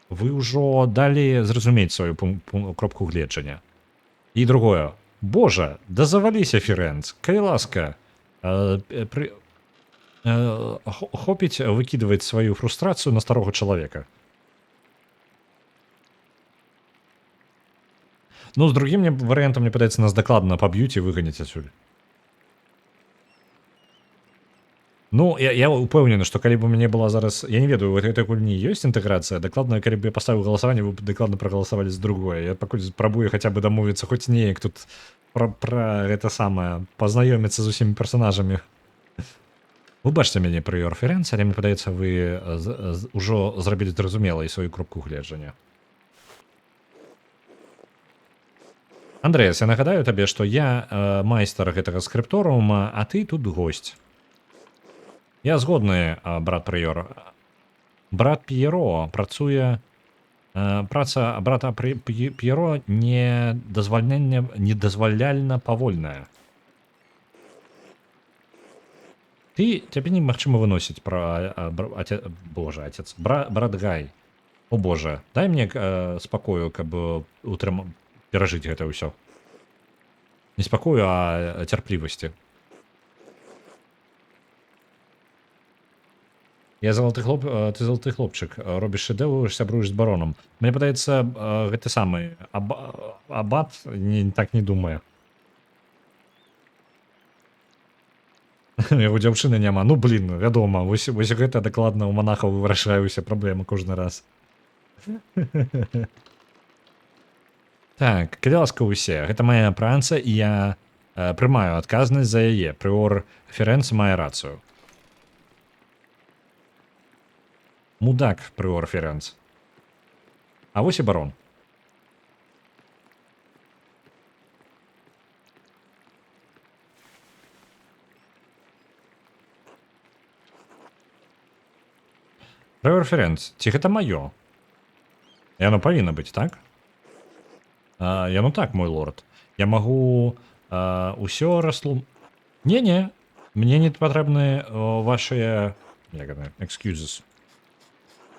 вы ўжо далі зразумець сваю кропку гледжання. І другое. Божа, да заваліся, Ферэнц, калі ласка, хопіць выкидывать свою фрустрацию на старого человека. Ну, с другим вариантом, мне падаецца, нас докладно побьют и выгонять отсюда. Ну, я упэўнены, што калі б у мяне была зараз, я не ведаю, у гэтай гульні ёсць інтэграцыя, дакладна, калі б я паставіў галасаванне, вы б дакладна прагаласавалі за другое. Я пакуль спрабую хаця бы дамовіцца хоць неяк тут пра гэта самае, пазнаёміцца з усімі персонажамі. Вы бачыце мяне прыёр Ферэнц, але мне падаецца, вы ўжо зрабілі зразумелай сваю кропку гледжання. Андрэас, я нагадаю табе, што я майстар гэтага скрыпторыума, а ты тут госць. Я згодны, брат прыёр. Брат П'еро працуе... Праца брата П'еро недазваляльна павольная. Тебе немагчыма выносіць пра... Боже, отец. Брат Гай. О боже, дай мне спакою, каб перажыць гэта ўсё. Не спакою, а цярплівасці. Ты залаты хлопчык, робіш шэдэўр, сябруеш з баронам. Мне падаецца, гэты самы абат так не думае. Яго дзяўчыны няма. Ну, блин, вядома, вось гэта дакладна ў манахаў вырашаюся праблемы кожны раз. Так, калі ласка ўсе, гэта моя праца, і я прымаю адказнасць за яе. Прыор Ферэнц мае рацыю. Мудак, прыор Ферэнц. А вось і барон. Прыор Ферэнц, ці гэта маё? Яно павінна быць, так? Яно так, мой лорд. Я магу ўсё раслу... Не-не, мне не патрэбны вашыя... excuses.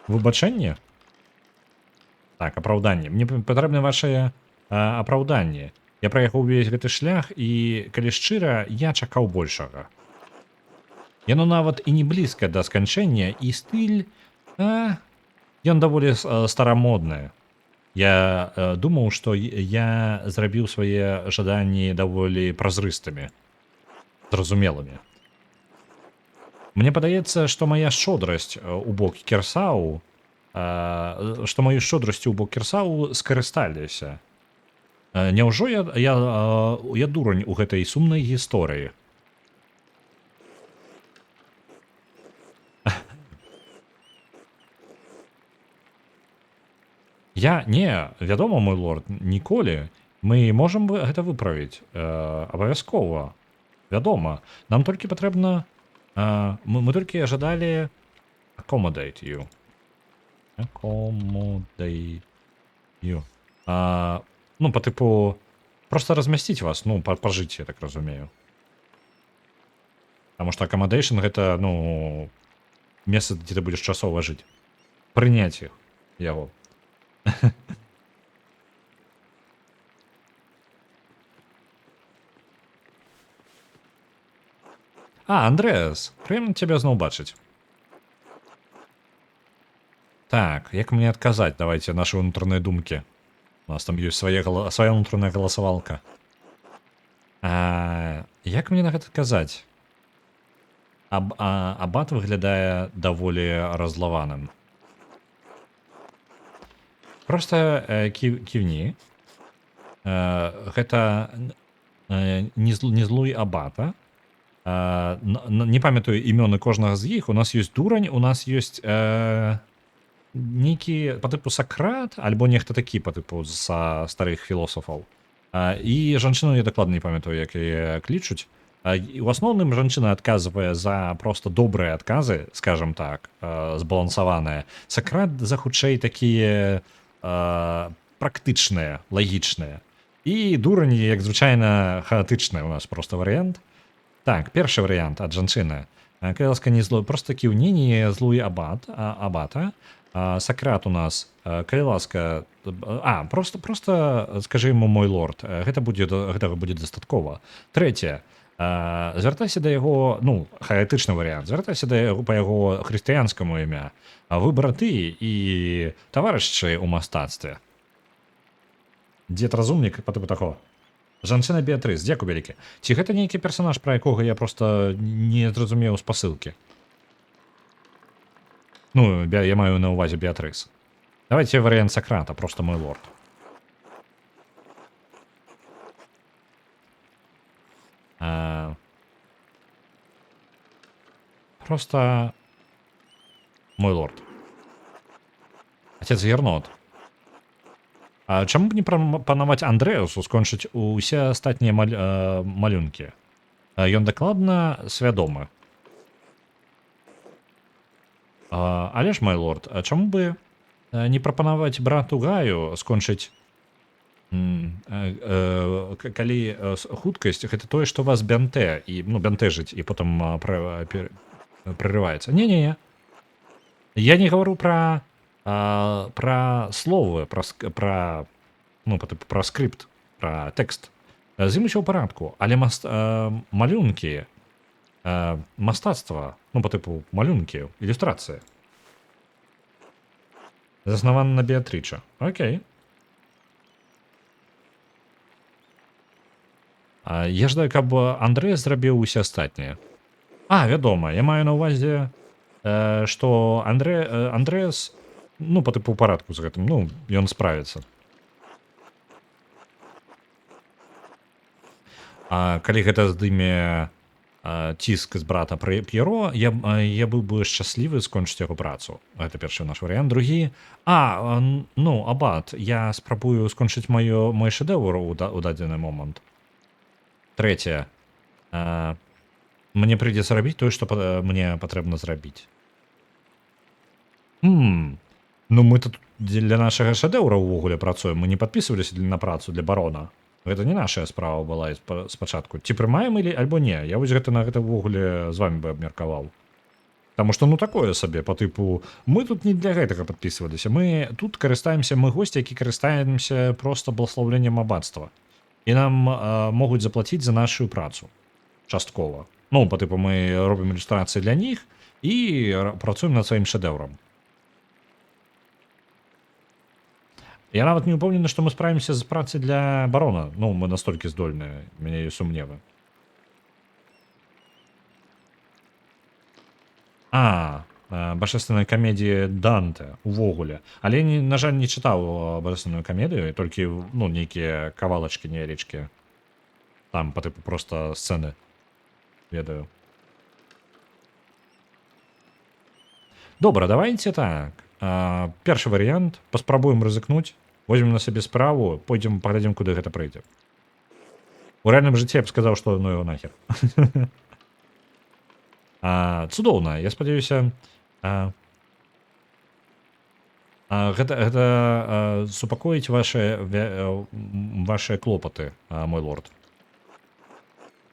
Выбачэнне? Так, апраўданне. Мне патрэбны вашае апраўданне. Я праехаў увесь гэты шлях, і, калі шчыра, я чакаў большага. Яно нават і не блізка да сканчэння, і стыль... Ён даволі старамодны. Я думаў, што я зрабіў свае жаданні даволі празрыстымі, зразумелымі. Мне падаецца, што мая шчодрасць у бок Кірсау, што маю шчодрасцю ў бок Кірсау скарысталіся. Няўжо я дурань у гэтай сумнай гісторыі? Вядома, мой лорд, ніколі. Мы можам гэта выправіць. Абавязкова. Вядома. Нам толькі патрэбна... Мы толькі жадалі accommodate you. Accommodate you. Ну, по типу, просто размясціць вас, ну, пажыць, я так разумею. Потому что accommodation гэта, ну, месца, дзе ты будзеш часова жыць. Прыняць яго. Андрэас, прыемна цябе зноў бачыць. Так, як мне адказаць? Давайте наши унутраныя думкі. У нас там ёсць свая унутраная галасавалка. Як мне на гэта адказаць? Абат выглядае даволі разлаваным. Просто кіўні. Гэта не злуй абата. Не памятаю імёны кожнага з іх. У нас ёсць дурань, у нас ёсць нейкі па тыпу Сакрат, альбо нехта такі па тыпу са старых філосафаў. І жанчыну я дакладна не памятаю, як яе клічуць. І ў асноўным жанчына адказвае за проста добрыя адказы, скажем так, збалансаваныя. Сакрат за хутчэй такія практычныя, лагічныя. І дурані, як звычайна, хаатычны у нас просто варыянт. Так, першы варыянт ад жанчыны. Кайласка не злой, просто кіўненне злуй абата. Сакрат у нас кайласка... просто скажы ему мой лорд. Гэтага будзе дастаткова. Трэцяе. Звяртайся да яго, ну, хаатычны варыянт. Звяртайся да яго па яго хрысціянскаму імя. Вы браты і таварышчы ў мастацтве. Дзед разумнік па тыпу таго. Жанчына Беатрыс, дзякуй вялікі. Ці гэта нейкі персанаж, пра якога я просто не зразумеў спасылкі? Ну, я маю на ўвазе Беатрыс. Давайте варыянт Сакрата, просто мой лорд. Просто мой лорд. Отец Гернот. Чаму б не прапанаваць Андрэусу скончыць усе астатнія малюнкі? Ён дакладна свядомы. Але ж, мой лорд, чаму бы не прапанаваць брату Гаю скончыць, калі хуткасць гэта тое, што вас бянтэжыць і потым прерываецца. Не-не-не. Я не гавару пра словы, пра скрипт, пра тэкст. З ім усё ў парадку, але малюнкі, мастацтва, па тыпу малюнкі, ілюстрацыі. Заснаваны на Беатрыча. Окей. Я жадаю, каб Андрэй зрабіў усе астатнія. Вядома, я маю на ўвазе, што Андрэас, па тыпу парадку з гэтым, ён справіцца. Калі гэта здыме ціск з брата П'еро, я быў бы шчаслівы скончыць яго працу. Гэта першы наш варыянт. Другі, абат, я спрабую скончыць мой шэдэўр у дадзены момант. Трэцяе, мне прыйдзецца рабіць тое, што мне патрэбна зрабіць. Мы тут для нашага шэдэўра ўвогуле працуем, мы не падпісваліся на працу для барона. Гэта не нашая справа была спачатку. Ці прымаем альбо не? Я вось на гэта ўвогуле з вами бы абмеркаваў. Таму што такое сабе, па тыпу, мы тут не для гэтага падпісваліся. Мы тут карыстаемся, мы госці, які карыстаемся проста благословленнем аббатства. І нам могуць заплаціць за нашу працу. Часткова. Па тыпу, мы робім ілюстрацыі для них і працуем над сваім шэдэўрам. Я нават не упэўнены, што мы справімся з працай для барона. Мы настолькі здольныя, у мяне ёсць сумневы. Божественная камедія Данте увогуле. Але я, на жаль, не чытаў божественную камедыю, толькі нейкія кавалачкі невялічкія. Там па тыпу проста сцэны ведаю. Добра, давайте так. Першы варыянт, паспрабуем рызыкнуць, возьмем на сабе справу, пойдзем паглядзім, куды гэта прыйдзе. У рэальным жыцці я б сказаў, што яго нахер. Цудоўна, я спадзяюся, гэта супакоіць ваши клопаты, мой лорд.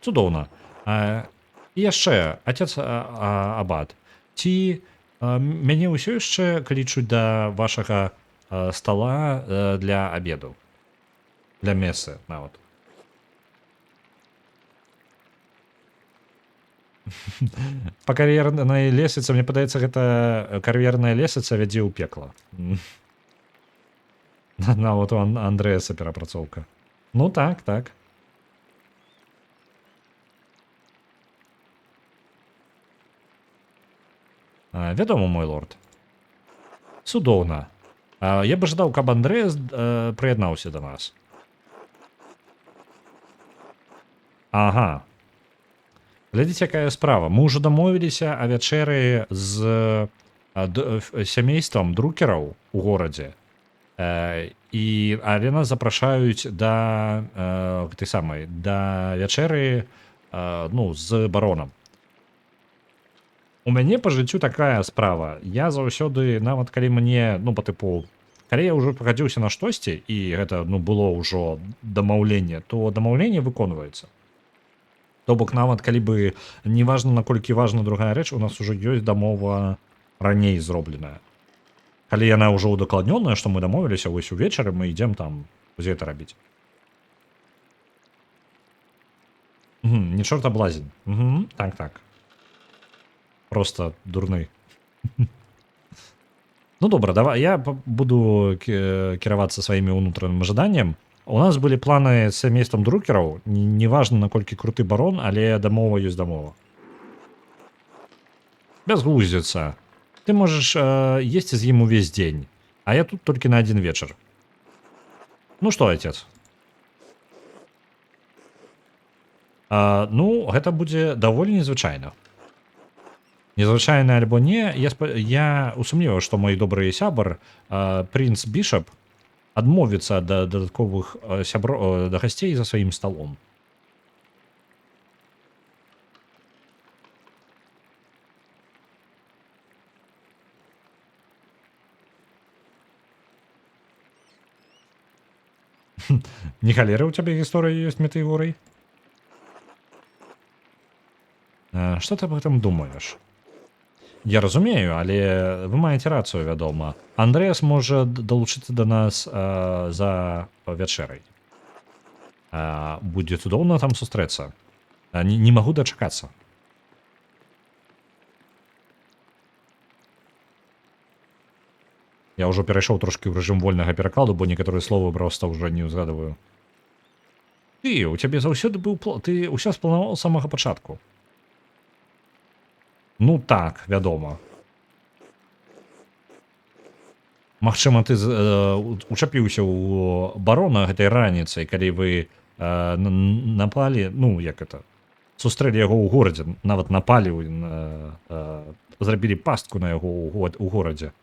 Цудоўна. І яшчэ, отец Абат, ці мяне ўсё яшчэ клічуць да вашага стола для обеду, для месы нават. По кар'ернай лесвіцы, мне падаецца, гэта кар'ерная лесвіца вядзе ў пекла. Нават у Андрэаса перапрацоўка. Так. Вядома, мой лорд. Цудоўна. Я бы жадаў, каб Андрэас прыяднаўся да нас. Глядзіце, якая справа. Мы ўжо дамовіліся о вячэры з сямействам друкераў у горадзе. Але нас запрашаюць да вячэры ну, з баронам. У мяне па жыццю такая справа. Я заўсёды, нават калі мне, ну, па тыпу, калі я ўжо пагадзіўся на штосьці, і гэта, ну, было ўжо дамаўленне, то дамаўленне выконваецца. То бок, нават калі бы, неважна, наколькі важна другая рэч, у нас ужо ёсць дамова раней зробленая. Калі яна ўжо ўдакладнёная, што мы дамовіліся, вось увечары мы ідзем там гэта рабіць. Не чорта блазень. Так. Просто дурны. Ну добра, давай я буду кіравацца сваімі ўнутраным ожиданнем. У нас былі планы з сямействам друкераў, неважна наколькі круты барон, але дамова ёсць дамова. Бязглуздзіца. Ты можаш есці з ім увесь дзень, а я тут толькі на адзін вечар. Ну што, отец? Ну, гэта будзе даволі незвычайна. Незвычайна альбо не, я усумніваю, што мой добры сябар, прынц Бішап, адмовіцца ад дадатковых да гасцей за сваім сталом. Не халеры ў цябе гісторыя ёсць метэйгорай? Што ты об этом думаеш? Я разумею, але вы маеце рацыю, вядома. Андрэас можа далучыцца да нас за вячэрай. Будзе цудоўна там сустрэцца. Не магу дачакацца. Я ўжо перайшоў трошкі ў рэжым вольнага перакладу, бо некаторыя словы проста ўжо не ўзгадываю. У цябе заўсёды быў план, ты ўсё спланаваў з самага пачатку. Ну так, вядома. Магчыма, ты учапіўся ў барона гэтай раніцай, калі вы напалі, ну, як это, сустрэлі яго ў горадзе, нават напалі, зрабілі пастку на яго ў горадзе.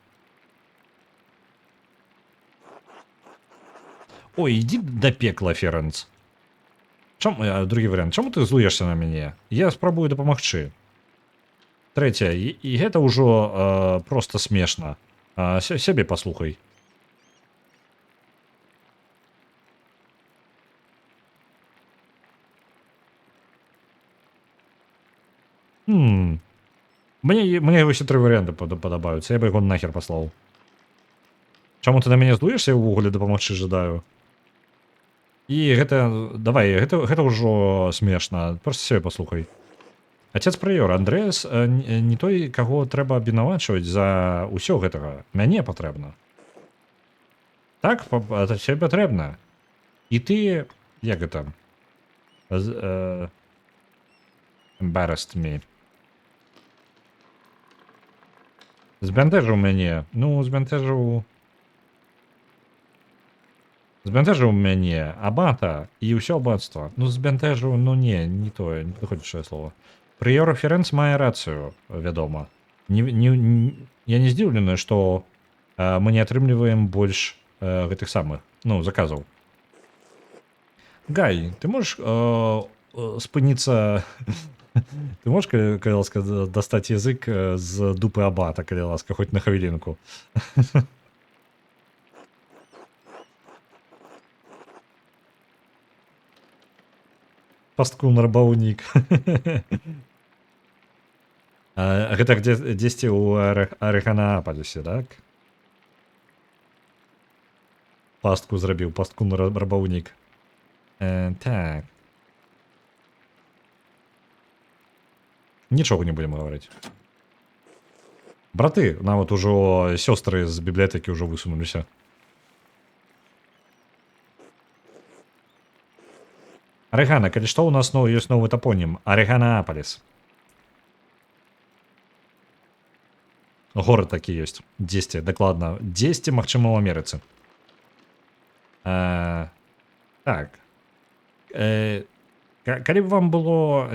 Ой, ідзі да пекла, Ферэнц. Другі варыянт, чаму ты злуешся на мяне? Я спрабую дапамагчы. Трэцяе, і гэта ўжо проста смешна. Сябе паслухай. Мне вось тры варыянты падабаюцца, я бы яго нахер паслаў. Чаму ты на мяне злуешся, я ўвогуле дапамагчы жадаю? І гэта, давай, гэта ўжо смешна, проста сябе паслухай. Отец прыёр, Андрэас не той, каго трэба абвінавачваць за ўсё гэтага. Мяне патрэбна. Так, цябе патрэбна. І ты, як гэта, embarrassed me. Збянтэжыў мяне, ну, збянтэжыў мяне, абата і ўсё абацтва. Ну, збянтэжыў, ну не тое, не падыходзячае слова. Прыёр Ферэнц мае рацыю, вядома. Я не здзіўлены, што мы не атрымліваем больш гэтых самых, ну, заказаў. Гай, ты можаш спыніцца... Ты можаш, калі ласка, дастаць язык з дупы абата, калі ласка, хоць на хвілінку? Пасткун рабаўнік. Гэта дзесьці ў Арыханаапалісе, так? Пастку зрабіў, пасткун рабаўнік. Так. Нічога не будзем гаварыць. Браты, нават ужо сёстры з бібліятэкі ўжо высунуліся. Арыгана, калі што, у нас ёсць новы тапонім. Арыханаапаліс. Горад такі ёсць. Дзесьці, дакладна. Дзесьці, магчыма, ў Амерыцы. Так. Калі б вам было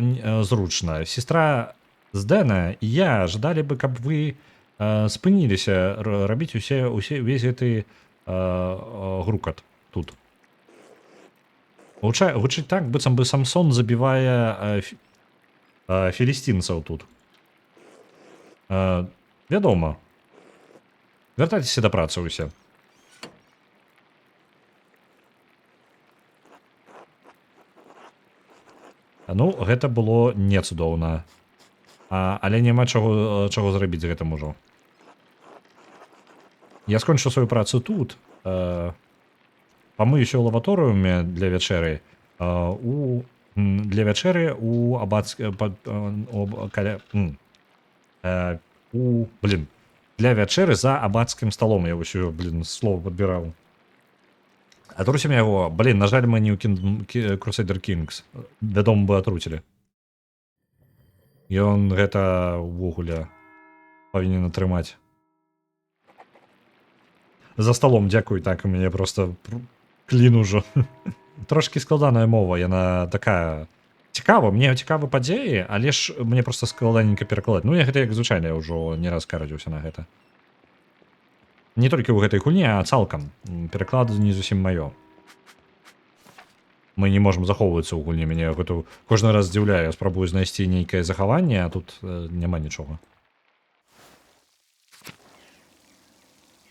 зручна, сестра з Дэна і я жадалі бы, каб вы спыніліся рабіць увесь гэты грукат тут. Гучыць так, быццам бы Самсон забівае філістінцаў тут. Вядома. Вяртайцеся да працы ўсе. Ну, гэта было не цудоўна. Але няма чаго зрабіць з гэтым ужо. Я скончу сваю працу тут. Памыюся ў лаваторыуме для вячэры. Для вячэры у для вячэры за абацкім сталом. Я ўсё, слова падбіраў. Атрусім яго. На жаль, мы не ў Crusader Kings. Вядома, бы атруцілі. Ён гэта ўвогуле павінен атрымаць. За столом, дзякуй, так, у мяне просто клін ужо. Трошкі складаная мова, яна такая цікава, мне цікавы падзеі, але ж мне просто складаненька перакладаць. Ну, я гэта як звычайна, я ўжо не раз карадзіўся на гэта. Не толькі ў гэтай гульні, а цалкам. Пераклад не зусім маё. Мы не можам захоўвацца ў гульні, мяне гэта кожны раз здзіўляе, я спрабую знайсці нейкае захаванне, а тут няма нічога.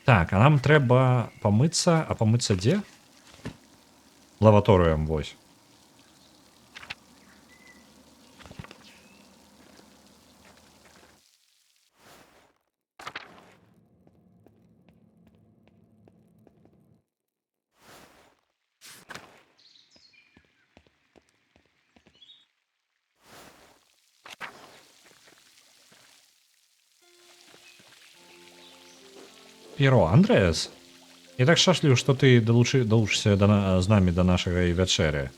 Так, а нам трэба памыцца, а памыцца дзе? Лаваторыям, вось. П'еро, Андрэас, я так шчасліў, што ты далучышся з намі да нашай вячэры.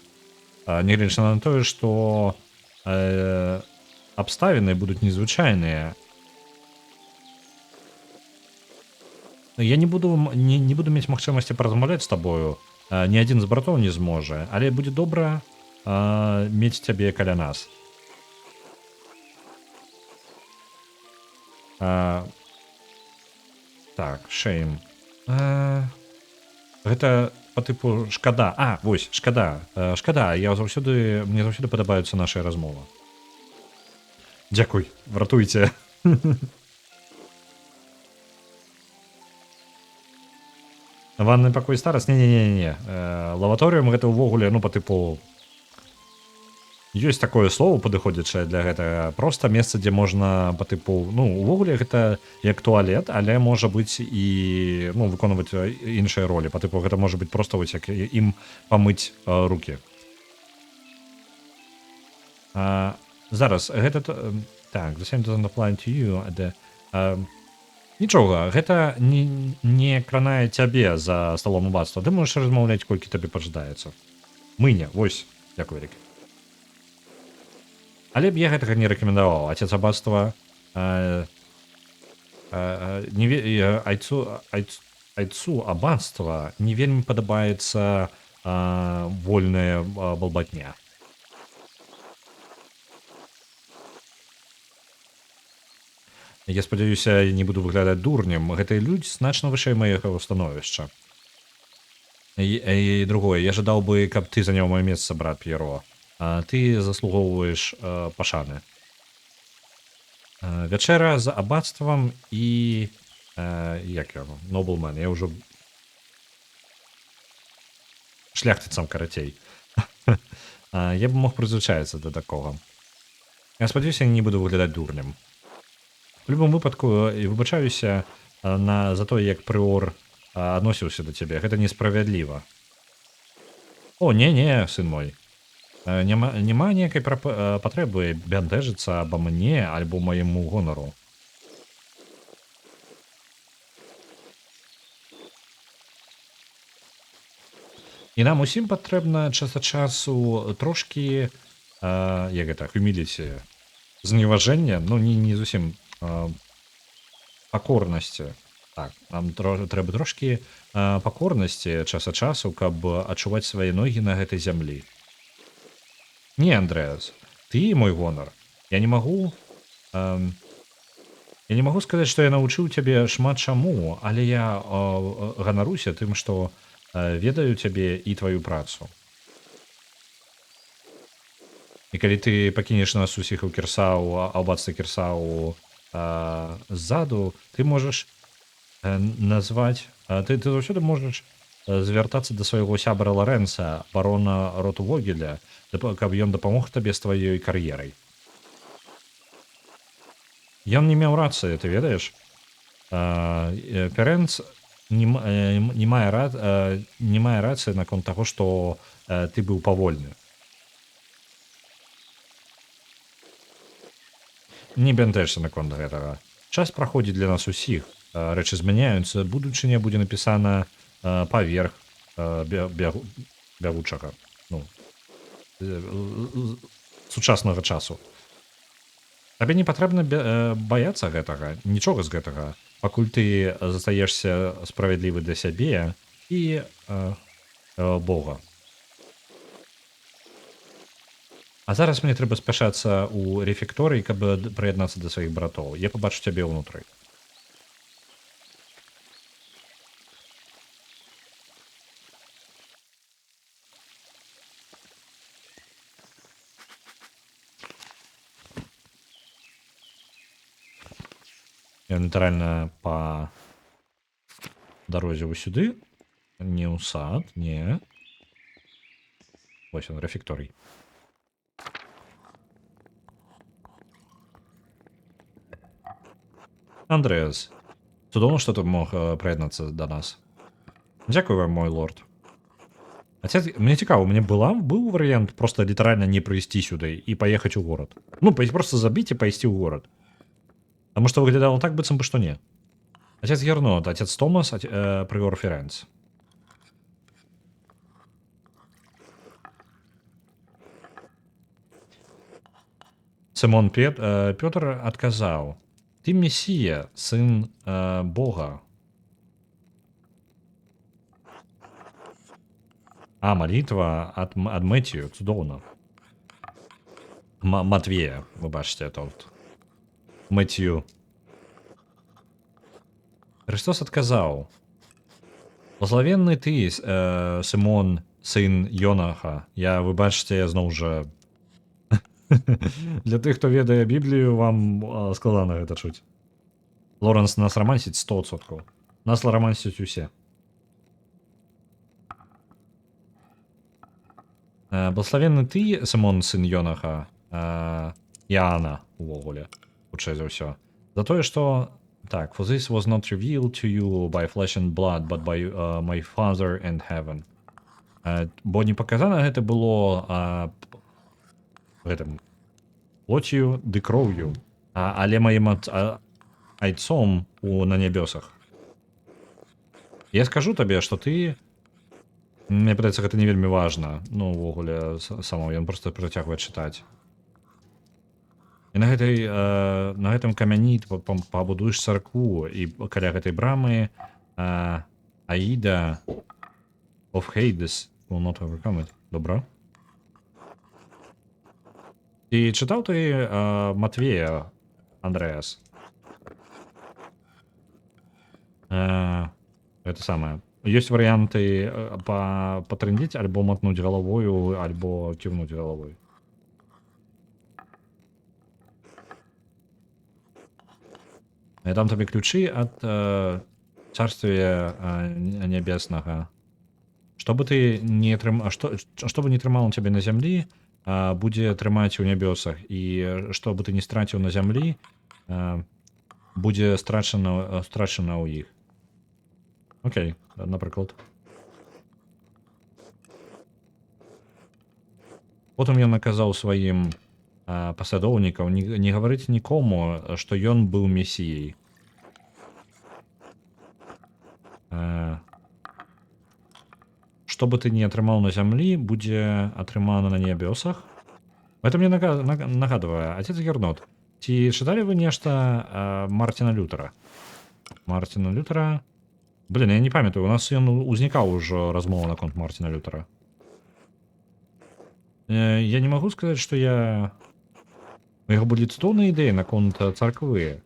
Нягледзячы на тое, што абставіны будуць незвычайныя. Я не буду мець магчымасці паразмаўляць з табою. Ні адзін з братоў не зможа, але будзе добра мець цябе каля нас. Так, шэйм. Гэта па тыпу шкада. Вось, шкада. Шкада, мне заўсёды падабаюцца нашыя размовы. Дзякуй, ратуйце. Ванны пакой стараст? Не. Лаваторыум гэта ўвогуле, па тыпу... Ёсць такое слово падыходзячае для гэтага. Проста месца, дзе можна па тыпу... увогуле гэта як туалет, але можа быць і выконваць іншыя ролі. Па тыпу гэта можа быць проста вось як ім памыць рукі. Зараз, гэта... Так, the same doesn't apply to you. Нічога, гэта не кранае цябе за сталом абацтва. Ты можаш размаўляць, колькі табе пажадаецца. Мы не, вось. Дзякуй, вялікі. Але б я гэтага не рэкамендаваў. Отец абацтва айцу абацтва не вельмі падабаецца вольная балбатня. Я спадзяюся, не буду выглядаць дурнем. Гэтыя людзі значна вышэй маёга становішча. І другое, я жадаў бы, каб ты заняў маё месца, брат П'еро. Ты заслугоўваеш пашаны. Вячэра з абацтвам і... як яго? Ноблмен. Я ўжо... шляхціцам карацей. Я б мог прызвычаіцца да такога. Я спадзяюся, не буду выглядаць дурнем. У любым выпадку, выбачаюся за тое, як прыор адносіўся да цябе. Гэта несправядліва. Не, сын мой. Няма ніякай патрэбы бянтэжыцца аба мне альбо майму гонару. І нам усім патрэбна час ад часу трошкі humility, зневажэння, не зусім пакорнасці. Так, нам трэба трошкі пакорнасці час ад часу, каб адчуваць свае ногі на гэтай зямлі. Не, Андрэас, ты мой гонар. Я не магу сказаць, што я навучыў цябе шмат чаму, але я ганаруся тым, што ведаю цябе і тваю працу. І калі ты пакінеш нас усіх у Кірсау, аббатства Кірсау ззаду, ты можаш назваць ты заўсёды можаш звяртацца да свайго сябра Ларэнса, барона Ротувогеля, каб ён дапамог табе з тваёй кар'ерай. Ён не меў рацыі, ты ведаеш? Перэнц не мае рацыі наконт таго, што ты быў павольны. Не бянтэжся наконт гэтага. Час праходзіць для нас усіх. Рэчы змяняюцца, будучыня будзе напісана паверх бягучага, ну, сучаснага часу. Табе не патрэбна баяцца гэтага, нічога з гэтага, пакуль ты застаешся справядлівы для сябе і Бога. А зараз мне трэба спяшацца ў рэфекторыі, каб прыяднацца да сваіх братоў. Я пабачу цябе ўнутры. Я літаральна па дарозе вось сюды, не ў сад, не. Вось он, рэфекторый. Андрэас, цудоўна, што ты мог прыяднацца да нас. Дзякую вам, мой лорд. Хаця, мне цікава, у мяне быў варыянт проста літаральна не прыйсці сюды і паехаць у горад. Ну, проста забіць і пайсці ў горад. Таму што выглядала так, быццам бы што не. Отец Гернот, отец Томас, прыор Ферэнц. Сымон Пётр адказаў: ты месія, сын Бога. А, малітва ад Мэцію, цудоўна. Матвея, вы бачыце тут. Мэцію. Христос адказаў: благословенны ты, Сымон, сын Йонаха. Вы бачыце, зноў жа, для тых, хто ведае Біблію, вам складана гэта чуць. Лоренс нас рамансіць 100%. Нас рамансіць усе. Благословенны ты, Сымон, сын Йонаха, Іана, увогуле, хутчэй за ўсё. За тое, што так, for this was not revealed to you by flesh and blood, but by my Father in heaven. Бо не паказана гэта было гэтым плоцію ды кроўю, але маім айцом на нябёсах. Я скажу табе, што ты... Мне падаецца, гэта не вельмі важна. Ну, увогуле, само, ён проста працягвае чытаць. І на гэтым камяні ты пабудуеш царкву, і каля гэтай брамы Аіда of Hades will not overcome it. Добра? І чытаў ты Матвея, Андрэас? Гэта самае. Ёсць варыянты патрындзіць, альбо матнуць галавою, альбо кіўнуць галавой. Я дам табе ключы ад царствия нябеснага. Што бы ты не трымаў цябе на зямлі, будзе трымаць у нябёсах. І што бы ты не страціў на зямлі, будзе страчана ў іх. Окей, напрыклад. Потым ён наказаў сваім паслядоўнікам не гаварыць нікому, што ён быў месіяй. Што бы ты не атрымаў на зямлі, будзе атрымана на нябёсах. Гэта мне нагадвае, отец Гернот, ці чыталі вы нешта Мартина Лютера? Мартина Лютера... Блин, я не памятаю, у нас ён узнікаў ужо размова наконт Мартина Лютера. Я не магу сказаць, што у яго былі цудоўныя ідэі наконт царквы.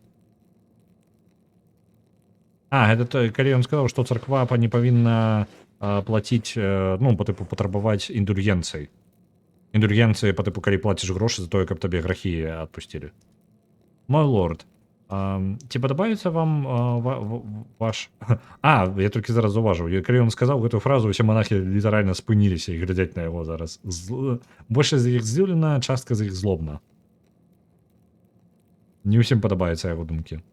Гэта калі ён сказаў, што царква не павінна плаціць, ну, па тыпу патрабаваць індульгенцый. Індульгенцыі па тыпу, калі плаціш грошы за тое, каб табе грахі адпусцілі. Мой лорд, ці падабаецца вам ваш я толькі зараз заўважыў, калі ён сказаў гэтую фразу, усе монахі літаральна спыніліся і глядзяць на яго зараз. Большасць з іх здзіўлена, частка з іх злобна. Не ўсім падабаецца яго думкі.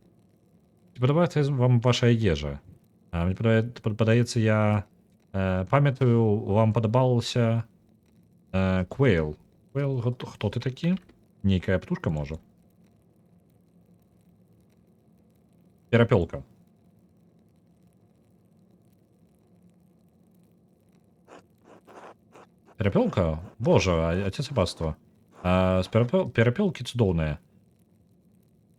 Ці падабаецца вам ваша ежа? Мне падаецца, я памятаю, вам падабалася Квейл. Квейл, хто ты такі? Нейкая птушка, можа? Перапёлка. Перапёлка? Божа, отец аббатства. Перапёлкі цудоўныя.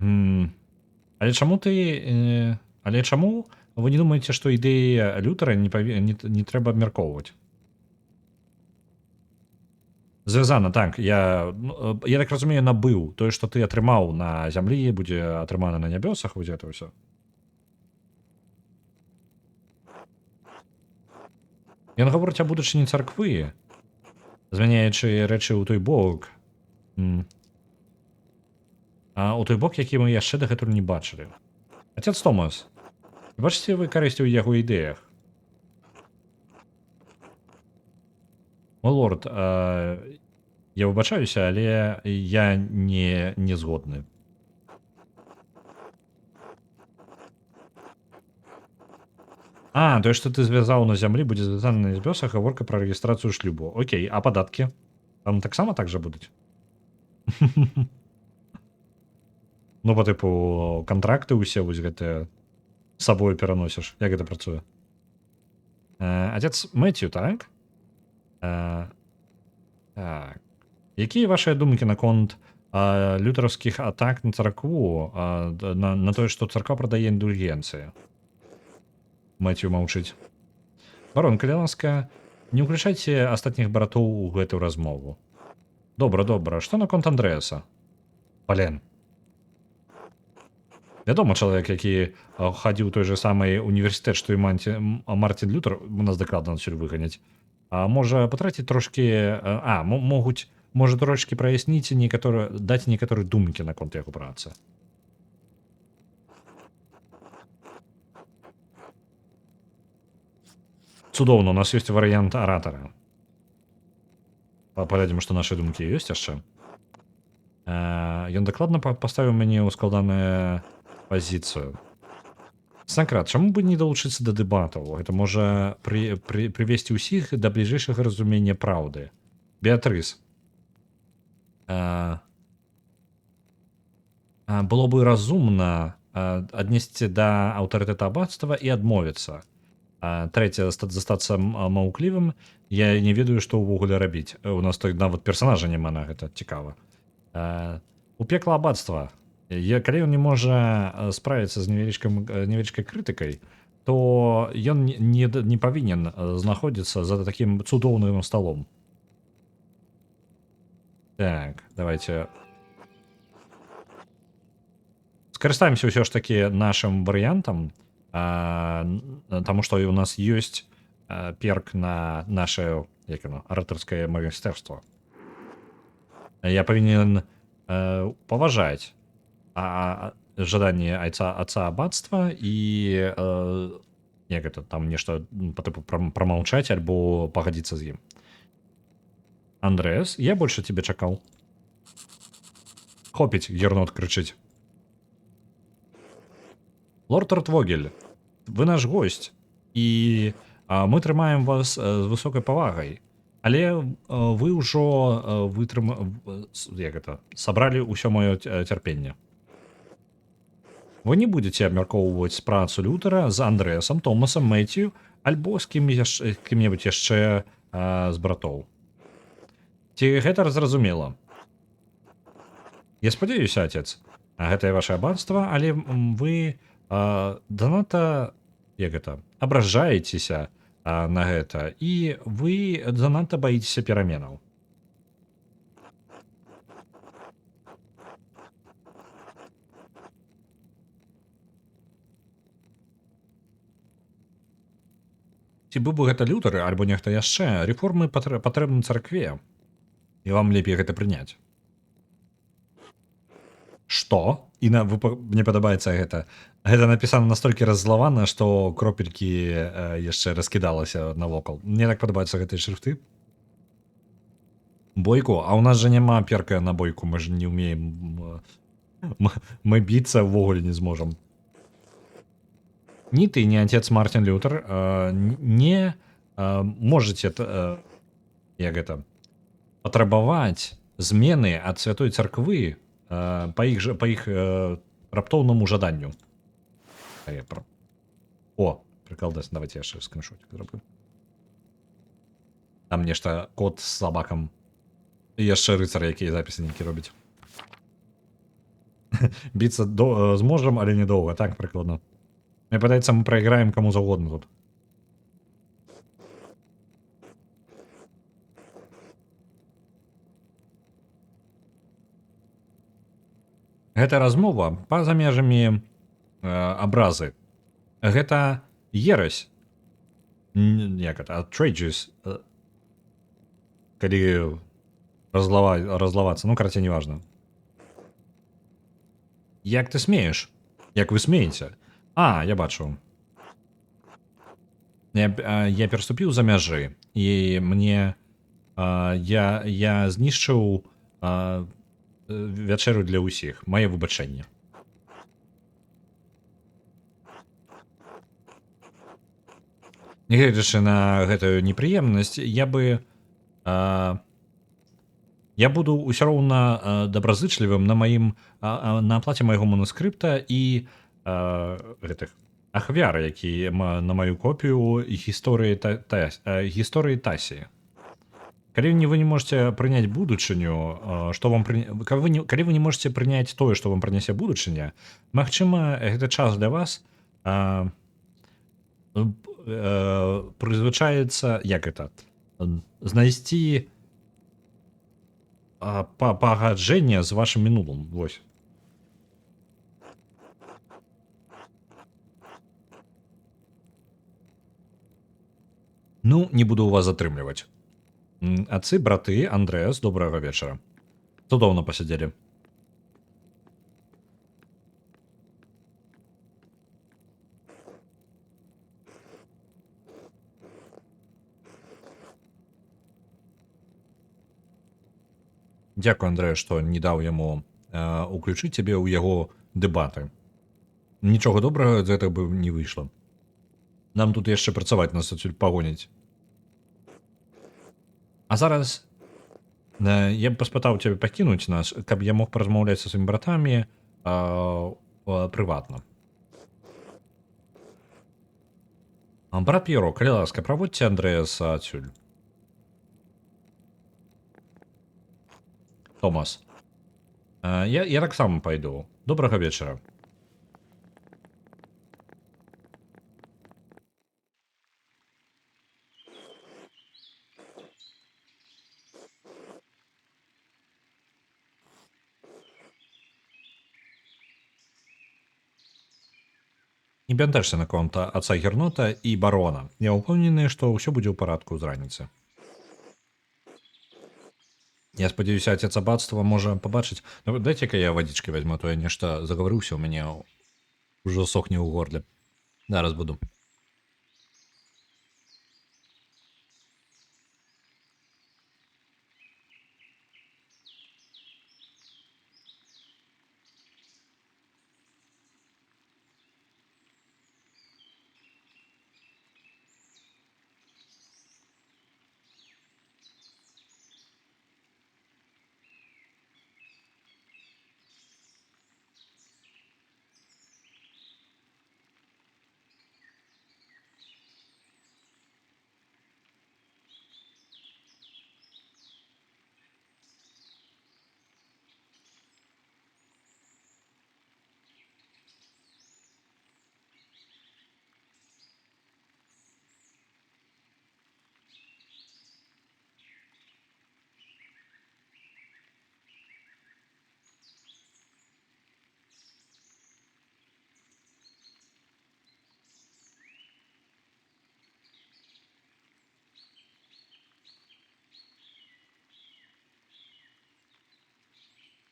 Але чаму але чаму вы не думаеце, што ідэі Лютера не трэба абмяркоўваць? Звязана, так. Я так разумею, набыў. Тое, што ты атрымаў на зямлі, будзе атрымана на нябёсах, вось гэта ўсё. Ён гаворыць аб будучыні царквы, змяняючы рэчы ў той бок. У той бок, які мы яшчэ дагэтуль не бачылі. Отец Томас, бачыце вы карысці ў яго ідэях? Мой лорд, я выбачаюся, але я не згодны. Тое, што ты звязаў на зямлі, будзе звязана на нябёсах, гаворка пра рэгістрацыю шлюбу. Окей, а падаткі? Там таксама так жа будуць? Ну, па тыпу, кантракты ўсе вось гэтыя з сабою пераносіш. Як гэта працуе? Отец Мэцью, так? Так. Якія вашыя думкі наконт лютараўскіх атак на царкву, на тое, што царква прадае індульгенцыі? Мэцью маўчыць. Барон, калі ласка, не ўключайце астатніх братоў у гэтую размову. Добра, што наконт Андрэаса? Блін. Вядома, чалавек, які хадзіў той же самы універсітэт, што і Мартін Лютер, у нас дакладна адсюль выганяць. Можа патраціць трошкі... можа трошкі праясніць даць некаторыя думкі наконт яго працы. Цудоўна, у нас ёсць варыянт аратара. Паглядзім, што нашы думкі ёсць яшчэ. Ён дакладна паставіў мяне ў складаную пазіцыю. Санкрат, чаму бы не далучыцца да дэбатаў? Гэта можа прывесці ўсіх да бліжэйшага разумення праўды. Беатрыс. Было бы разумна аднесці да аўтарытэта аббатства і адмовіцца. Трэцяе, застацца маўклівым. Я не ведаю, што ўвогуле рабіць. У нас той нават персанажа няма на гэта, цікава. У пекла аббатства. Калі ён не можа справіцца з невялічкай крытыкай, то ён не павінен знаходзіцца за такім цудоўным сталом. Так, давайте скарыстаемся ўсё ж такі нашым варыянтам, таму што у нас ёсць перк на наше аратарскае майстэрства. Я павінен паважаць жаданне айца аббатства і як гэта там нешта па тыпу прамаўчаць альбо пагадзіцца з ім. Андрэас, я больше тебе чакаў. Хопіць, гернот крычыць. Лорд Ротвогель, вы наш госць, і мы трымаем вас з высокай павагай, але вы ўжо сабралі ўсё маё цярпенне. Вы не будете абмяркоўваць працу Лютера з Андрэасам, Томасам, Мэцью, альбо з кім-небудзь яшчэ з братоў. Ці гэта зразумела? Я спадзяюся, отец, гэта ваше аббатства, але вы занадта абражаецеся на гэта, і вы занадта баіцеся пераменаў. Ці быў бы гэта Лютер альбо нехта яшчэ, рэформы патрэбны царкве. і вам лепей гэта прыняць. Што? І мне падабаецца гэта. Гэта напісана настолькі раззлавана, што кропелькі яшчэ раскідалася навокал. Мне так падабаюцца гэтыя шрыфты. Бойку, а у нас жа няма перка на бойку, мы ж не умеем. Мы біцца ўвогуле не зможам. Ни ты, ни отец Мартин Лютер не можете патрабаваць змены ад святой царквы па іх раптоўнаму жаданню. О, приколдес, давайте яшчэ скриншотик зроблю. Там нешта кот з сабакам. І яшчэ рыцар, які запісы нейкі робіць. Біцца зможам, але недоўга, так прыкладна. Мне падаецца, мы прайграем каму заўгодна тут. Гэта размова па-за межамі абразы. Гэта ерась. Як это? Outrageous. Калі разлавацца. Ну, карацей, неважно. Як ты смееш? Як вы смееце? А, я бачу. Я пераступіў за мяжы, і мне я знішчыў вячэру для ўсіх. Мае выбачэнне. Нягледзячы на гэтую непрыемнасць, я буду ўсё роўна добразычлівым на аплаце майго манускрыпта і гэтых ахвяры, які на маю копію гісторыі Тасі. Калі вы не можете прыняць будучыню, калі вы не можете прыняць тое, што вам прынясе будучыня, магчыма, гэта час для вас прызвычаецца, як это, знайсці пагаджэнне з вашым мінулым. Вось. Ну, не буду у вас затрымліваць. Отцы, браты, Андрэас, добрага вечара. Цудоўна пасядзелі. Дзякую, Андрэя, што не даў яму уключыць цябе ў яго дэбаты. Нічога добрага з гэтага бы не выйшла. Нам тут яшчэ працаваць, нас адсюль пагоняць. А зараз я б паспытаў цябе пакінуць нас, каб я мог паразмаўляць са сваімі братамі прыватна. Брат П'еро, калі ласка, праводзьце Андрэаса адсюль. Томас. Я таксама пайду. Добрага вечара. Не бянтэжся наконт отца Гернота і барона. Я ўпэўнены, што ўсё будзе ў парадку з раніцы. Я спадзяюся, отец аббатства можа пабачыць. Дайце-ка я вадзічкі вазьму, то я нешта загаварыўся, у мяне ўжо сохне ў горле. Зараз буду.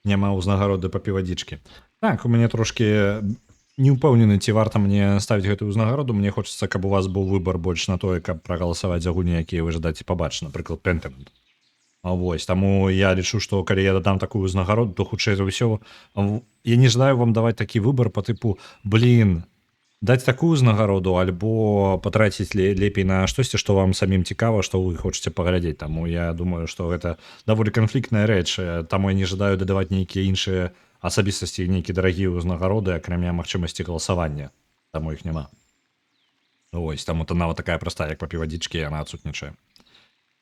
Няма ўзнагароды па півадзічкі. Так, у мяне трошкі не ўпэўнены, ці варта мне ставіць гэтую ўзнагароду. Мне хочацца, каб у вас быў выбар больш на тое, каб прагаласаваць за гульні, якія вы жадаеце пабачыць, напрыклад, Pentiment. Вось, таму я лічу, што калі я дадам такую ўзнагароду, то хутчэй за ўсё я не жадаю вам даваць такі выбар па тыпу блін, даць такую ўзнагароду альбо патраціць лепей на штосьці, што вам самім цікава, што вы хочаце паглядзець. Таму я думаю, што гэта даволі канфліктная рэч, таму я не жадаю дадаваць нейкія іншыя асабістасці, нейкія дарагія ўзнагароды, акрамя магчымасці галасавання. Таму іх няма. Вось, таму то нават такая простая, як па півадзічкі, яна адсутнічае.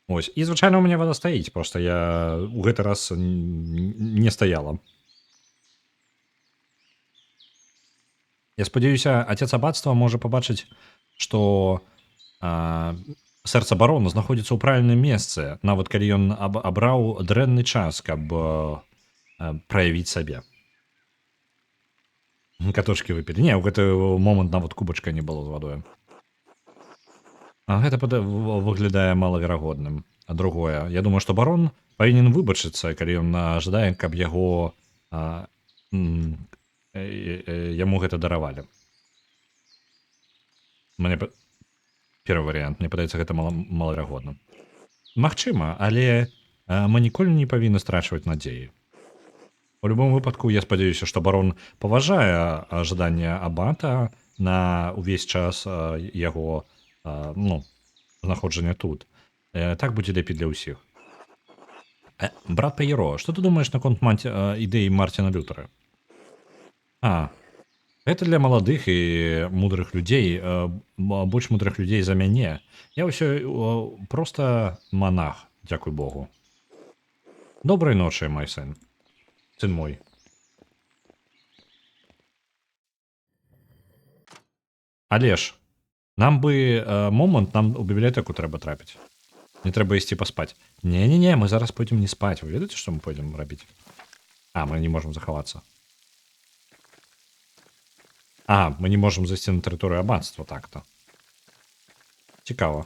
Ось. І, звычайна, у мяне вада стаіць, проста я ў гэты раз не стаяла. Я спадзяюся, отец аббатства можа пабачыць, што сэрца барона знаходзіцца ў правільным месцы, нават калі ён абраў дрэнны час, каб праявіць сабе. Каточкі выпілі. Не, ў гэты момант нават кубачка не было з вадою. А гэта выглядае малаверагодным. А другое, я думаю, што барон павінен выбачыцца, калі ён жадае, каб яго яму гэта даравалі. Мне першы варыянт, мне падаецца, гэта малаверагодна. Магчыма, але мы ніколі не павінны страчваць надзеі. У любом выпадку, я спадзяюся, што барон паважае жаданне абата на ўвесь час яго знаходжання тут. Так будзе лепей для ўсіх. Брат Паеро, што ты думаеш наконт ідэі Мартина Лютера? Гэта для маладых і мудрых людзей, больш мудрых людзей за мяне. Я ўсё проста манах, дзякуй Богу. Добрай ночы, мой сын. Сын мой. Але ж, нам бы момант, нам у бібліятэку трэба трапіць. Не трэба ісці паспаць. Не-не-не, мы зараз пойдзем не спаць. Вы ведаеце, што мы пойдзем рабіць? Мы не можам захавацца. Мы не можам зайсці на тэрыторыю аббатства так-то. Цікава.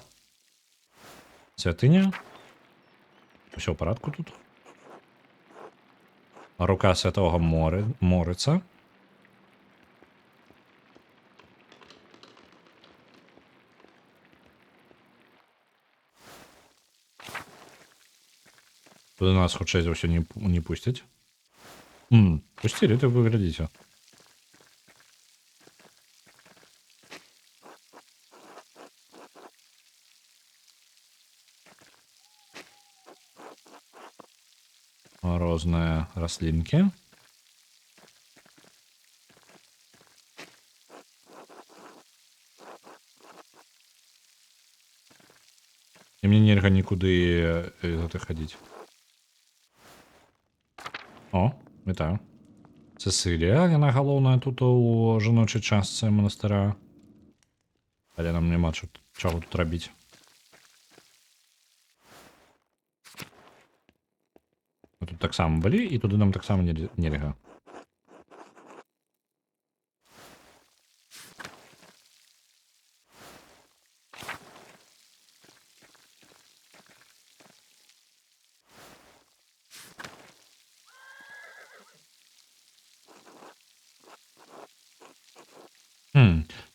Святыня. Усё ў парадку тут. Рука святого Морыца. Туды нас хутчэй за ўсё не пусцяць. Пусцілі, ты вы глядзіце. Розныя раслінкі. І мне нельга нікуды хадзіць. Вітаю. Цэсілія, яна галоўная тут у жаночай частцы манастыра. Але нам няма чаго тут рабіць. Мы тут таксама былі, і туды нам таксама нельга.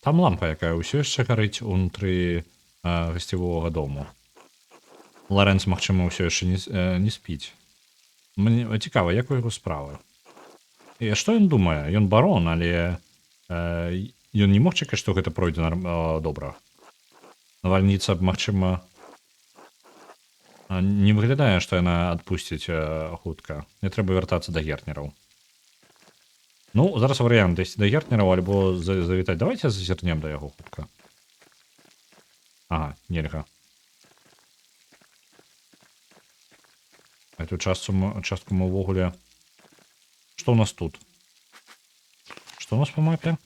Там лампа, якая ўсё яшчэ гарыць унутры гасцявога дому. Ларэнс, магчыма, ўсё яшчэ не спіць. Мне цікава, як у яго справы. І што ён думае? Ён барон, але ён не мог чакаць, што гэта пройдзе добра. Навальніца, магчыма, не выглядае, што яна адпусціць хутка. Не трэба вяртацца да гернераў. Зараз варыянт ісці да гернераў альбо завітаць. Давайте зазірнем да яго хутка. Нельга. Эту частку мы ўвогуле... Што ў нас тут? Што ў нас па мапе?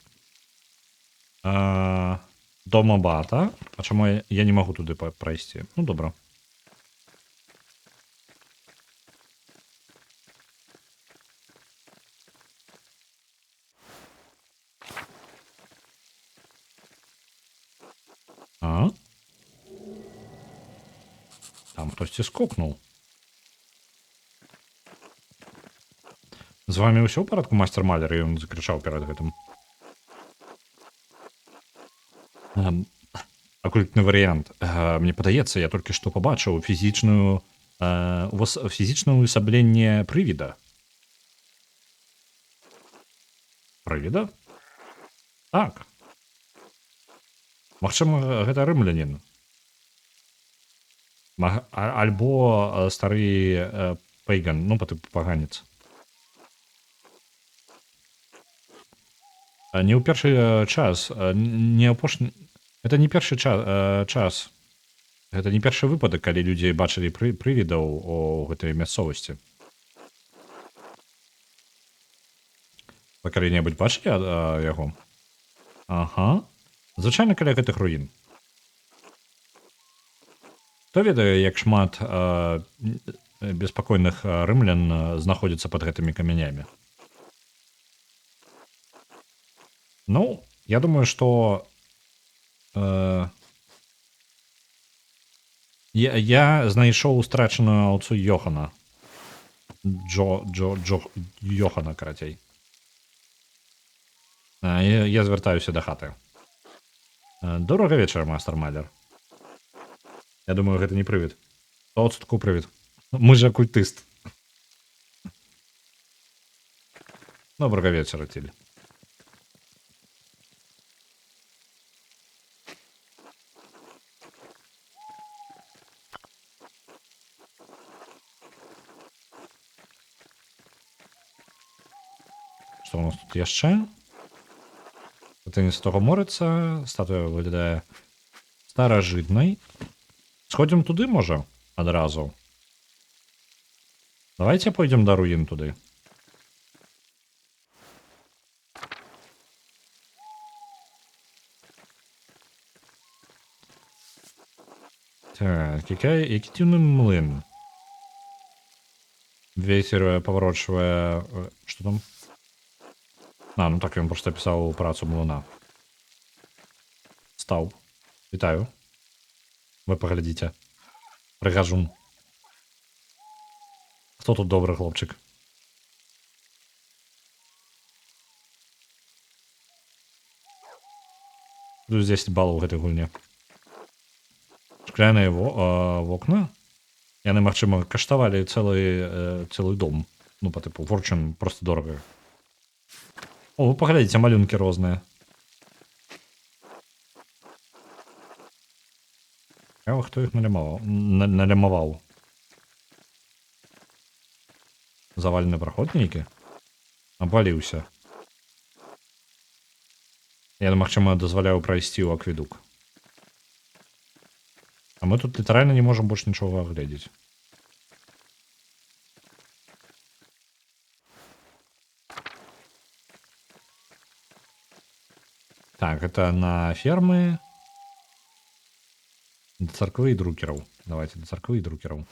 Дом абата. А чаму я не магу туды прайсці? Добра. Там хтосьці скокнуў. з вами ўсё ў парадку, мастер Малер, і ён закрычаў перад гэтым. Акультны варыянт. Мне падаецца, я толькі што пабачыў фізічную... У вас фізічнае ўвасабленне прывіда. Прывіда? Так. Магчыма, гэта рымлянін. Альбо стары пейган, ну, па тыпу паганец. Не ў першы час, не апошні... Гэта не першы час. Гэта не першы выпадак, калі людзі бачылі прывідаў у гэтай мясцовасці. Вы калі-небудзь бачылі яго? Ага. Звычайна каля гэтых руін. Хто ведае, як шмат беспакойных рымлян знаходзіцца пад гэтымі камянямі? Ну, я думаю, што я знайшоў страчаную аўцу Йохана. Йохана, карацей. Я звяртаюся да хаты. Добрага вечара, мастер Малер. Я думаю, гэта не прывід. 100% прывід. Мы же акультыст. Добрага вечара, Тіль. Што у нас тут яшчэ? Святыня Святога Морыца. Статуя выглядае старажытнай. Сходзім туды, можа, адразу. Давайте пойдзем да руін туды. Так, які дзіўны млын. Вецер паварочвае... Што там? Ну так, ён проста пісаў працу млына. Стаў. Вітаю. Вы паглядзіце. Прыгажун. Хто тут добры хлопчык? Плюс 10 балаў у гэтай гульне. Шкляныя вокна. Яны, магчыма, каштавалі цэлы дом. Ну, па тыпу, Fortune проста дорага. О, вы паглядзіце, малюнкі розныя. Хто іх налямаваў? Завалены праход нейкі? Абваліўся. Я, магчыма, дазваляю прайсці ў акведук. А мы тут літаральна не можам больш нічога агледзець. Так, гэта на фермы. Да царквы і друкераў. Давайте да царквы і друкераў.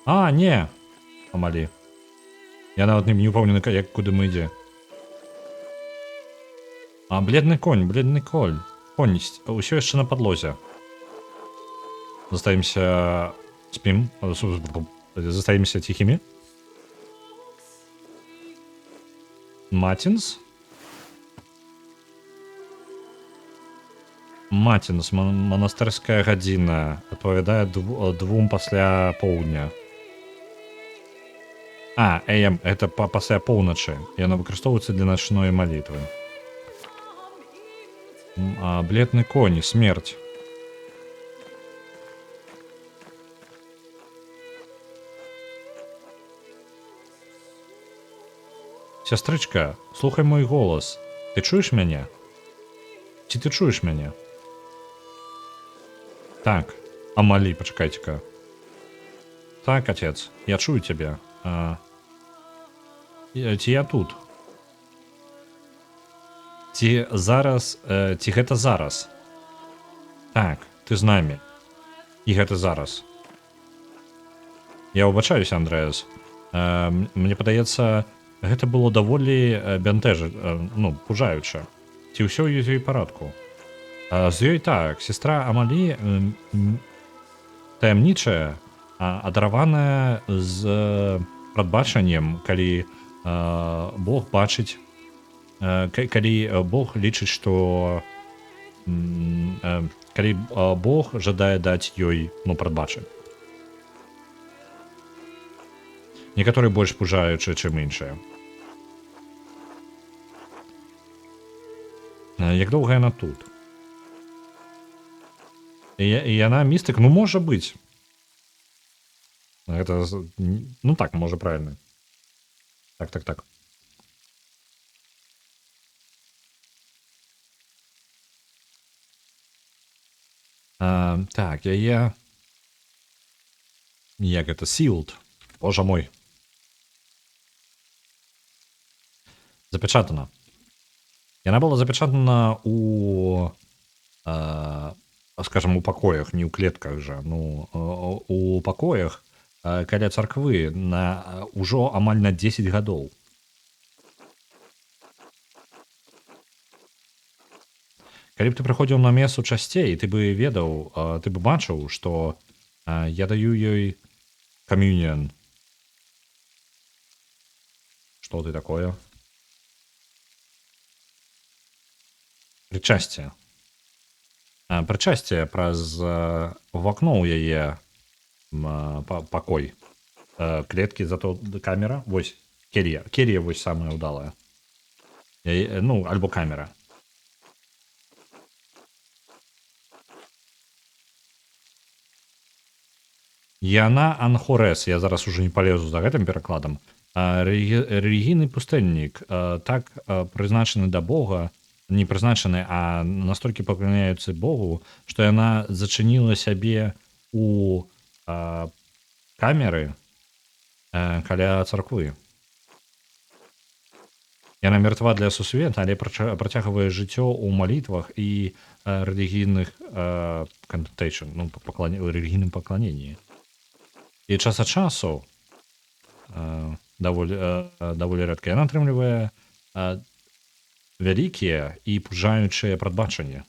А, не! Амалі. Я нават не ўпэўнены, як куды мы ідзе. А, бледны конь. Конь, усё яшчэ на падлозе. Застаемся... Спім. Застаемся ціхімі. Матінс. Матінс, манастырская гадзіна. Адпавядае 2 пасля поўдня. А, AM, это пасля поўначы. Яна выкарыстоўваецца для начной малітвы. Бледны конь, смерть. Сястрычка, слухай мой голас. Ты чуеш мяне? Ці ты чуеш мяне? Так, Амалі, пачакайце-ка. Так, отец, я чую тебя. Ці я тут? Ці зараз... Ці гэта зараз? Так, ты з намі. І гэта зараз. Я выбачаюся, Андрэас. Мне падаецца, гэта было даволі пужаюча. Ці ўсё ў ёй парадку? З ёй так, сестра Амалі таямнічая, адараваная з прадбачаннем, калі Бог бачыць, калі Бог лічыць, што калі Бог жадае даць ёй, ну, прадбачыць. Некаторыя больш пужаючыя, чым іншыя. Як доўга яна тут? І яна містык, ну, можа быць. Гэта, ну так, можа, правильно. Так. Так, яе... Як гэта? Sealed. Божа мой. Запечатана. Яна была запечатана у, скажем, у пакоях, не ў клетках жа, ну, у пакоях каля царквы на ўжо амаль на 10 гадоў. Калі б ты прыходзіў на месу часцей, ты бы ведаў, ты бы бачыў, што я даю ёй камюніон. Што ты такое? Прычасце. Прычасце праз вакно ў яе пакой. Клеткі, зато камера. Вось, керія. Керія вось самая ўдалая. Ну, альбо камера. Яна Анхорес. Я зараз уже не полезу за гэтым перакладам. Рэлігійны пустэльнік, так прызначаны да Бога, не прызначаны, а настолькі пакланяюцца Богу, што яна зачыніла сябе у камеры каля царквы. Яна мертва для сусвета, але працягвае жыццё ў малітвах і рэлігійных contemplation, ну, рэлігійным пакланенні. І час ад часу даволі рэдка яна атрымлівае вялікія і пужаючыя прадбачанні.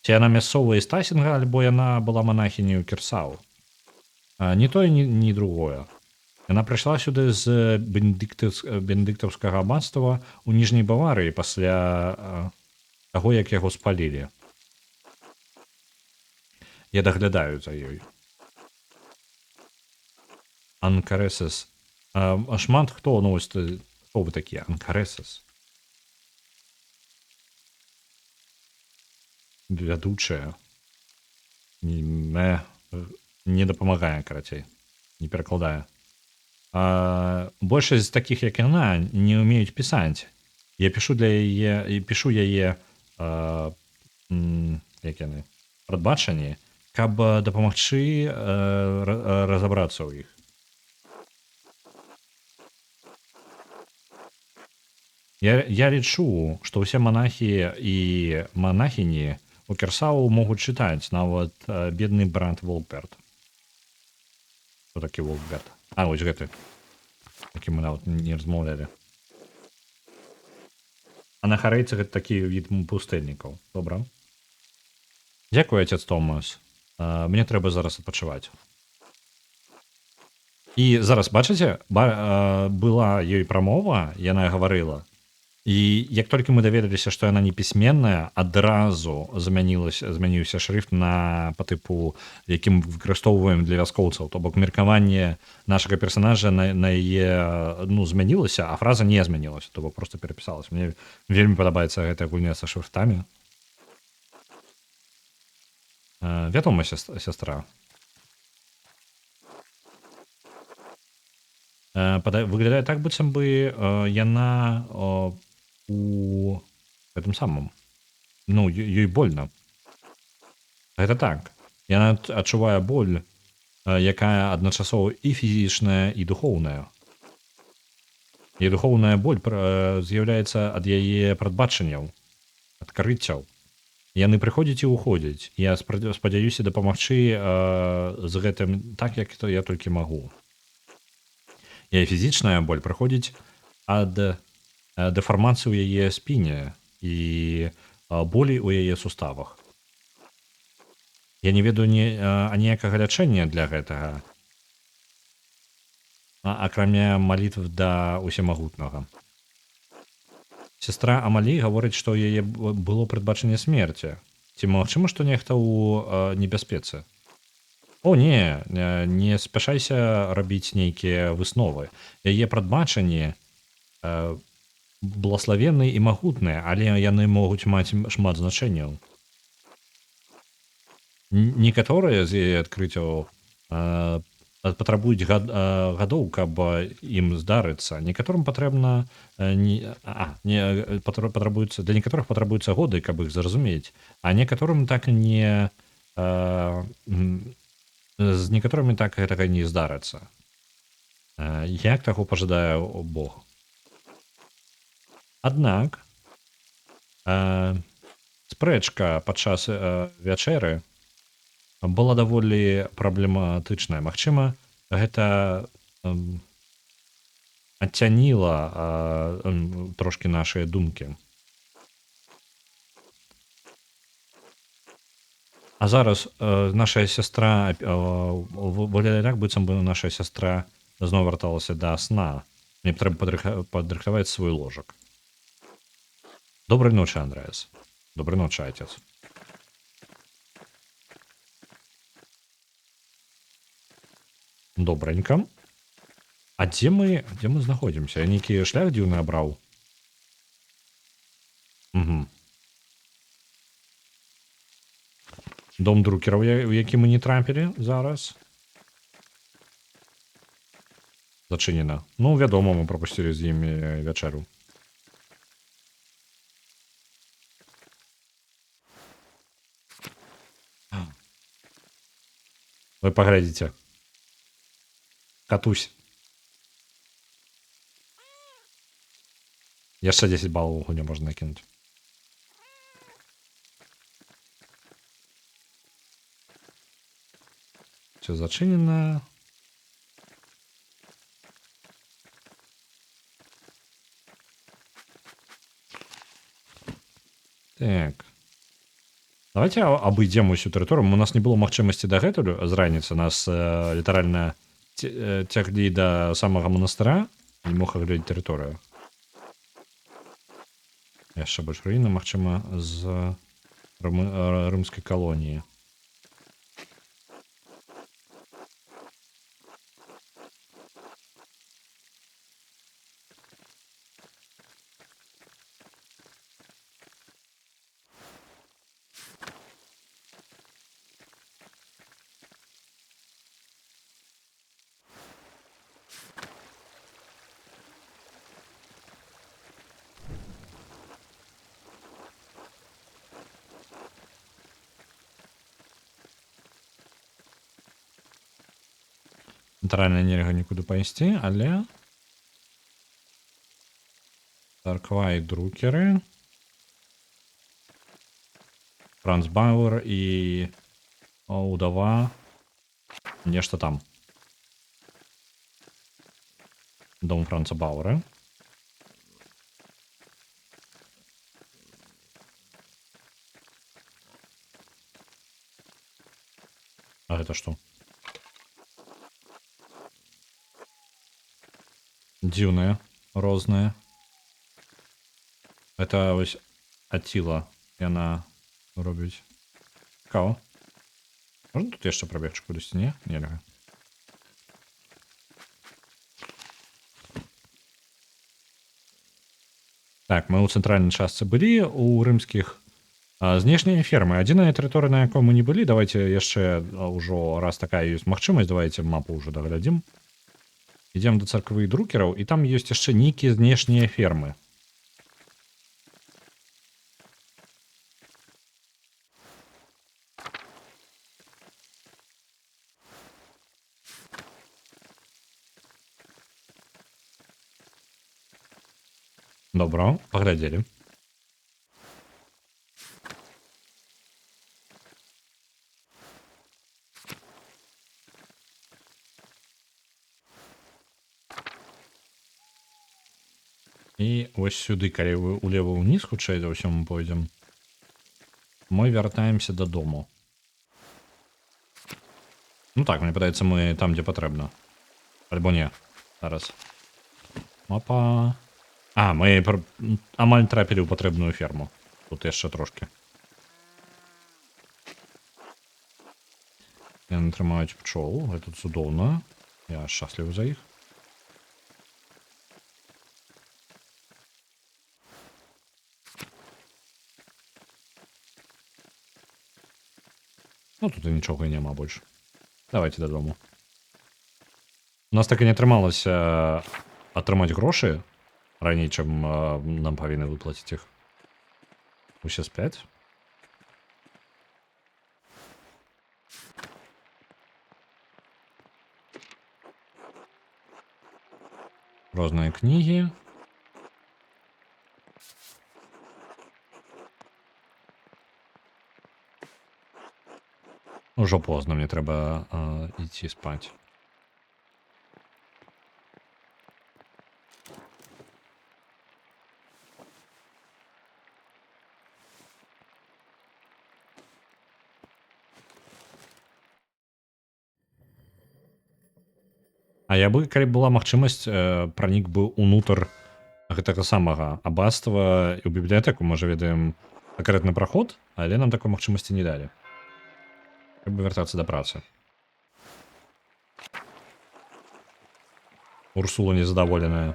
Ці яна мясцовая з Тайсінга, альбо яна была манахіняй у Кірсау. Ні тое, ні другое. Яна прыйшла сюды з бенедыктаўскага аббацтва ў Ніжняй Баварыі пасля таго, як яго спалілі. Я даглядаю за ёй. Анкаресес. Шмат хто, ну, ось, хто вы такія? Анкаресес. Вядучая. Не дапамагае, карацей. Не перакладае. Большасць з такіх, як яна, не ўмеюць пісаць. Я пішу для яе, пішу яе як яны, прадбачанні, каб дапамагчы разабрацца ў іх. Я лічу, што ўсе манахі і манахіні у Кірсау могуць чытаць, нават бедны брат Волперт. Што такі Волперт? Вось гэты. Такі мы нават не размаўлялі. А на харэйцы гэта такі від пустэльнікаў. Добра. Дзякуй, отец Томас. Мне трэба зараз адпачываць. І зараз, бачыце, была ёй прамова, яна гаварыла. І як толькі мы даведаліся, што яна непісьменная, адразу змяніўся шрыфт па тыпу, якім выкарыстоўваем для вяскоўцаў. То бок меркаванне нашага персанажа на яе, ну, змянілася, а фраза не змянілася, то бок проста перапісалася. Мне вельмі падабаецца гэтая гульня са шрыфтамі. Вядома, сястра. Выглядае так, быццам бы яна у гэтым самым. Ну, ёй больно. Гэта так. Яна адчувае боль, якая адначасова і фізічная, і духоўная. І духоўная боль з'яўляецца ад яе прадбачанняў, адкрыццяў. Яны прыходзяць і ўходзяць. Я спадзяюся дапамагчы з гэтым так, як я толькі магу. Яе фізічная боль прыходзіць ад дэфармацыі ў яе спіне і болі ў яе суставах. Я не ведаю аніякага лячэння для гэтага, акрамя малітв да усемагутнага. Сестра Амалі гаворыць, што ў яе было прадбачанне смерці. Ці магчыма, што нехта ў небяспецы? О, не спяшайся рабіць нейкія высновы. Яе прадбачанні благословенныя і магутныя, але яны могуць маць шмат значэнняў. Некаторыя з яе адкрыццяў патрабуюць гадоў, каб ім здарыцца. Некаторым патрэбна патрабуецца, для некаторых патрабуюцца годы, каб іх зразумець, а некаторым так не з некаторымі так гэтага не здарыцца. Як таго пажадае Бог. Аднак спрэчка падчас вячэры была даволі праблематычная. Магчыма, гэта адцяніла трошкі нашыя думкі. А зараз наша сястра выглядае так, быццам бы наша сястра зноў вярталася да сна. Мне трэба падрыхтаваць свой ложак. Добрай ночы, Андрэас. Добрай ночы, отец. Добранька. А дзе мы знаходзімся? Я нейкі шлях дзіўны абраў. Угу. Дом друкераў, у які мы не трапілі зараз. Зачынена. Ну, вядома, мы прапусцілі з імі вячэру. Вы паглядзіце. Катусь. Яшчэ 10 балаў у гульню можна накінуць. Все зачынена. Так. Давайте абыдзем усю тэрыторыю. У нас не было магчымасці дагэтуль з раніцы. Нас літаральна цяглі да самага манастыра. Не мог агледзець тэрыторыю. Яшчэ больш руіны, магчыма, з рымскай калоніі. Цэнтральна нельга нікуды пайсці, але царква і друкеры, Франц Бауэр і удава, нешта там. Дом Франца Бауэра. А гэта што? Дзіўныя, розныя. Это вось Ацціла яна робіць. Цікава. Можна тут яшчэ прабегчы кудысьці, не? Нельга. Так, мы ў цэнтральнай частцы былі, у рымскіх знешнія фермы. Адзіная тэрыторыя, на якой мы не былі, давайте яшчэ ўжо, раз такая ёсць магчымасць, давайте мапу ўжо даглядзім. Ідзем да царквы і друкераў, і там ёсць яшчэ нейкія знешнія фермы. Добра, паглядзелі. І вось сюды, калі вы улева ўніз, хутчэй за ўсё мы пойдзем, мы вяртаемся дадому. Ну так, мне падаецца, мы там, дзе патрэбна. Альбо не. Зараз. Опа. А, мы амаль трапілі ў патрэбную ферму. Тут яшчэ трошки. Яны трымаюць пчол, гэта цудоўна. Я шчаслівы за іх. Ну, тут і нічога і няма больш. Давайте дадому. У нас так і не атрымалася атрымаць грошы раней, чым нам павінны выплаціць іх. Усе спяць. Розныя кнігі. Ужо позна, мне трэба ісці спаць. А я бы, калі была магчымасць, пранік бы ўнутр гэтага самага аббатства і ў бібліятэку, можа, ведаем канкрэтны праход, але нам такой магчымасці не далі. Трэба вяртацца да працы. Урсула незадаволеная.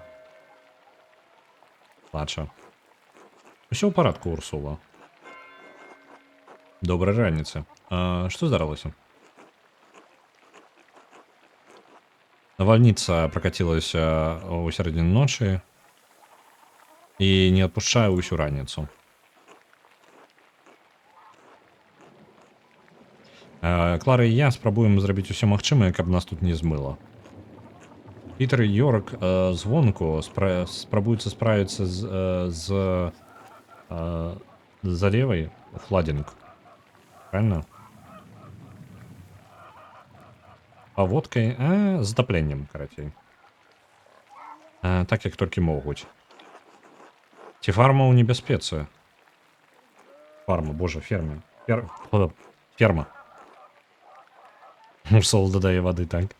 Плача. Усё ў парадку, Урсула. Добрай раніцы. Што здарылася? Навальніца пракацілася ў сярэдзіне ночы і не адпушчае ўсю раніцу. Клара і я спрабуем зрабіць усё магчымае, каб нас тут не змыла. Пітер і Йорк звонку спрабуюцца справіцца з залевай фладзінг. Правильно? Паводкай, затапленнем, карацей. Так, як толькі могуць. Ці фарма ў небяспецы? Фарма, божа, ферма. Ферма. Урсула дадае вады, так.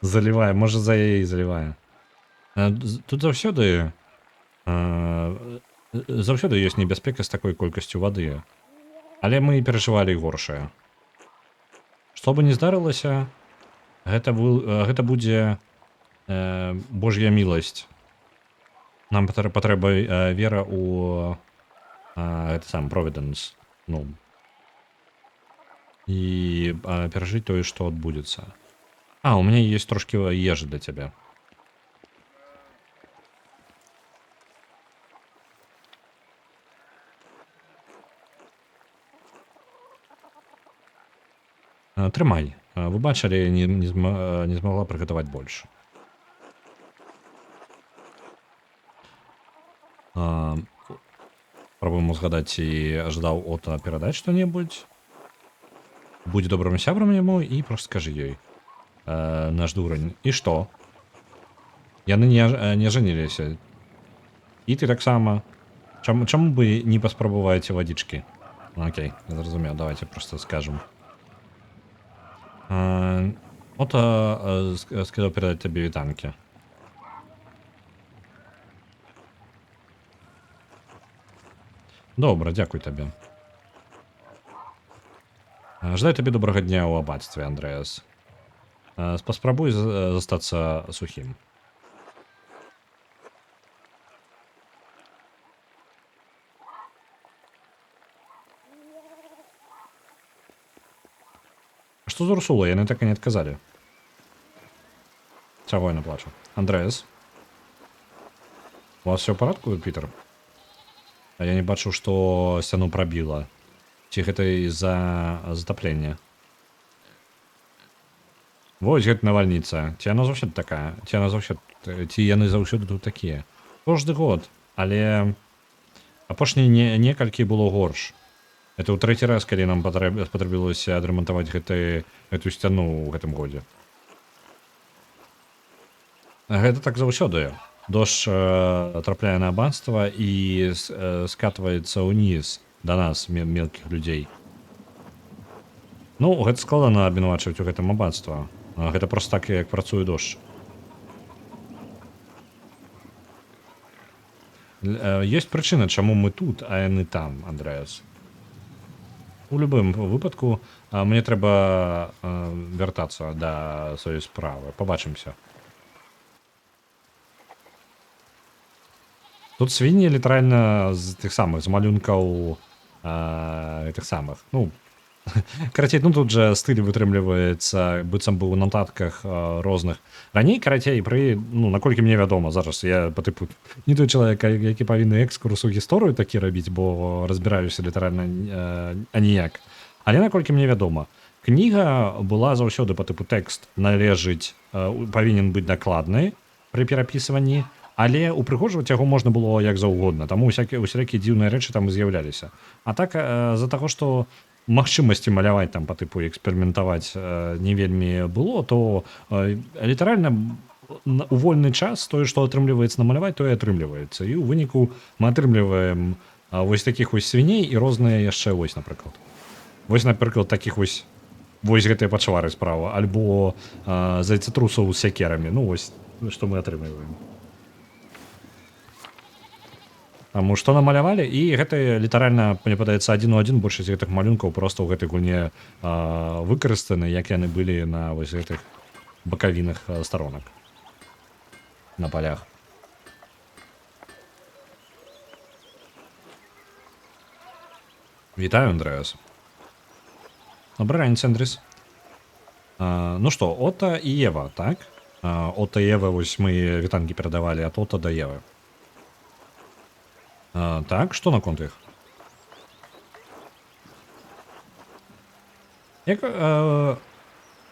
Залівае, можа, за яе залівае. Тут заўсёды ёсць небяспека з такой колькасцю вады. Але мы перажывалі горшае. Што бы ні здарылася, гэта будзе Божья міласць. Нам патрэба вера ў гэта сам Providence. Ну, і перажыць тое, што адбудзецца. У меня есть трошки ежи для тебя. Трымай. Вы бачылі, не змагла прыгатаваць больш. Пробуем узгадаць, ці жадаў Ота перадаць што-небудзь. Будь добрым сябрам яму і проста скажы ёй. Наш дурань. І што? Яны не жаніліся. І ты таксама. Чаму бы не паспрабуваеце вадзічкі? Окей, зразумеў, давайте просто скажем. Ота сказаў перадаць табе вітанкі. Добра, дзякуй табе. Жадаю табе добрага дня ў аббатстве, Андрэас. Паспрабуй застацца сухім. Што з Урсулай? Яны так і не адказалі. Чаго яна плача? Андрэас? У вас все ў парадку, Пітер? А я не бачу, што сцяну прабіла. Ці гэта з-за затаплення? Вось гэта навальніца. Ці яна заўсёды такая? Ці яны заўсёды тут такія? Кожны год. Але апошнія некалькі было горш. Это ў трэці раз, калі нам спатрабілася адрамантаваць гэту сцяну ў гэтым годзе. Гэта так заўсёды. Дождж трапляе на аббатства і скатваецца ўніз да нас, мелкіх людзей. Ну, гэта складана абвінавачваць у гэтым аббатства. Гэта проста так, як працуе дождж. Ёсць прычына, чаму мы тут, а яны там, Андрэас. У любым выпадку мне трэба вяртацца да сваёй справы. Пабачымся. Тут свінні літаральна з тых самых, з малюнкаў тых самых. Ну, карацей, ну тут же стыль вытрымліваецца, быццам бы ў нататках розных. Раней, карацей, ну, наколькі мне вядома, зараз я па тыпу не той чалавек, які павінны экскурс у гісторыю такі рабіць, бо разбіраюся літаральна аніяк. Але наколькі мне вядома, кніга была заўсёды па тыпу тэкст належыць, павінен быць дакладны пры перапісванні, але упрыгожваць яго можна было як заўгодна, таму усялякія дзіўныя рэчы там і з'яўляліся. А так з-за таго, што магчымасці маляваць там па тыпу эксперыментаваць не вельмі было, то літаральна у вольны час тое, што атрымліваецца намаляваць, тое атрымліваецца. І ў выніку мы атрымліваем вось такіх вось свіней і розныя яшчэ вось, напрыклад. Вось, напрыклад, такіх вось гэтыя пачвары справа, альбо зайцатрусаў з сякерамі. Ну вось, што мы атрымліваем. Таму што намалявалі, і гэта літаральна, мне падаецца, адзін у адзін большасць гэтых малюнкаў проста ў гэтай гульне выкарыстаны, як яны былі на вось гэтых бакавінах старонак на палях. Вітаю, Андрэас. Добрый раніца, Андрыс. Ну што, Ота і Ева, так? Ота і Ева, вось мы вітанкі перадавалі ад Ота да Евы. Так, што наконт іх? Як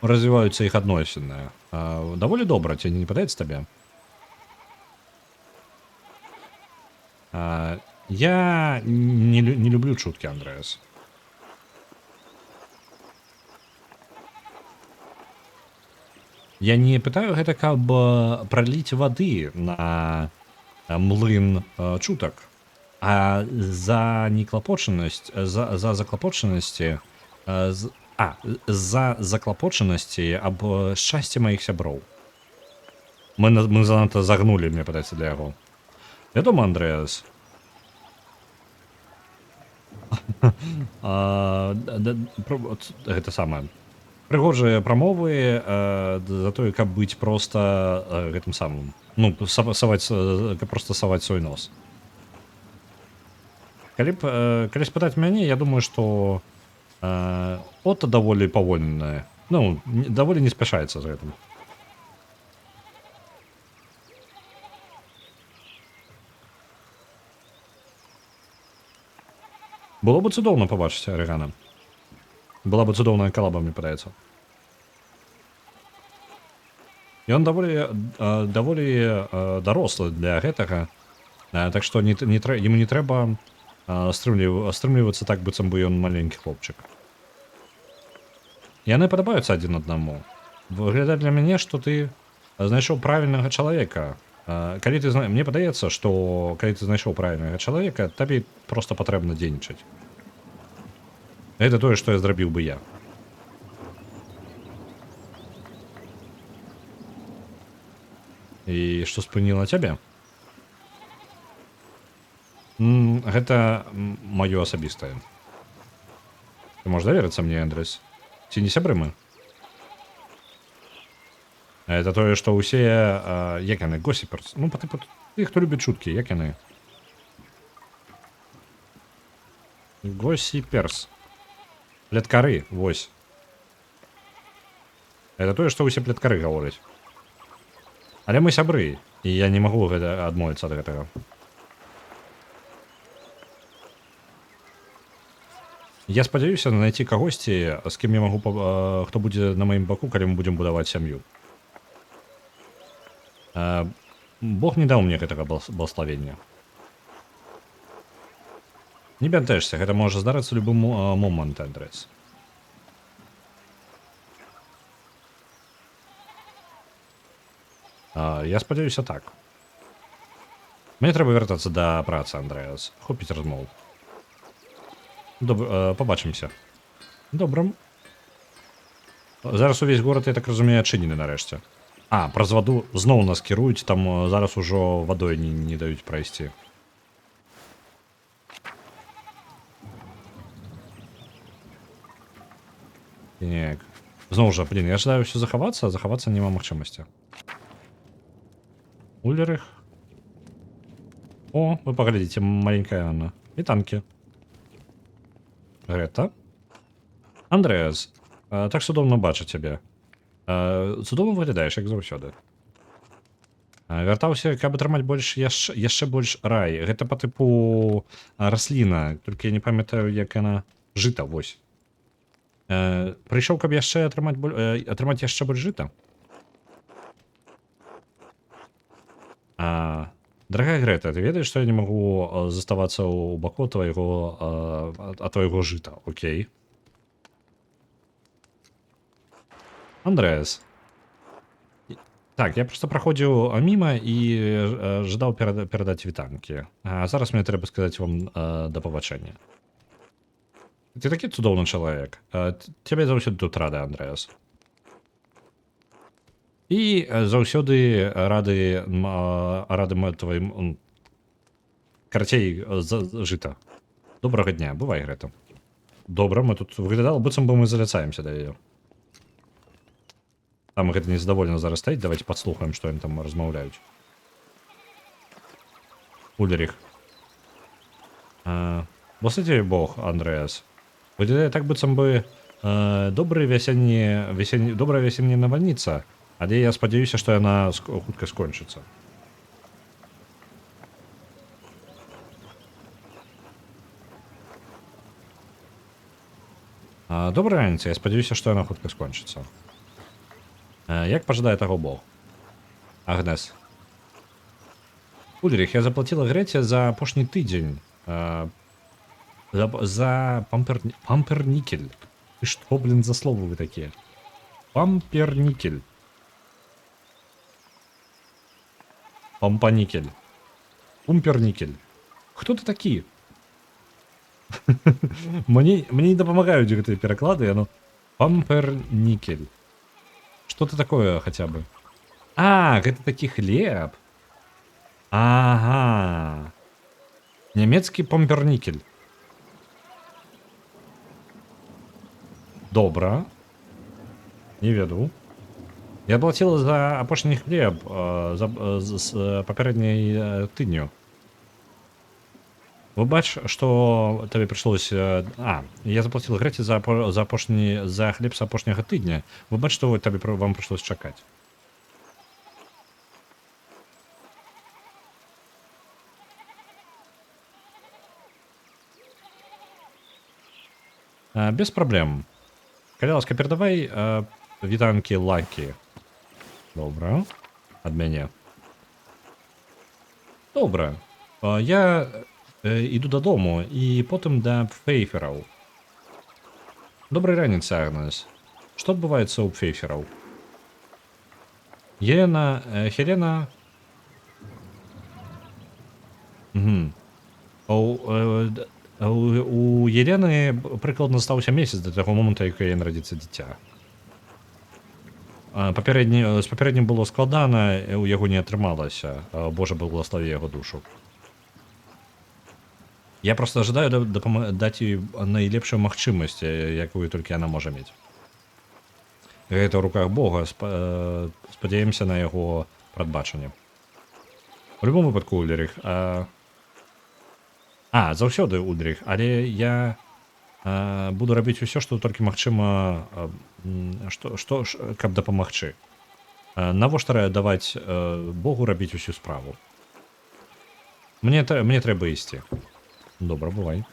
развіваюцца іх адносіны? Даволі добра, ці не падаецца табе? Я не люблю чуткі, Андрэас. Я не пытаю гэта, каб праліць вады на млын чутак. А за неклапочанасць, за заклапочанасці, за заклапочанасці аб шчасце маіх сяброў. Мы занадта загнулі, мне падаецца, для яго. Вядома, Андрэас. Гэта самае. Прыгожыя прамовы за тое, каб быць проста гэтым самым. Ну, проста саваць свой нос. Калі спытаць мяне, я думаю, што Ота даволі павольная. Ну, даволі не спяшаецца з гэтым. Было бы цудоўна пабачыць Арыгана. Была бы цудоўная калаба, мне падаецца. Ён даволі дарослы для гэтага, так што ему не трэба стрымлівацца так, быццам бы ён маленькі хлопчык. Яны падабаюцца адзін аднаму. Выглядае для мяне, што ты знайшоў правільнага чалавека. Мне падаецца, што калі ты знайшоў правільнага чалавека, табе проста патрэбна дзейнічаць. Гэта тое, што я зрабіў бы я. І што спыніла цябе? Гэта маё асабістае. Ты можаш даверыцца мне, Андрыс? Ці не сябры мы? Это тое, што ўсе, як яны, госіперс. Ну, па тыпу тых, хто любіць чуткі, як яны? Госіперс. Пляткары, вось. Это тое, што ўсе пляткары гавораць. Але мы сябры, і я не магу адмовіцца ад гэтага. Я спадзяюся знайти кагосьці, з кім я магу, хто будзе на маім баку, калі мы будзем будаваць сям'ю. Бог не даў мне гэтага благословення. Не бянтэжся, гэта можа здарыцца любы момант, Андрыс. Я спадзяюся так. Мне трэба вяртацца да працы, Андрэас. Хопіць размоў. Побачымся. Добра. Зараз увесь горад, я так разумею, адчынены нарэшце. Праз ваду зноў нас кіруюць, там зараз ужо вадой не даюць прайсці. Так. Знову ж, блін, я ожидаю все заховатися, а заховатися нема можливості. Ульрих. О, вы поглядите, маленькая Анна. И танки. Грета. Андреас. Так судомно бачу тебе. Судомно виглядаєш, як завсёды. Вяртаўся, каб атрымаць больш яшчэ больш рай. Гэта па тыпу расліна, толькі я не памятаю, як яна жыта, вось. Прыйшоў, каб яшчэ атрымаць яшчэ больш жыта. Дорогая Грета, ты ведаеш, што я не магу заставацца ў баку твайго жыта, окей? Андреас. Так, я просто праходзіў міма і жадаў перадаць вітанкі. А зараз мне трэба сказаць вам да пабачэння. Ты такі цудоўны чалавек. Цябе заўсёды тут рады, Андреас. І заўсёды рады тваім... Карацей, жыта. Добрага дня, бывай, Грета. Добра, мы тут выглядала, быццам бы мы заляцаемся да яе. Там гэта незадаволена зараз стаіць, давайте падслухаем, што яны там размаўляюць. Ульрих. Благослови Бог, Андреас. Выглядае так, быццам бы добрая вясенняя навальніца, але я спадзяюся, што яна хутка скончыцца. Добрая раніца, я спадзяюся, што яна хутка скончыцца. Як пажадае таго Бог? Агнес. Ульрих, я заплатила Грете за апошні тыдзень. За памперникель. Ты што, блин, за словы вы такія? Памперникель. Пампаникель. Пумперникель. Хто ты такі? Мне не дапамагаюць гэтыя пераклады, яно... Памперникель. Что это такое хотя бы? Это такі хлеб. Ага. Нямецкі памперникель. Добра. Не веду. Я платила за апошні хлеб з папярэдняй тыдню. Вы бач, што табе прыйшлось... я заплатил Грэце за хлеб з апошняга тыдня. Вы бач, што вам прыйшлось чакаць. Без праблем. Калі ласка, перадавай вітанкі Лакі. Добра. Ад мяне. Добра. Я іду дадому і потым да Пфейфераў. Добрай раніцы, Агнес. Што адбываецца ў Пфейфераў? Хелена... У Елены прыкладна застаўся месяц да таго моманту, як яе нарадзіцца дзіця. З папярэднім было складана, у яго не атрымалася. Божа благослови яго душу. Я просто ожидаю даць ёй найлепшую магчымасць, якую толькі яна можа мець. Гэта ў руках Бога, спадзяемся на яго прадбачанне. У любом выпадку, Ульрих, заўсёды, Ульрих, але я буду рабіць усё, што толькі магчыма, каб дапамагчы. Навошта даваць Богу рабіць усю справу? Мне трэба ісці. Добра, бывай.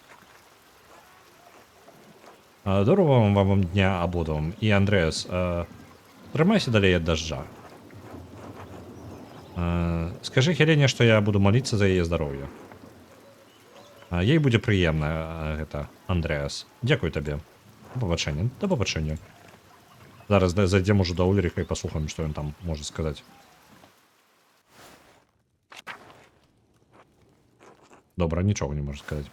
Доброго вам дня абодвам. І, Андреас, трымайся далей ад дажджа. Скажы Хелене, што я буду маліцца за яе здароўе. Ей будзе прыемна гэта, Андреас. Дзякуй табе. Да пабачэння. Да пабачэння. Зараз зайдзем ужо да Ульриха і паслухаем, што ён там можа сказаць. Добра, нічога не можа сказаць.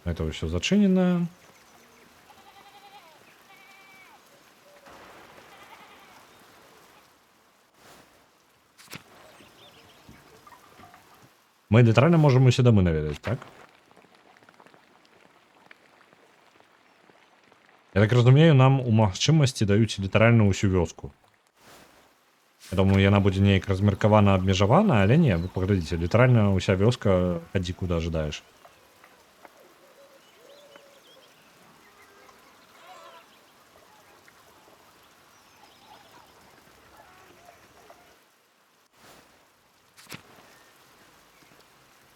Это ўсё зачынена. Мы літаральна можам усе дамы наведаць, так? Я так разумею, нам у магчымасці даюць літаральна ўсю вёску. Я думаю, яна будзе неяк размеркавана, абмежавана, але не, вы паглядзіце, літаральна ўся вёска, хадзі куды жадаеш.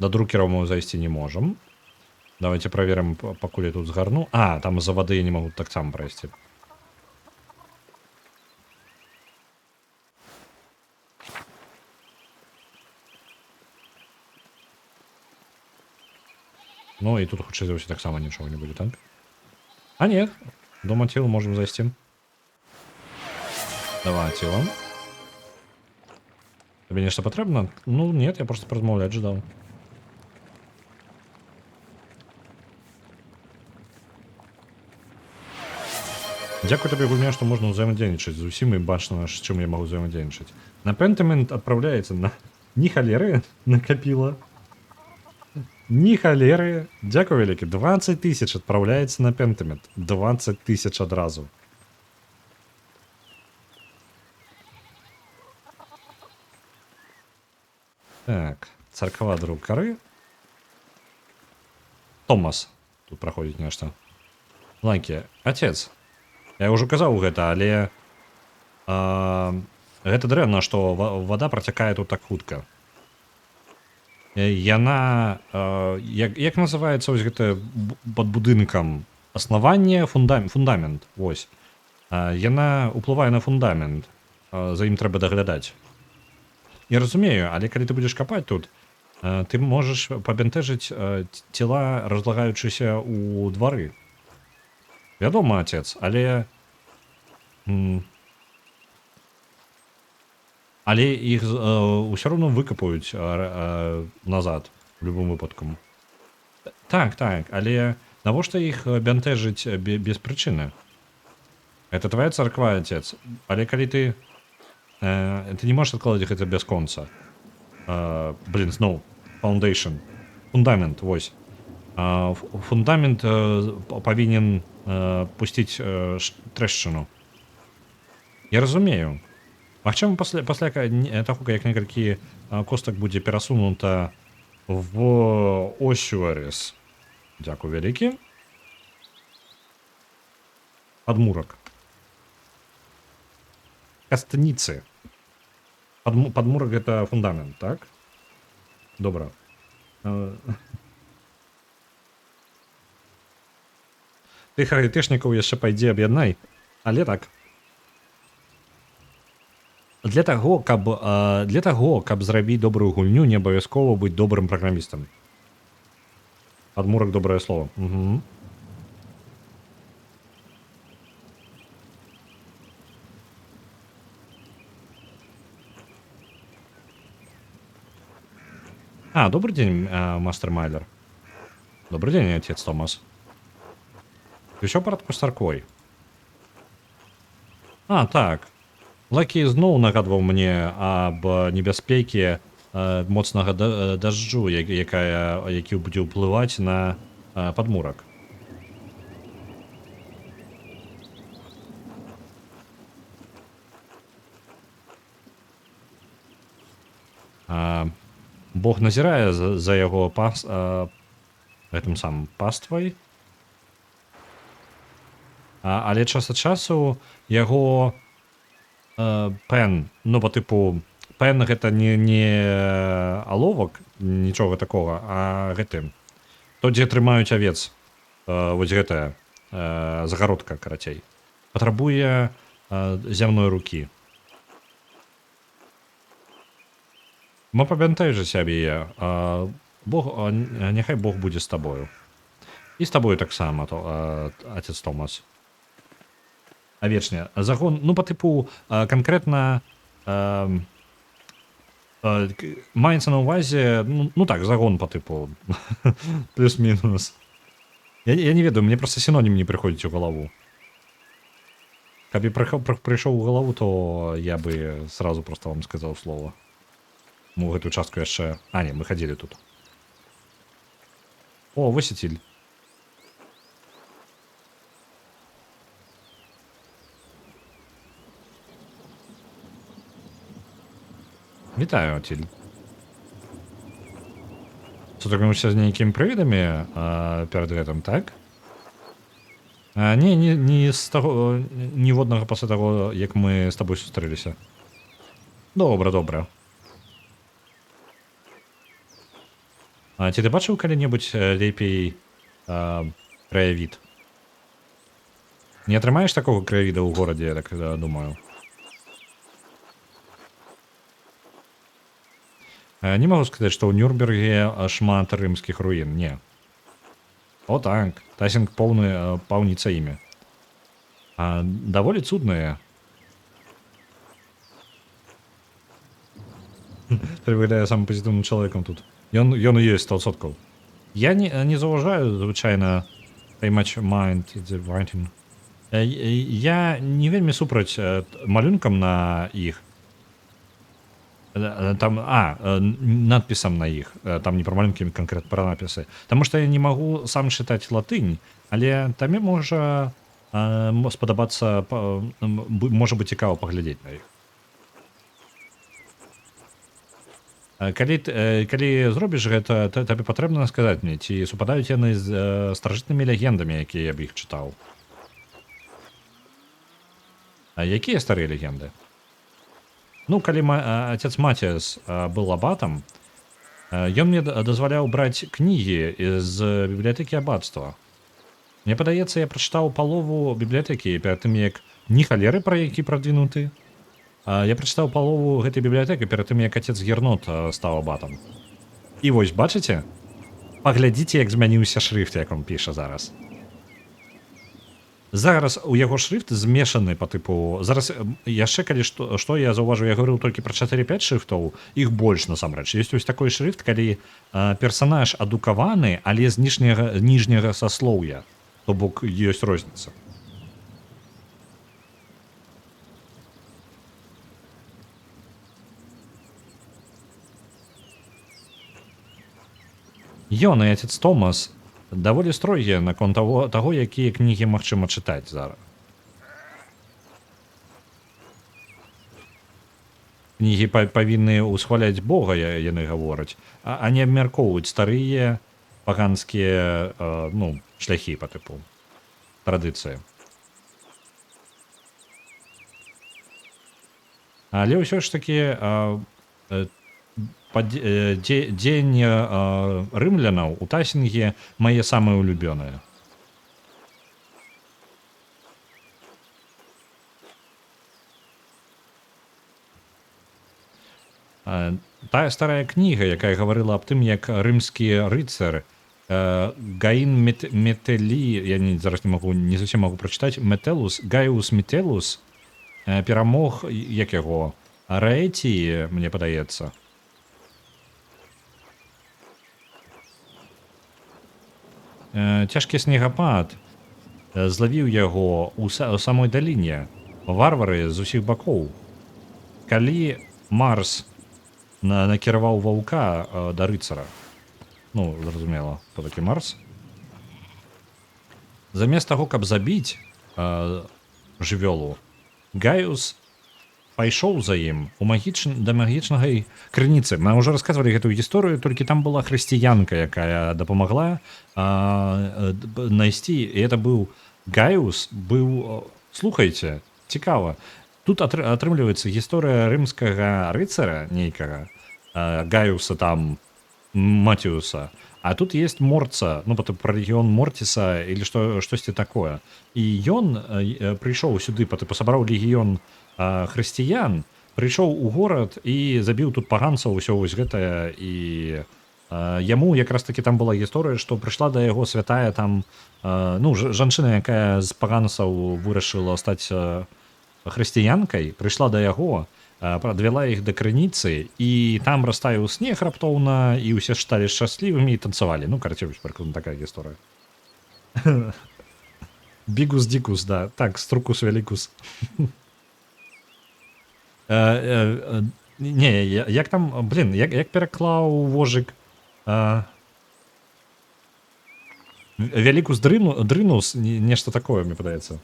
До друкераў мы зайсці не можам. Давайте проверим, пакуль я тут згарну. А, там з-за вады я не магу таксама прайсці. Ну і тут хутчэй за ўсё таксама нічога не будзе, так? А нет, дом Ацілы можем зайсці. Давай, Аціла. Табе нешта патрэбна? Ну нет, я просто паразмаўляць жадаў. Дякую табе, гульня, што можна ўзаемадзейнічаць з усім і бачна, з чым я магу ўзаемадзейнічаць. На Pentiment адпраўляецца на... Ні халеры накапіла. Ні халеры. Дякую вялікі. 20 тысяч адпраўляецца на Pentiment. 20 тысяч адразу. Так, царква друкары. Томас. Тут праходзіць нешта. Лайкі. Отец. Я ўжо казаў гэта, але гэта дрэнна, што вада працякае тут так хутка. Яна, як называецца вось гэта пад будынкам? Аснаванне, фундамент, вось. Яна ўплывае на фундамент, за ім трэба даглядаць. Я разумею, але калі ты будзеш капаць тут, ты можаш пабянтэжыць цела, разлагаючыся ў двары. Вядома, отец, але... Але іх ўсё роўно выкапаюць назад, у любым выпадку. Так, так, але навошта іх бянтэжыць без прычыны? Это твоя царква, отец, але калі ты... Ты не можаш адкладаць гэта бясконца. Блин, зноў, foundation, фундамент, вось. Фундамент павінен пусціць трэшчыну. Я разумею. Магчыма, пасля таго, як некалькі костак будзе перасунута в Осюарис. Дзякую вялікі. Падмурак. Кастаніцы. Падмурак гэта фундамент, так? Добра. Тых агітышнікаў яшчэ пайдзе аб'яднай, але так. Для таго, каб зрабіць добрую гульню, не абавязкова быць добрым праграмістам. Падмурак добрае слово. Угу. Добрый день, мастер Майлер. Добрый день, отец Томас. Усё ў парадку з царквой? Так. Лакі зноў нагадваў мне аб небяспеке моцнага дажджу, які будзе ўплываць на падмурак. Бог назірае за яго гэтым самым паствай. Але час ад часу яго пен, ну по типу, пен гэта не аловак, нічога такога, а гэты, то дзе трымаюць авец, вось гэтая загародка, карацей, патрабуе зямной рукі. Мы пабянтэжы сябе, няхай Бог будзе з табою. І з табою таксама, отец Томас. Авечня. Загон, ну, по типу, конкретно маецца на ўвазе, ну так, загон по типу, плюс-мінус. Я не ведаю, мне просто синонім не прыходзіць у галаву. Каб я прыйшоў у галаву, то я бы сразу просто вам сказаў слово. Мы гэтую частку яшчэ... не, мы хадзілі тут. О, вось і ціль. Вітаю, ціль. Сутыкнуўся з нейкімі прывідамі перад гэтым, так? Не з таго, ніводнага пасля таго, як мы з табой сустрэліся. Добра, добра. Ці ты бачыў калі-небудзь лепей краявід? Не атрымаеш такога краявіда ў горадзе, я так думаю. Не магу сказаць, што ў Нюрнберге шмат рымскіх руін, не. О так, Тасінг поўны паўніца імі. Даволі цудныя. Ты выглядае самым пазітыўным чалавекам тут. Ён і ёсць 100%. Я не заўважаю звычайна much mind the writing. Я не вельмі супраць малюнкам на іх. Там, надпісам на іх. Там не пра малюнкі, канкрэтна пра напісы. Таму што я не магу сам чытаць латынь, але табе можа спадабацца, можа быць цікава паглядзець на іх. Калі зробіш гэта, табе патрэбна сказаць мне, ці супадаюць яны з старажытнымі легендамі, якія я б іх чытаў. Якія старыя легенды? Ну, калі отец Матіас был абатам, ён мне дазваляў браць кнігі з бібліятэкі абацтва. Мне падаецца, я прачытаў палову бібліятэкі перад тым, як не халеры пра які прадвінуты. Я прачытаў палову гэтай бібліятэкі перад тым, як отец Гернот стаў абатам. І вось, бачыце? Паглядзіце, як змяніўся шрыфт, як он піша зараз. Зараз у яго шрыфт змешаны па тыпу. Зараз яшчэ калі што я заўважу, я гаварыў толькі пра 4-5 шрыфтоў, іх больш насамрэч. Ёсць вось такой шрыфт, калі персанаж адукаваны, але з ніжняга саслоўя. То бок ёсць розніца. Ён і отец Томас даволі строгія наконт таго, якія кнігі магчыма чытаць зараз. Кнігі павінны ўсхваляць Бога, яны гавораць, а не абмяркоўваюць старыя паганскія шляхі па тыпу традыцыі. Але ўсё ж такі дзеянні рымлянаў у Тасінге мае самыя улюбёныя. Тая старая кніга, якая гаварыла аб тым, як рымскі рыцар Гаін Метэлі, я зараз не зусім магу прачытаць, Гaius Metellus перамог, як яго, Раэції, мне падаецца. Цяжкі снегапад злавіў яго ў самой даліне. Варвары з усіх бакоў. Калі Марс накіраваў ваўка да рыцара, зразумела, хто такі Марс, замест таго, каб забіць жывёлу, Гaius пайшоў за ім да магічнай крыніцы. Мы ўжо расказвалі гэтую гісторыю, толькі там была хрысціянка, якая дапамагла знайсці. І это быў Гaius, слухайце, цікава. Тут атрымліваецца гісторыя рымскага рыцара нейкага, Гaiuса там, Матіуса. А тут есть Морца, пра рэгіён Мортіса или штосьці такое. І ён прыйшоў сюды, сабраў легіён хрысціян, прыйшоў у горад і забіў тут паганцаў, усё вось гэтае. І яму якраз таки там была гісторыя, што прыйшла да яго святая там, жанчына, якая з паганцаў вырашыла стаць хрысціянкай, прыйшла да яго, адвяла іх да крыніцы, і там растаяў снег раптоўна, і ўсе сталі шчаслівымі і танцавалі. Карацей, прыкладна такая гісторыя. Бігус дікус, да. Так, струкус великус. Не, як там, як пераклаў вожык? Вяліку дрынус, нешта такое, мне падаецца.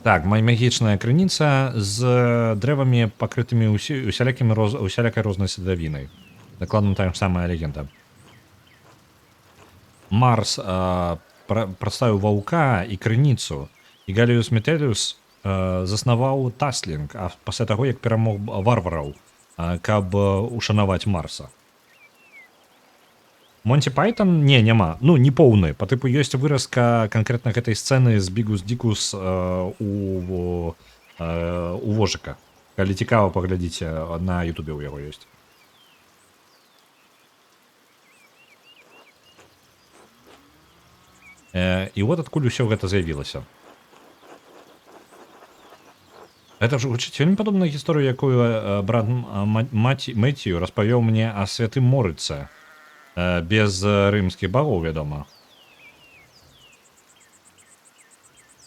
Так, магічная крыніца з дрэвамі, пакрытымі усялякай рознай садавінай. Дакладна тая ж самая легенда. Марс прадставіў ваўка і крыніцу, і Галіус Метэліус заснаваў Таслінг, а пасля таго, як перамог варвараў, каб ушанаваць Марса. Монти Пайтон? Не, няма. Ну, не поўны. Па тыпу ёсць выразка канкрэтна гэтай сцэны з Бігус Дікус у Вожыка. Калі цікава, паглядзіце, на Ютубе ў яго ёсць. І вот адкуль усё гэта з'явілася. Гэта ж гучыць вельмі падобна гісторыю, якую брат Мэцію распавёў мне о святым Морыцы. Без рымскіх багоў, вядома.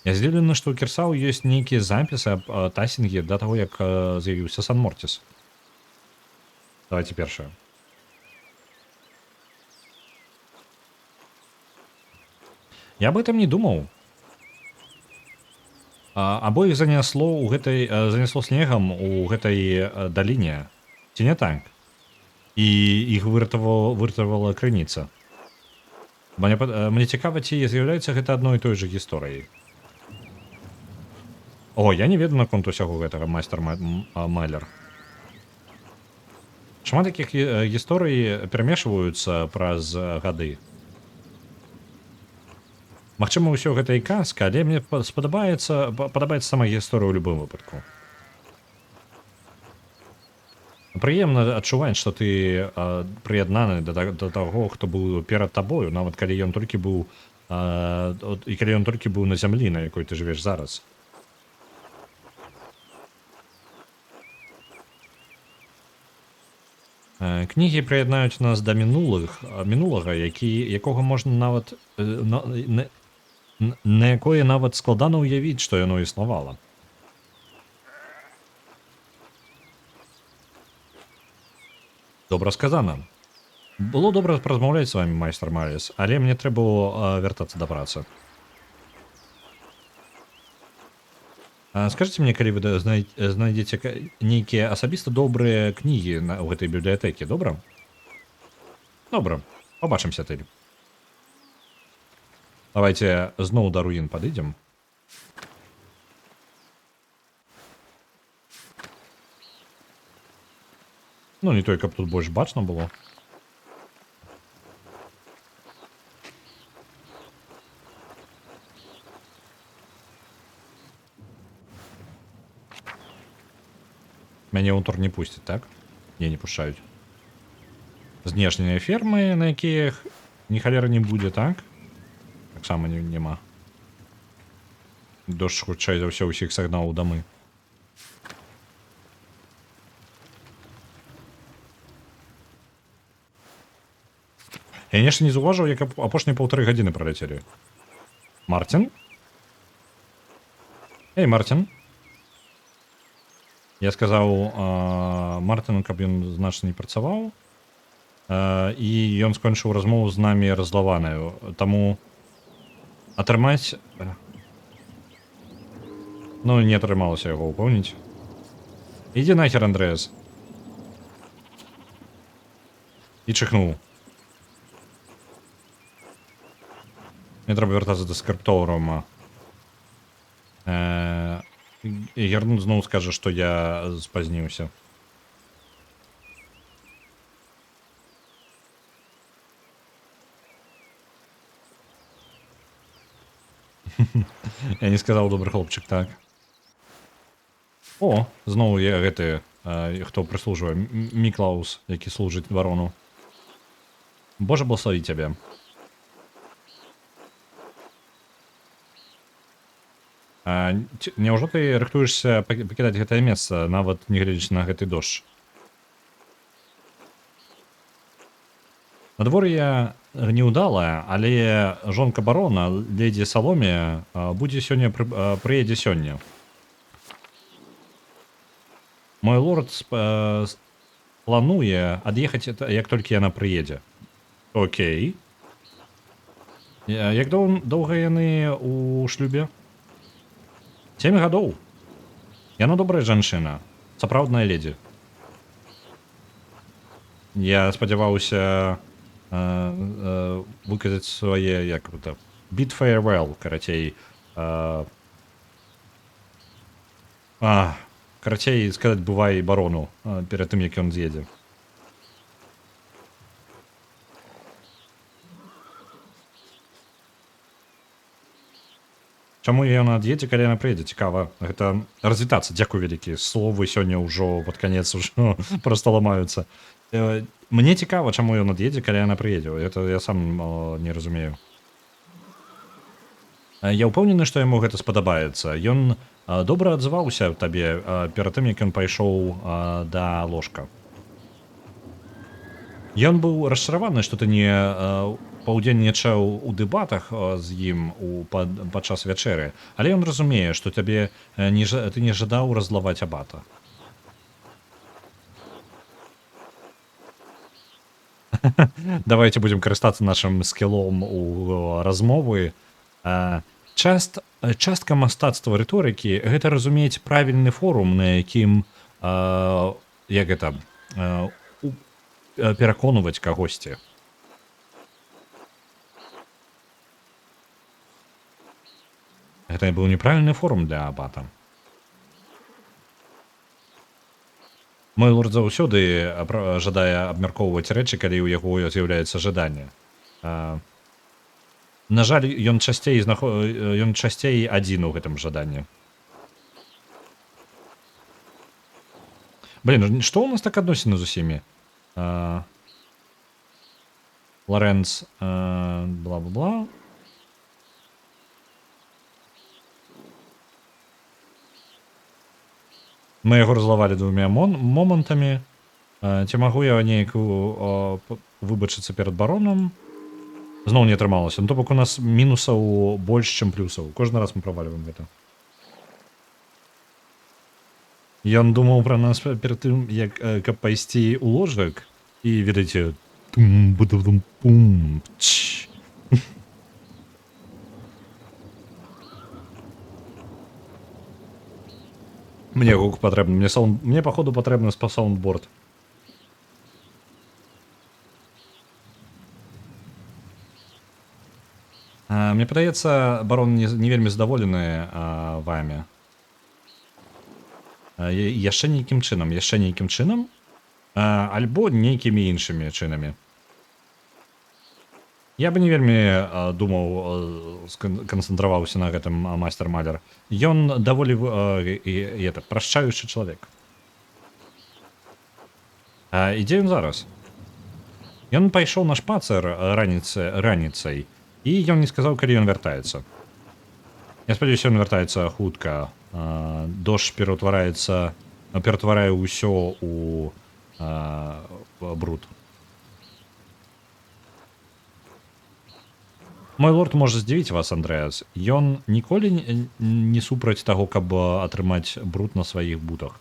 Я здзіўлены, што ў Кірсау ёсць нейкія запісы аб Тассінге да таго, як з'явіўся Сан-Морціс. Давайте першае. Я об этом не думаў. Абоіх занесло снегам у гэтай даліне. Ці не так? І іх выратавала крыніца. Мне цікава, ці з'яўляецца гэта адной і той жа гісторыяй. О, я не ведаю наконт усяго гэтага, майстар Майлер. Шмат такіх гісторый перамешваюцца праз гады. Магчыма, ўсё гэта і казка, але мне падабаецца сама гісторыя ў любым выпадку. Прыемна адчуваць, што ты прыяднаны да таго, хто быў перад табою, нават калі ён толькі быў на зямлі, на якой ты жывеш зараз. Кнігі прыяднаюць нас да мінулага, якога можна нават на якое нават складана ўявіць, што яно існавала. Добра сказана. Было добра размаўляць з вами, майстар Маріс, але мне трэба вяртацца да працы. Скажыце мне, калі вы знайдзеце нейкія асабіста добрыя кнігі ў гэтай бібліятэкі, добра? Добра, пабачымся тэль. Давайте зноў да руін падыдзем. Ну, не той, каб тут больш бачна было. Мяне ўнутр не пусцяць, так? Не пушаюць. Знешнія фермы, на якіх ні халера не будзе, так? Таксама няма. Дождж, хутчэй за ўсё, усіх сагнаў у дамы. Я нешта не заўважыў, як апошнія 1,5 гадзіны праляцелі. Мартин? Эй, Мартин. Я сказаў Мартину, каб ён значна не працаваў. І ён скончыў размову з намі разлаваную. Таму атрымаць... Ну, не атрымалася яго ўпомніць. Ідзі нахер, Андрэас. І чихнуў. Мне трэба вяртацца да скрыпторума. І Гернут зноў скажа, што я спазніўся. Я не сказаў, добры хлопчык, так. О, зноў я гэты, хто прыслужвае, Міклаус, які служыць дварону. Божа благослові цябе. Няўжо ты рыхтуешся пакідаць гэтае месца, нават не гледзячы на гэты дождж? Надвор'е неўдалае, але жонка барона, ледзі Саломія, прыедзе сёння. Мой лорд плануе ад'ехаць, як толькі яна прыедзе. Окей. Як доўга яны ў шлюбе? 7 гадоў. Яна добрая жанчына, сапраўдная ледзі. Я спадзяваўся выказаць свае, як гэта, bid farewell, карацей, карацей сказаць бывай барону перад тым, як ён з'едзе. Чаму ён ад'едзе, калі яна прыедзе? Цікава. Гэта развітацца. Дзякуй вялікі. Словы сёння ўжо пад канец ужо проста ламаюцца. Мне цікава, чаму ён ад'едзе, калі яна прыедзе. Это я сам не разумею. Я ўпэўнены, што яму гэта спадабаецца. Ён добра адзываўся табе перад тым, як ён пайшоў да ложка. Ён быў расчараваны, што ты не паўдзельнічаў у дэбатах з ім падчас вячэры, але ён разумее, што ты не жадаў раззлаваць абата. Давайте будем карыстацца нашым скілом у размовы. Частка мастацтва рыторыкі гэта разумець правільны форум, на якім як гэта пераконваць кагосьці. Гэта быў неправільны форум для абата. Мой лорд заўсёды жадае абмяркоўваць рэчы, калі ў яго з'яўляецца жаданне. На жаль, ён часцей адзін у гэтым жаданні. Блин, што ў нас так адносіны з усімі? Лоренц, бла-бла-бла. Мы яго разлавалі двумя момантамі. Ці магу я неяк выбачыцца перад баронам? Зноў не атрымалася. Ну, то бок у нас мінусаў больш, чым плюсаў. Кожны раз мы правальваем гэта. Ён думаў пра нас перад тым, каб пайсці ў ложак, і, ведаеце, тум-бу-дум-пум. Мне гук патрэбны. Мне, паходу, патрэбны саундборд. Мне падаецца, барон не вельмі задаволены вамі. Яшчэ нейкім чынам? Альбо нейкімі іншымі чынамі. Я бы не вельмі думаў, канцэнтраваўся на гэтым майстар-малер. Ён даволі прашчаючы чалавек. І дзе ён зараз? Ён пайшоў на шпацыр раніцай, і ён не сказаў, калі ён вяртаецца. Я спадзяюся, ён вяртаецца хутка. Дождж ператварае ўсё ў бруд. Мой лорд можа здзівіць вас, Андрэас. Ён ніколі не супраць таго, каб атрымаць бруд на сваіх бутах.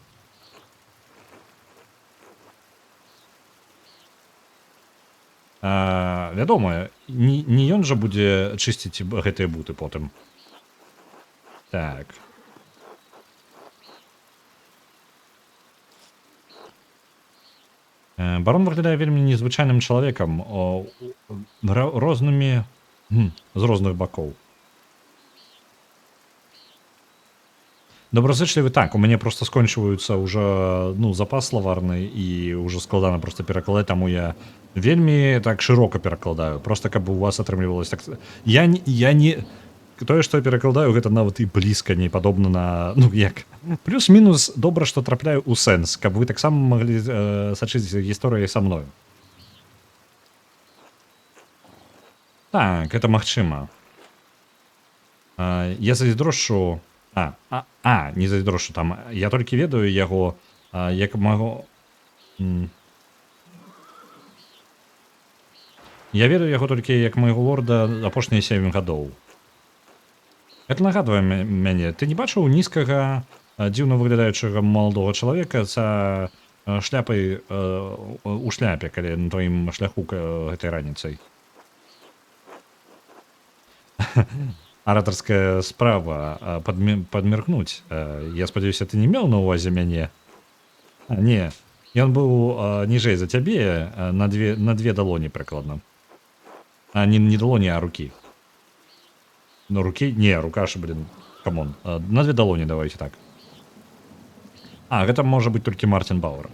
Вядома, не ён жа будзе чысціць гэтыя буты потым. Так. Барон выглядае вельмі незвычайным чалавекам, з розных бакоў. Добразычлівы так, у мяне проста скончваюцца ўжо запас словарны, і ўжо складана проста перакладаць, таму я вельмі так шырока перакладаю, проста каб у вас атрымлівалася так. Я не тое, што я перакладаю, гэта нават і блізка не падобна на як. Плюс-мінус добра, што трапляю ў сэнс, каб вы таксама маглі сачыць гісторыяй са мною. Так, это магчыма. Я зайздрошчу... не зайздрошчу там. Я толькі ведаю яго, як магу... Я ведаю яго толькі як майго лорда апошнія 7 гадоў. Это нагадвае мяне. Ты не бачыў нізкага дзіўна выглядаючага маладога чалавека са шляпай у шляпе, калі на тваім шляху гэтай раніцай. Аратарская справа падміркнуць. Я спадзяюся, ты не меў на ўвазе мяне. Не, ён быў ніжэй за цябе на две далоні прыкладна. Не далоні, а рукі. Ну, рукі? Не, рука ж, блин, камон. На две далоні давайте так. Гэта можа быць толькі Мартин Бауэр.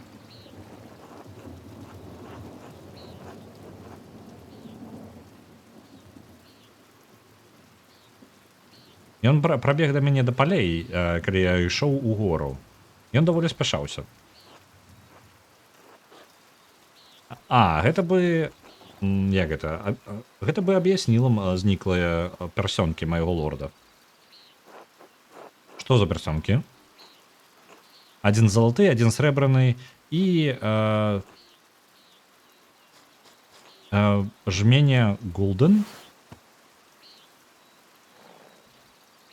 Ён прабег да мяне да палей, калі я ішоў у гору. Ён даволі спяшаўся. Гэта бы... Як гэта? Гэта бы аб'ясніла зніклыя пярсёнкі майго лорда. Што за пярсёнкі? Адзін залаты, адзін срэбраны і жменя Голден.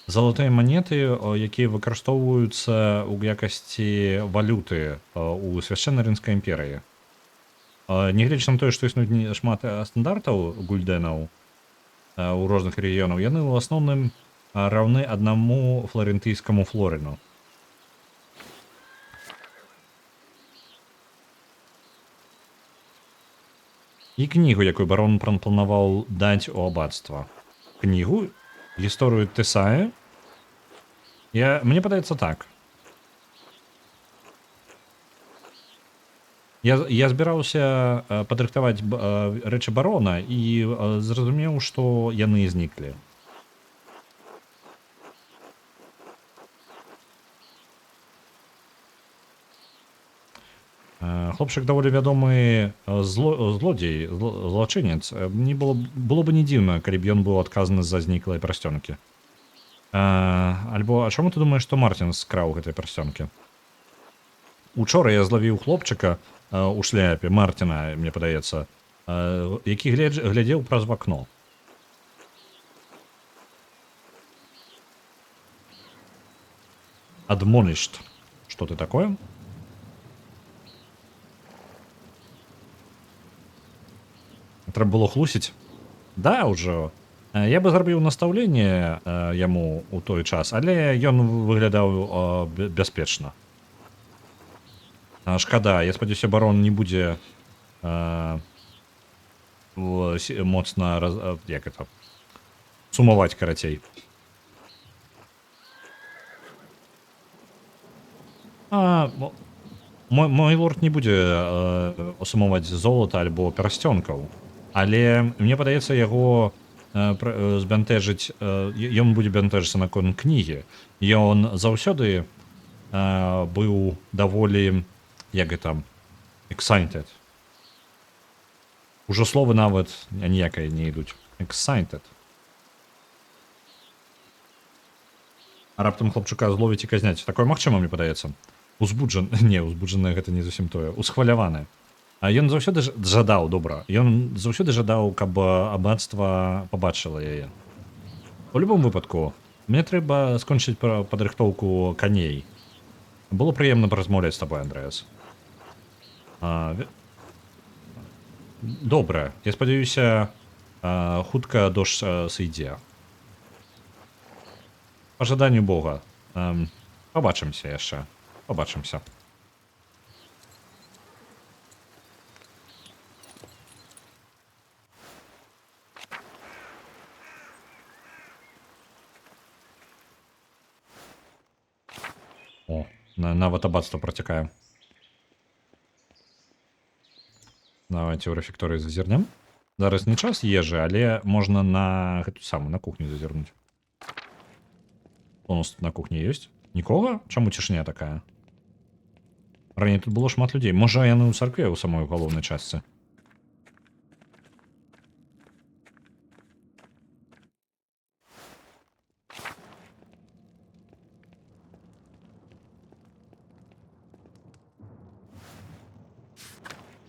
Залатыя манеты, якія выкарыстоўваюцца ў якасці валюты ў свяшчэннай рымскай імперыі. Нягледзячы на тое, што існуюць шмат стандартаў гульдэнаў у розных рэгіёнаў, яны ў асноўным раўны аднаму фларэнтыйскаму флорыну. І кнігу, якую барон планаваў даць у абацтва. Кнігу? Гісторыю Тесае? Мне падаецца так. Я збіраўся падрыхтаваць рэчы барона і зразумеў, што яны зніклі. Хлопчык даволі вядомы злодзей, злачынец. Было бы не дзіўна, калі б ён быў адказаны за зніклыя пярсцёнкі. Альбо, а чаму ты думаеш, што Мартин скраў гэтыя пярсцёнкі? Учора я злавіў хлопчыка у шляпе, Мартина, мне падаецца, які глядзеў праз вакно. Адмонішт. Што ты такое? Трэба было хлусіць? Да, ўжо. Я бы зрабіў настаўленне яму ў той час, але ён выглядаў бяспечна. Шкада, я спадзяюся, барон не будзе моцна сумаваць карацей. Мой лорд не будзе сумаваць золата альбо пярсцёнкаў, але мне падаецца, яго збянтэжыць, ён будзе бянтэжыцца наконт кнігі. Ён заўсёды быў даволі, як гэта, excited. Ужо словы нават ніякае не ідуць. Excited. А раптам хлопчука зловіць і казняць. Такое магчыма, мне падаецца. Узбуджанае гэта не зусім тое. Усхваляваны. Ён заўсёды жадаў, добра. Ён заўсёды жадаў, каб абацтва пабачыла яе. У любым выпадку, мне трэба скончыць падрыхтоўку каней. Было прыемна паразмаўляць з табой, Андрэас. Добра, я спадзяюся, хутка дождж сыдзе. Па жаданню Бога. Пабачымся яшчэ. Пабачымся. Нават абацтва працякае. Давайте ў рэфекторыі зазірнем. Зараз не час ежы, але можна на гэту самую, на кухню зазірнуць. У нас тут на кухні ёсць? Нікога? Чаму цішыня такая? Раней тут было шмат людзей. Можа, яны ў царкве ў самой галоўнай частцы.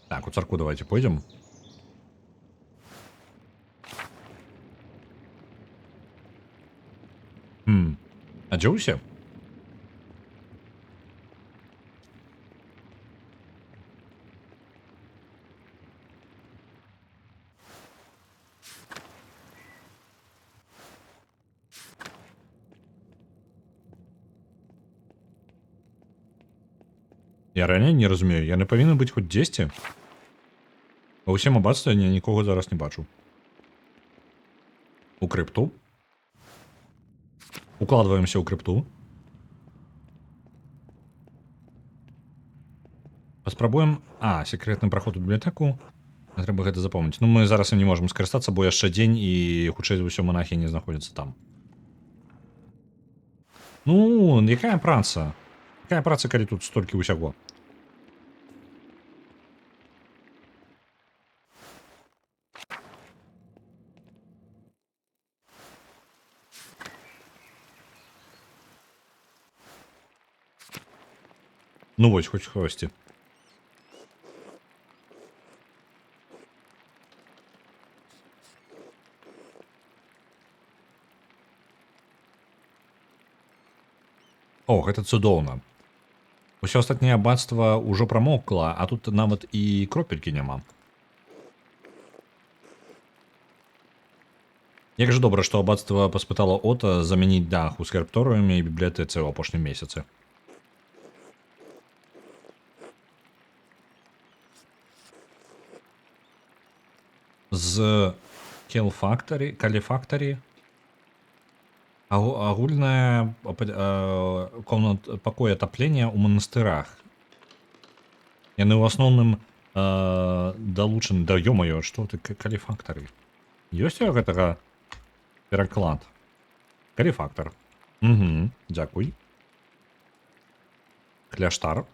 Так, у царкву давайте пойдем. А дзе ўсе? Я раней не разумею, я не павінен быць хоць дзесьці. Ва ўсім абацтве я нікога зараз не бачу. У крыпту. Укладваемся ў крыпту. Паспрабуем... секретны праход у бібліятэку. Трэба гэта запомніць. Ну, мы зараз ім не можам скарыстацца, бо яшчэ дзень і, хутчэй за ўсё, манахі не знаходзяцца там. Ну, якая праца? Якая праца, калі тут столькі ўсяго? Ну вось, хоць хвосці. О, гэта цудоўна. Усё астатняе абацтва ўжо прамокла, а тут нават і кропелькі няма. Як жа добра, што абацтва паспытала Ота замяніць дах у скарбторыуме і бібліятэцы ў апошнім месяцы. З Каліфактарі агульная пакой атаплення ў манастырах. Яны ў асноўным далучаны... Да ё-маё, што ты, Каліфактары? Ёсць у гэтага пераклад? Каліфактар. Угу, дзякуй. Кляштар.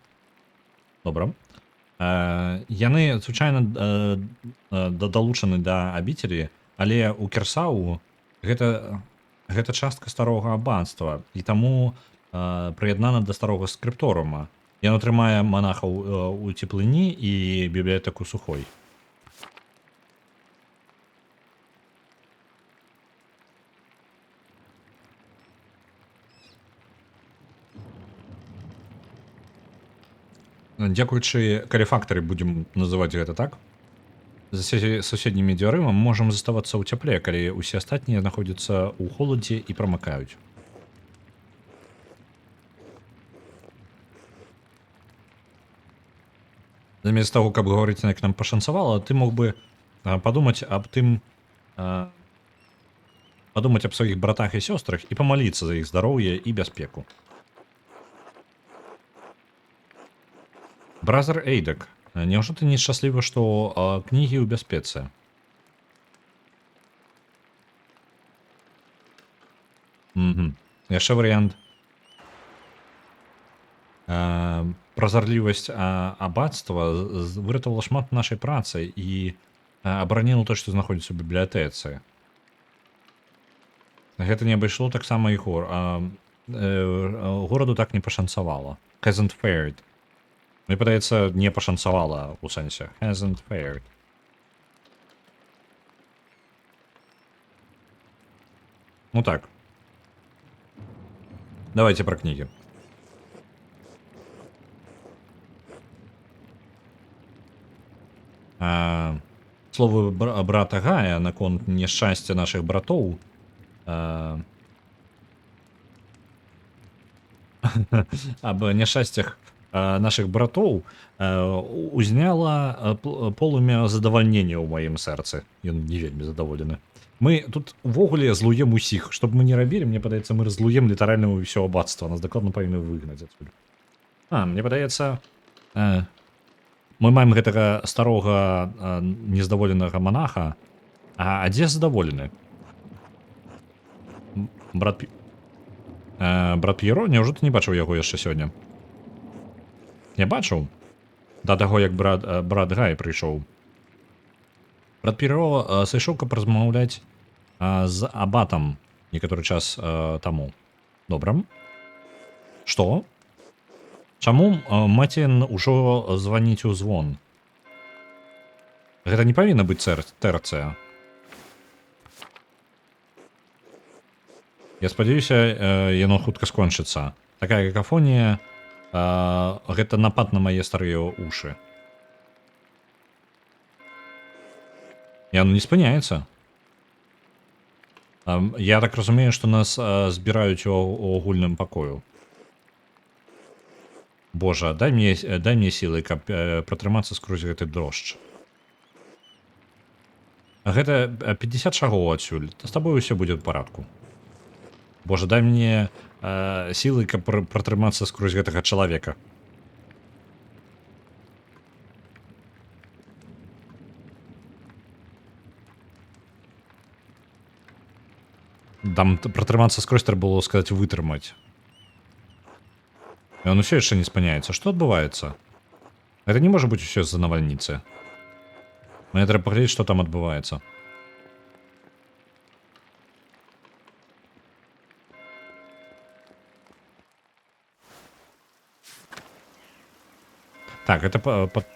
Добра. Яны, звычайна, далучаны да абіцелі, але ў Кірсау гэта частка старога абацтва, і таму прыяднана да старога скрыпторыума. Яно трымае манахаў у цеплыні і бібліятэку сухой. Дзякуючы Каліфактары будзем называць гэта так. За суседнімі дзвярыма можам заставацца ў цяпле, калі ўсе астатнія знаходзяцца ў холадзе і прамакаюць. Замест таго, каб гаварыць, як нам пашанцавала, ты мог бы падумаць аб тым, падумаць аб сваіх братах і сёстрах і памаліцца за іх здароўе і бяспеку. Бразер Эйдак, няўжо ты нешчаслівы, што кнігі ў бяспецы? Яшчэ варыянт. Празарлівасць абацтва выратавала шмат нашай працы і абараніла тое, што знаходзіцца ў бібліятэцы. Гэта не абайшло таксама і гораду так не пашанцавала. Hasn't fared. Мне падаецца, не пашанцавала ў сэнсе. Hasn't fared. Ну так. Давайте пра кнігі. Словы брата Гая наконт няшчасця нашых братоў аб няшчасцях наших братоў узняла полымя задавальнення ў маім сэрцы. Ён не вельмі задаволены. Мы тут увогуле злуем усіх. Што б мы не рабілі, мне падаецца, мы разлуем літаральна ўсё абацтва. Нас дакладна павінны выгнаць адсюль. Мне падаецца, мы маем гэтага старога нездаволенага манаха. А дзе задаволены? Брат П'еро? Няўжо ты не бачыў яго яшчэ сёння? Не бачыў? Да таго, як брат Гай прыйшоў. Брат П'еро сышоў, каб размаўляць з абатам некаторы час таму. Добра. Што? Чаму Мацін ужо званіць у звон? Гэта не павінна быць тэрцыя. Я спадзяюся, яно хутка скончыцца. Такая какафонія... гэта напад на мае старыя уши. І оно не спыняецца. Я так разумею, што нас збіраюць у агульным пакою. Божа, дай мне сілы, каб пратрымацца скрозь гэты дождж. Гэта 50 шагоў адсюль. З табой усё будзе ў парадку. Божа, дай мне сілы, каб пратрымацца скрозь гэтага чалавека. Там пратрымацца скрозь трэба было сказаць вытрымаць. І он усё яшчэ не спыняецца. Што адбываецца? Гэта не можа быць усё з-за навальніцы. Мне трэба паглядзець, што там адбываецца. Так, это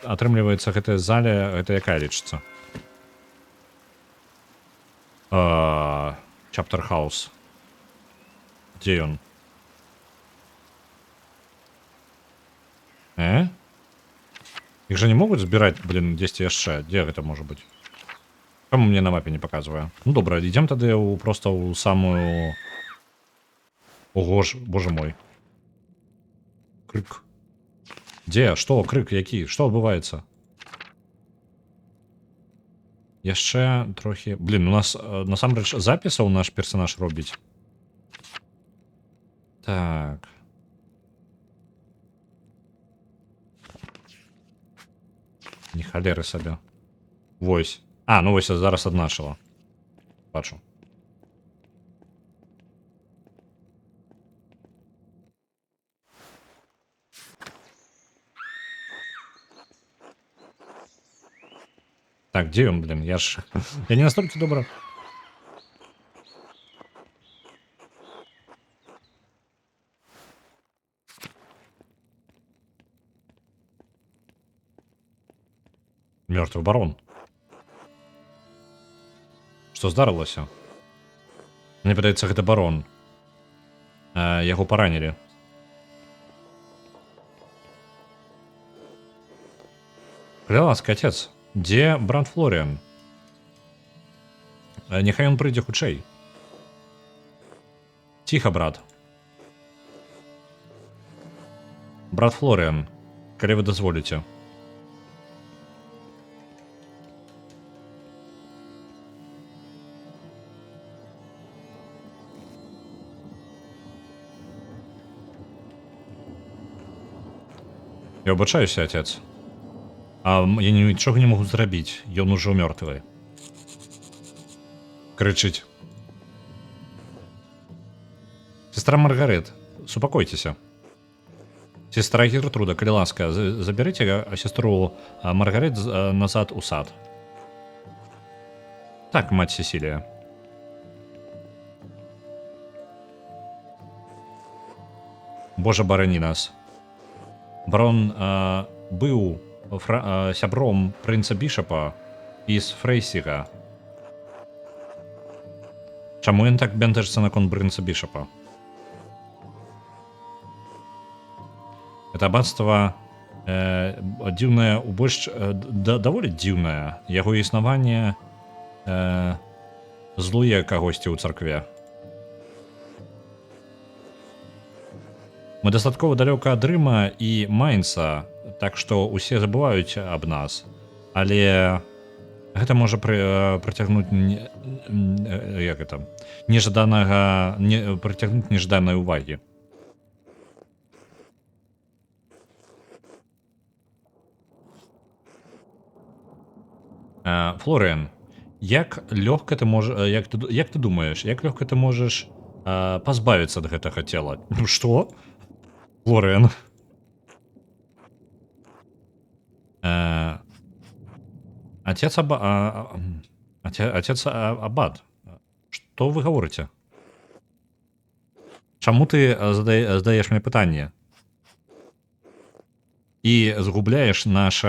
атрымліваецца гэтая заля, гэта якая лічыцца? Chapter House. Дзе ён? Их же не могут збіраць, блин, дзесьці яшчэ. Дзе гэта можа быць? Чаму мне на мапе не паказвае? Ну добра, ідзем тады проста ў самую... Ого ж, боже мой. Крык. Дзе? Што? Крык які? Што адбываецца? Яшчэ трохі... Блин, у нас насамрэч запісаў наш персонаж робіць. Так... Не халеры сабе. Вось. Ну вось зараз адначыла. Бачу. Так, дзе ён, блин? Я не настолькі добра. Мёртвы барон. Што здарылася? Мне падаецца, гэта барон. Яго паранілі. Калі ласка, отец, дзе брат Флоріан? Няхай ён прыйдзе хутчэй. Ціха, брат. Брат Флоріан, калі вы дазволіце. Я выбачаюся, отец. Я нічога не могу зрабіць. Ён ужо мёртвы. Крычыць. Сестра Маргарет, супакойцеся. Сестра Гертруда, калі ласка, забярыце сестру Маргарет назад у сад. Так, мать Сесілія. Божа, барані нас. Барон быў сябром прынца Бішапа з Фрейсіга. Чаму ён так бянтэжыцца наконт прынца Бішапа? Это аббатства дзіўнае, даволі дзіўнае. Яго існаванне злуе кагосьці ў царкве. Мы дастаткова далёка ад Рыма і Майнца, так што ўсе забываюць аб нас. Але гэта можа прыцягнуць прыцягнуць нежаданай увагі. Флоріан, як лёгка ты можаш, як ты думаеш, як лёгка ты можаш пазбавіцца ад гэтага цела? Ну што? Флоріан. Отец Аббат. Што вы гаворыце? Чаму ты задаеш мне пытанне? І згубляеш наш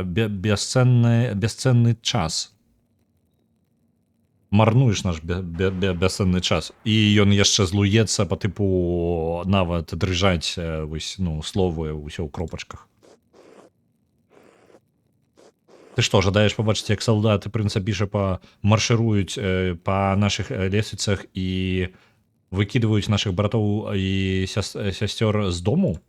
бесценны час. Марнуеш наш бесценны час. І ён яшчэ злуецца па тыпу нават дрыжаць словы ўсё ў кропачках. Ты што, жадаеш пабачыць, як салдаты прынца Бішапа маршыруюць па нашых лесвіцах і выкідваюць нашых братоў і сясцёр з дому?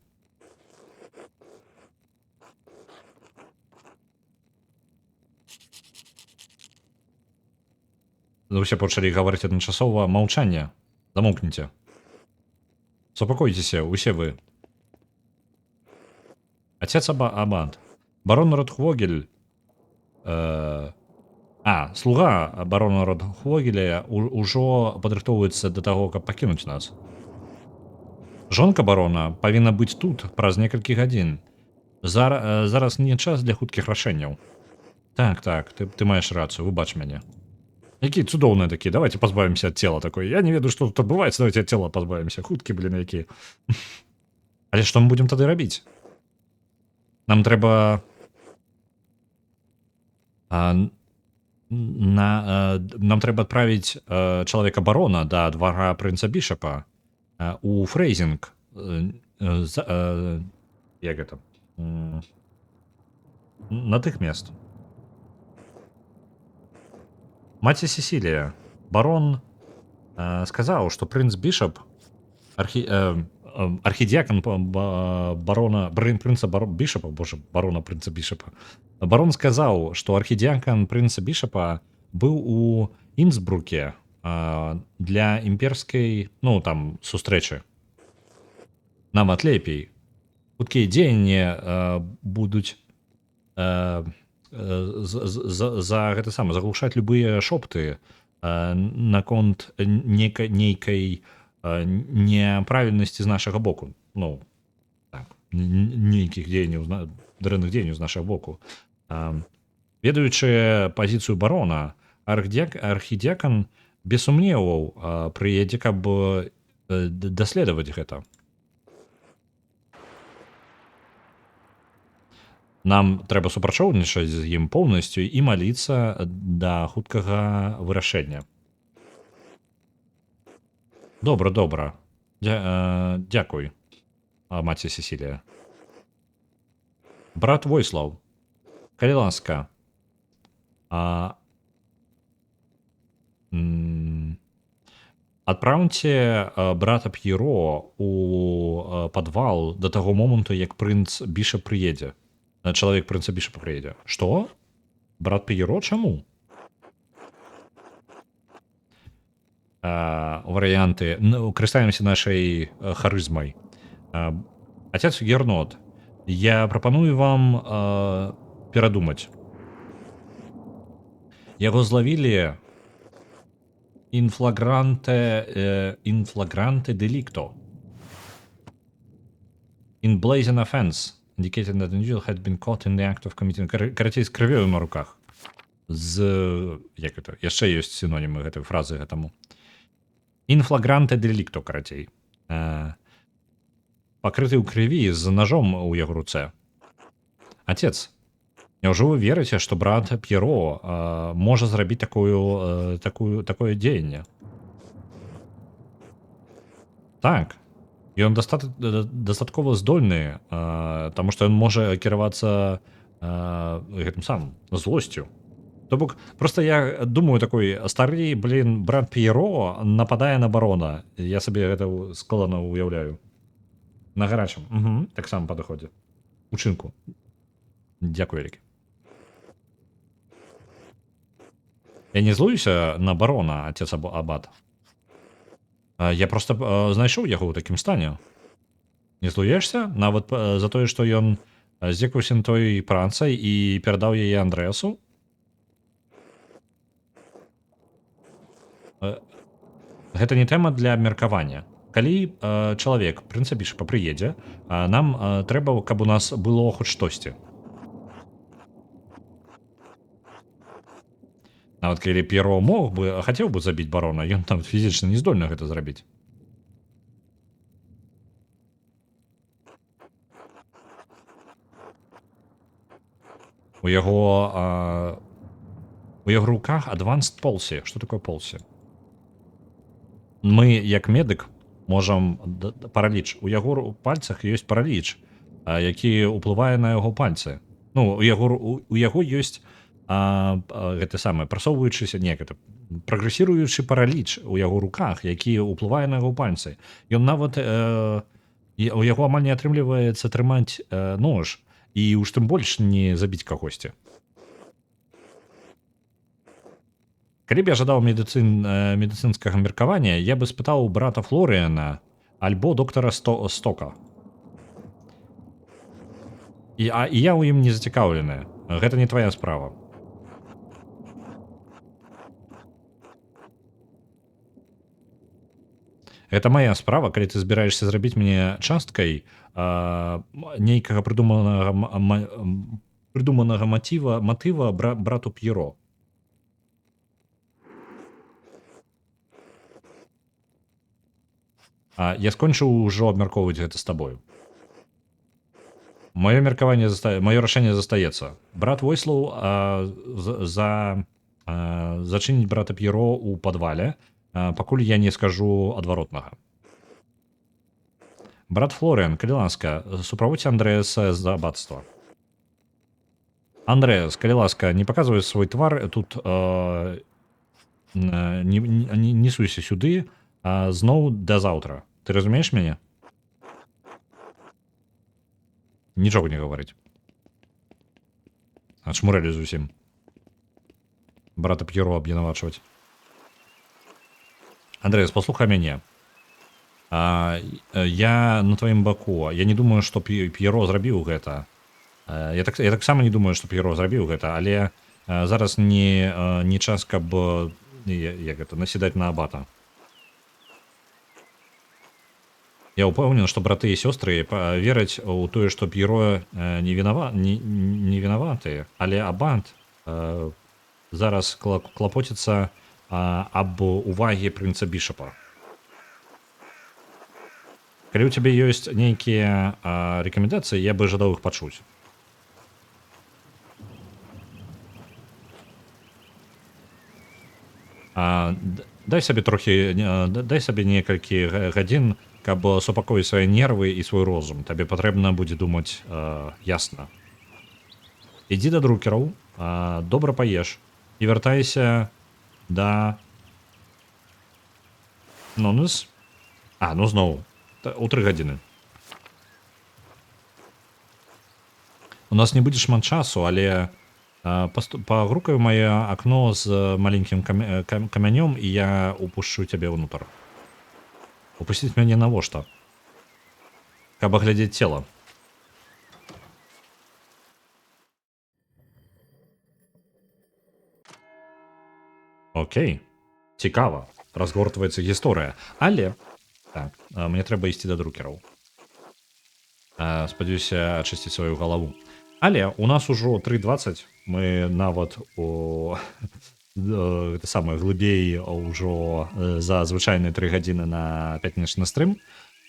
Усе пачалі гаварыць адначасова. Маўчанне. Замоўкніце. Супакойцеся, усе вы. Отец Абад. Барон Ротхвогель. Слуга барона Ротхвогеля ўжо падрыхтоўваецца да таго, каб пакінуць нас. Жонка барона павінна быць тут праз некалькі гадзін. Зараз не час для хуткіх рашэнняў. Так, ты маеш рацыю, выбач мяне. Які цудоўныя такі, давайте пазбавімся ад цела такой. Я не ведаю, што тут адбываецца, давайте ад цела пазбавімся. Хуткі, які. Але што мы будзем тады рабіць? Нам трэба... Нам трэба адправіць чалавека барона да двара прынца Бішапа у Фрейзінг. Як гэта? На тых мест. Маці Сесілія, барон сказаў, што прынц Бішап, архідіакон барона прынца Бішапа, барона прынца Бішапа, барон сказаў, што архідіакон прынца Бішапа быў у Інсбруке для імперскай, сустрэчы. Нават лепей. Хуткія дзеянні будуць заглушаць любыя шопты наконт нейкай неправільнасці з нашага боку. Нейкіх дзеянняў, дрэнных дзеянняў з нашага боку. Ведаючы пазіцыю барона, архідіакон без сумневаў прыедзе, каб даследаваць гэта. Нам трэба супрацоўнічаць з ім поўнасцю і маліцца да хуткага вырашэння. Добра. Дзякуй, маці Сесілія. Брат Войслаў, калі ласка, адпраўце брата П'еро у падвал да таго моманту, як прынц Бішап прыедзе. Чалавек прынца Бішапа прыедзе. Што? Брат П'еро? Чаму? Варыянты. Карыстаемся нашай харызмай. Отец Гернот, я прапаную вам перадумаць. Яго злавілі инфлагранте деликто. In blazing offense. Indicated that the individual had been caught in the act of committing... Карацей, з крывёю на руках. Як гэта? Яшчэ ёсць сінонімы гэтай фразы гэтаму. In flagrante delicto, карацей. Пакрыты ў крыві з ножом у яго руцэ. Отец, няўжо вы верыце, што брат П'еро можа зрабіць такое дзеянне? Так. Ён дастаткова здольны, таму што ён можа кіравацца гэтым самым злосцю. То бок, просто я думаю такой, стары, брат П'еро нападае на барона. Я сабе гэта складана уяўляю. На гарачым. Таксама падыходзе. Учынку. Дзякуй вялікі. Я не злуюся на барона, отец Абад. Я просто знайшоў яго ў такім стане. Не злуешся? Нават за тое, што ён здзекаваўся на той працай і перадаў яе Андрэасу? Гэта не тэма для абмеркавання. Калі чалавек, прынца Бішапа, прыедзе, нам трэба, каб у нас было хоць штосьці. Нават калі П'еро хацеў бы забіць барона, ён там фізічна не здольны гэта зрабіць. У яго руках advanced policy. Што такое policy? Мы, як медык, можам параліч. У яго пальцах ёсць параліч, які ўплывае на яго пальцы. У яго ёсць гэта самае прасоўваючыся прагрэсіруючы параліч у яго руках, які ўплывае на яго пальцы. Ён нават у яго амаль не атрымліваецца трымаць нож і уж тым больш не забіць кагосьці. Калі б я жадаў медыцынскага меркавання, я бы спытаў у брата Флоріана альбо доктара Стока. І я ў ім не зацікаўлены. Гэта не твая справа. Гэта моя справа, калі ты збіраешся зрабіць мяне часткай нейкага прыдуманага матыва брату П'еро. Я скончыў ўжо абмяркоўваць гэта з табою. Маё меркаванне маё рашэнне застаецца. Брат Войслаў зачыніць брата П'еро ў падвале, пакуль я не скажу адваротнага. Брат Флоріан, калі ласка, суправодзьце Андрэаса з аббатства. Андрэас, калі ласка, не паказвай свой твар тут, не суйся сюды, зноў да заўтра. Ты разумееш мяне? Нічога не гаварыць. Адшмурэлі зусім. Брата П'еро абвінавачваць. Андрэас, паслухай мяне. Я на тваім баку. Я не думаю, што П'еро зрабіў гэта. Я таксама не думаю, што П'еро зрабіў гэта, але зараз не час, каб насідаць на абата. Я ўпэўнены, што браты і сёстры вераць у тое, што П'еро не вінаваты, але абат зараз клапоціцца аб увагі прынца Бішапа. Калі ў цябе ёсць нейкія рэкамендацыі, я бы жадаў іх пачуць. Дай сабе некалькі гадзін, каб супакоіць свае нервы і свой розум. Табе патрэбна будзе думаць ясна. Ідзі да друкераў, добра паеш і вяртайся да Нонес. Ну зноў. У 3 гадзіны. У нас не будзе шмат часу, але пагрукаю мае акно з маленькім камянём, і я упушчу цябе ўнутр. Упусціць мяне навошта? Каб аглядзець цела. Окей. Цікава. Разгортваецца гісторыя. Але так, мне трэба ісці да друкераў. Спадзяюся ачысціць сваю галаву. Але у нас ужо 3:20. Мы нават гэта самае глыбей ўжо за звычайныя 3 гадзіны на пятнічны стрым.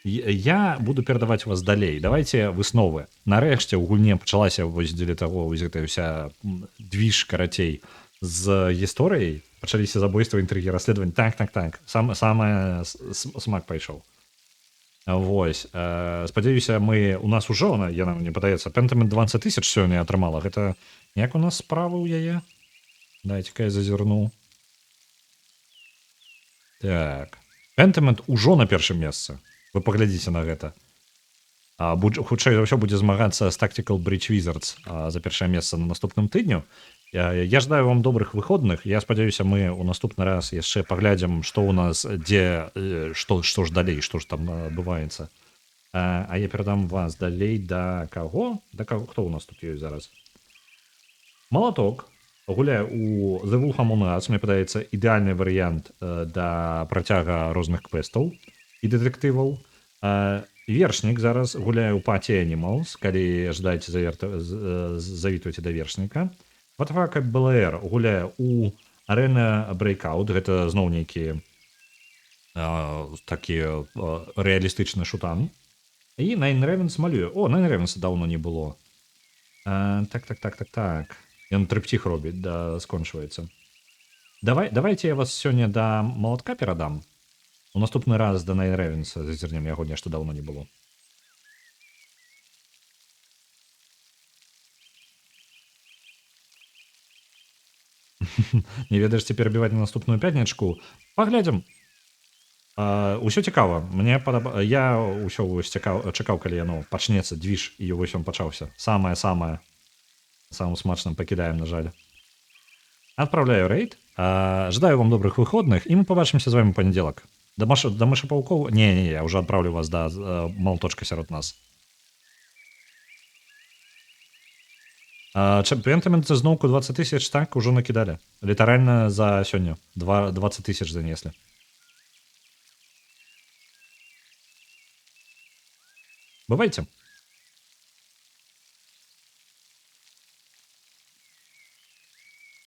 Я буду перадаваць вас далей. Давайте высновы. Нарэшце ў гульне пачалася вось дзеля таго вось гэтая ўся двіж, карацей, з гісторыяй. Пачаліся забойства, інтрыгі, расследаванні. Так. Самае смак пайшоў. Вось. Спадзяюся, у нас ужо, яна мне падаецца, Pentiment 20 000 сёння атрымала. Гэта як у нас справы ў яе? Дайце-ка я зазірну. Так. Pentiment ужо на першым месцы. Вы паглядзіце на гэта. Хутчэй за ўсё будзе змагацца з Tactical Bridge Wizards за першае месца на наступным тыдню. Я жадаю вам добрых выходных. Я спадзяюся, мы ў наступны раз яшчэ паглядзім, што ў нас, што ж далей, што ж там адбываецца. А я перадам вас далей да каго? Хто ў нас тут ёсць зараз? Малаток гуляе у The Wolf Among Us. Мне падаецца, ідэальны варыянт да працяга розных квестаў і дэтэктываў. Вершнік зараз гуляе ў Party Animals. Калі жадаеце, завітвайце да вершніка. Ватфака БЛР гуляе у Arena Breakout. Гэта зноў нейкі такі рэалістычны шутан. І Nine Ravens малюе. Nine Ravens даўно не было. Так. Ён трыптіх робіць, скончваецца. Давайте я вас сёння да Малатка перадам. У наступны раз да Nine Ravens зазірнем, яго нешта даўно не было. Не ведаеш, ці перабіваць на наступную пятнічку? Паглядзім. Усё цікава. Я ўсё чакаў, калі яно пачнецца двіж, і вось ён пачаўся. Самым смачным пакідаем, на жаль. Отправляю рейд. Желаю вам добрых выходных, и мы побачимся з вами в понеділок. До мышапаўкоў? Не, я уже отправлю вас до молоточка сярод нас. Пентамент зноўку 20 тысяч так ужо накідалі. Літаральна за сёння 20 тысяч занеслі. Бывайце.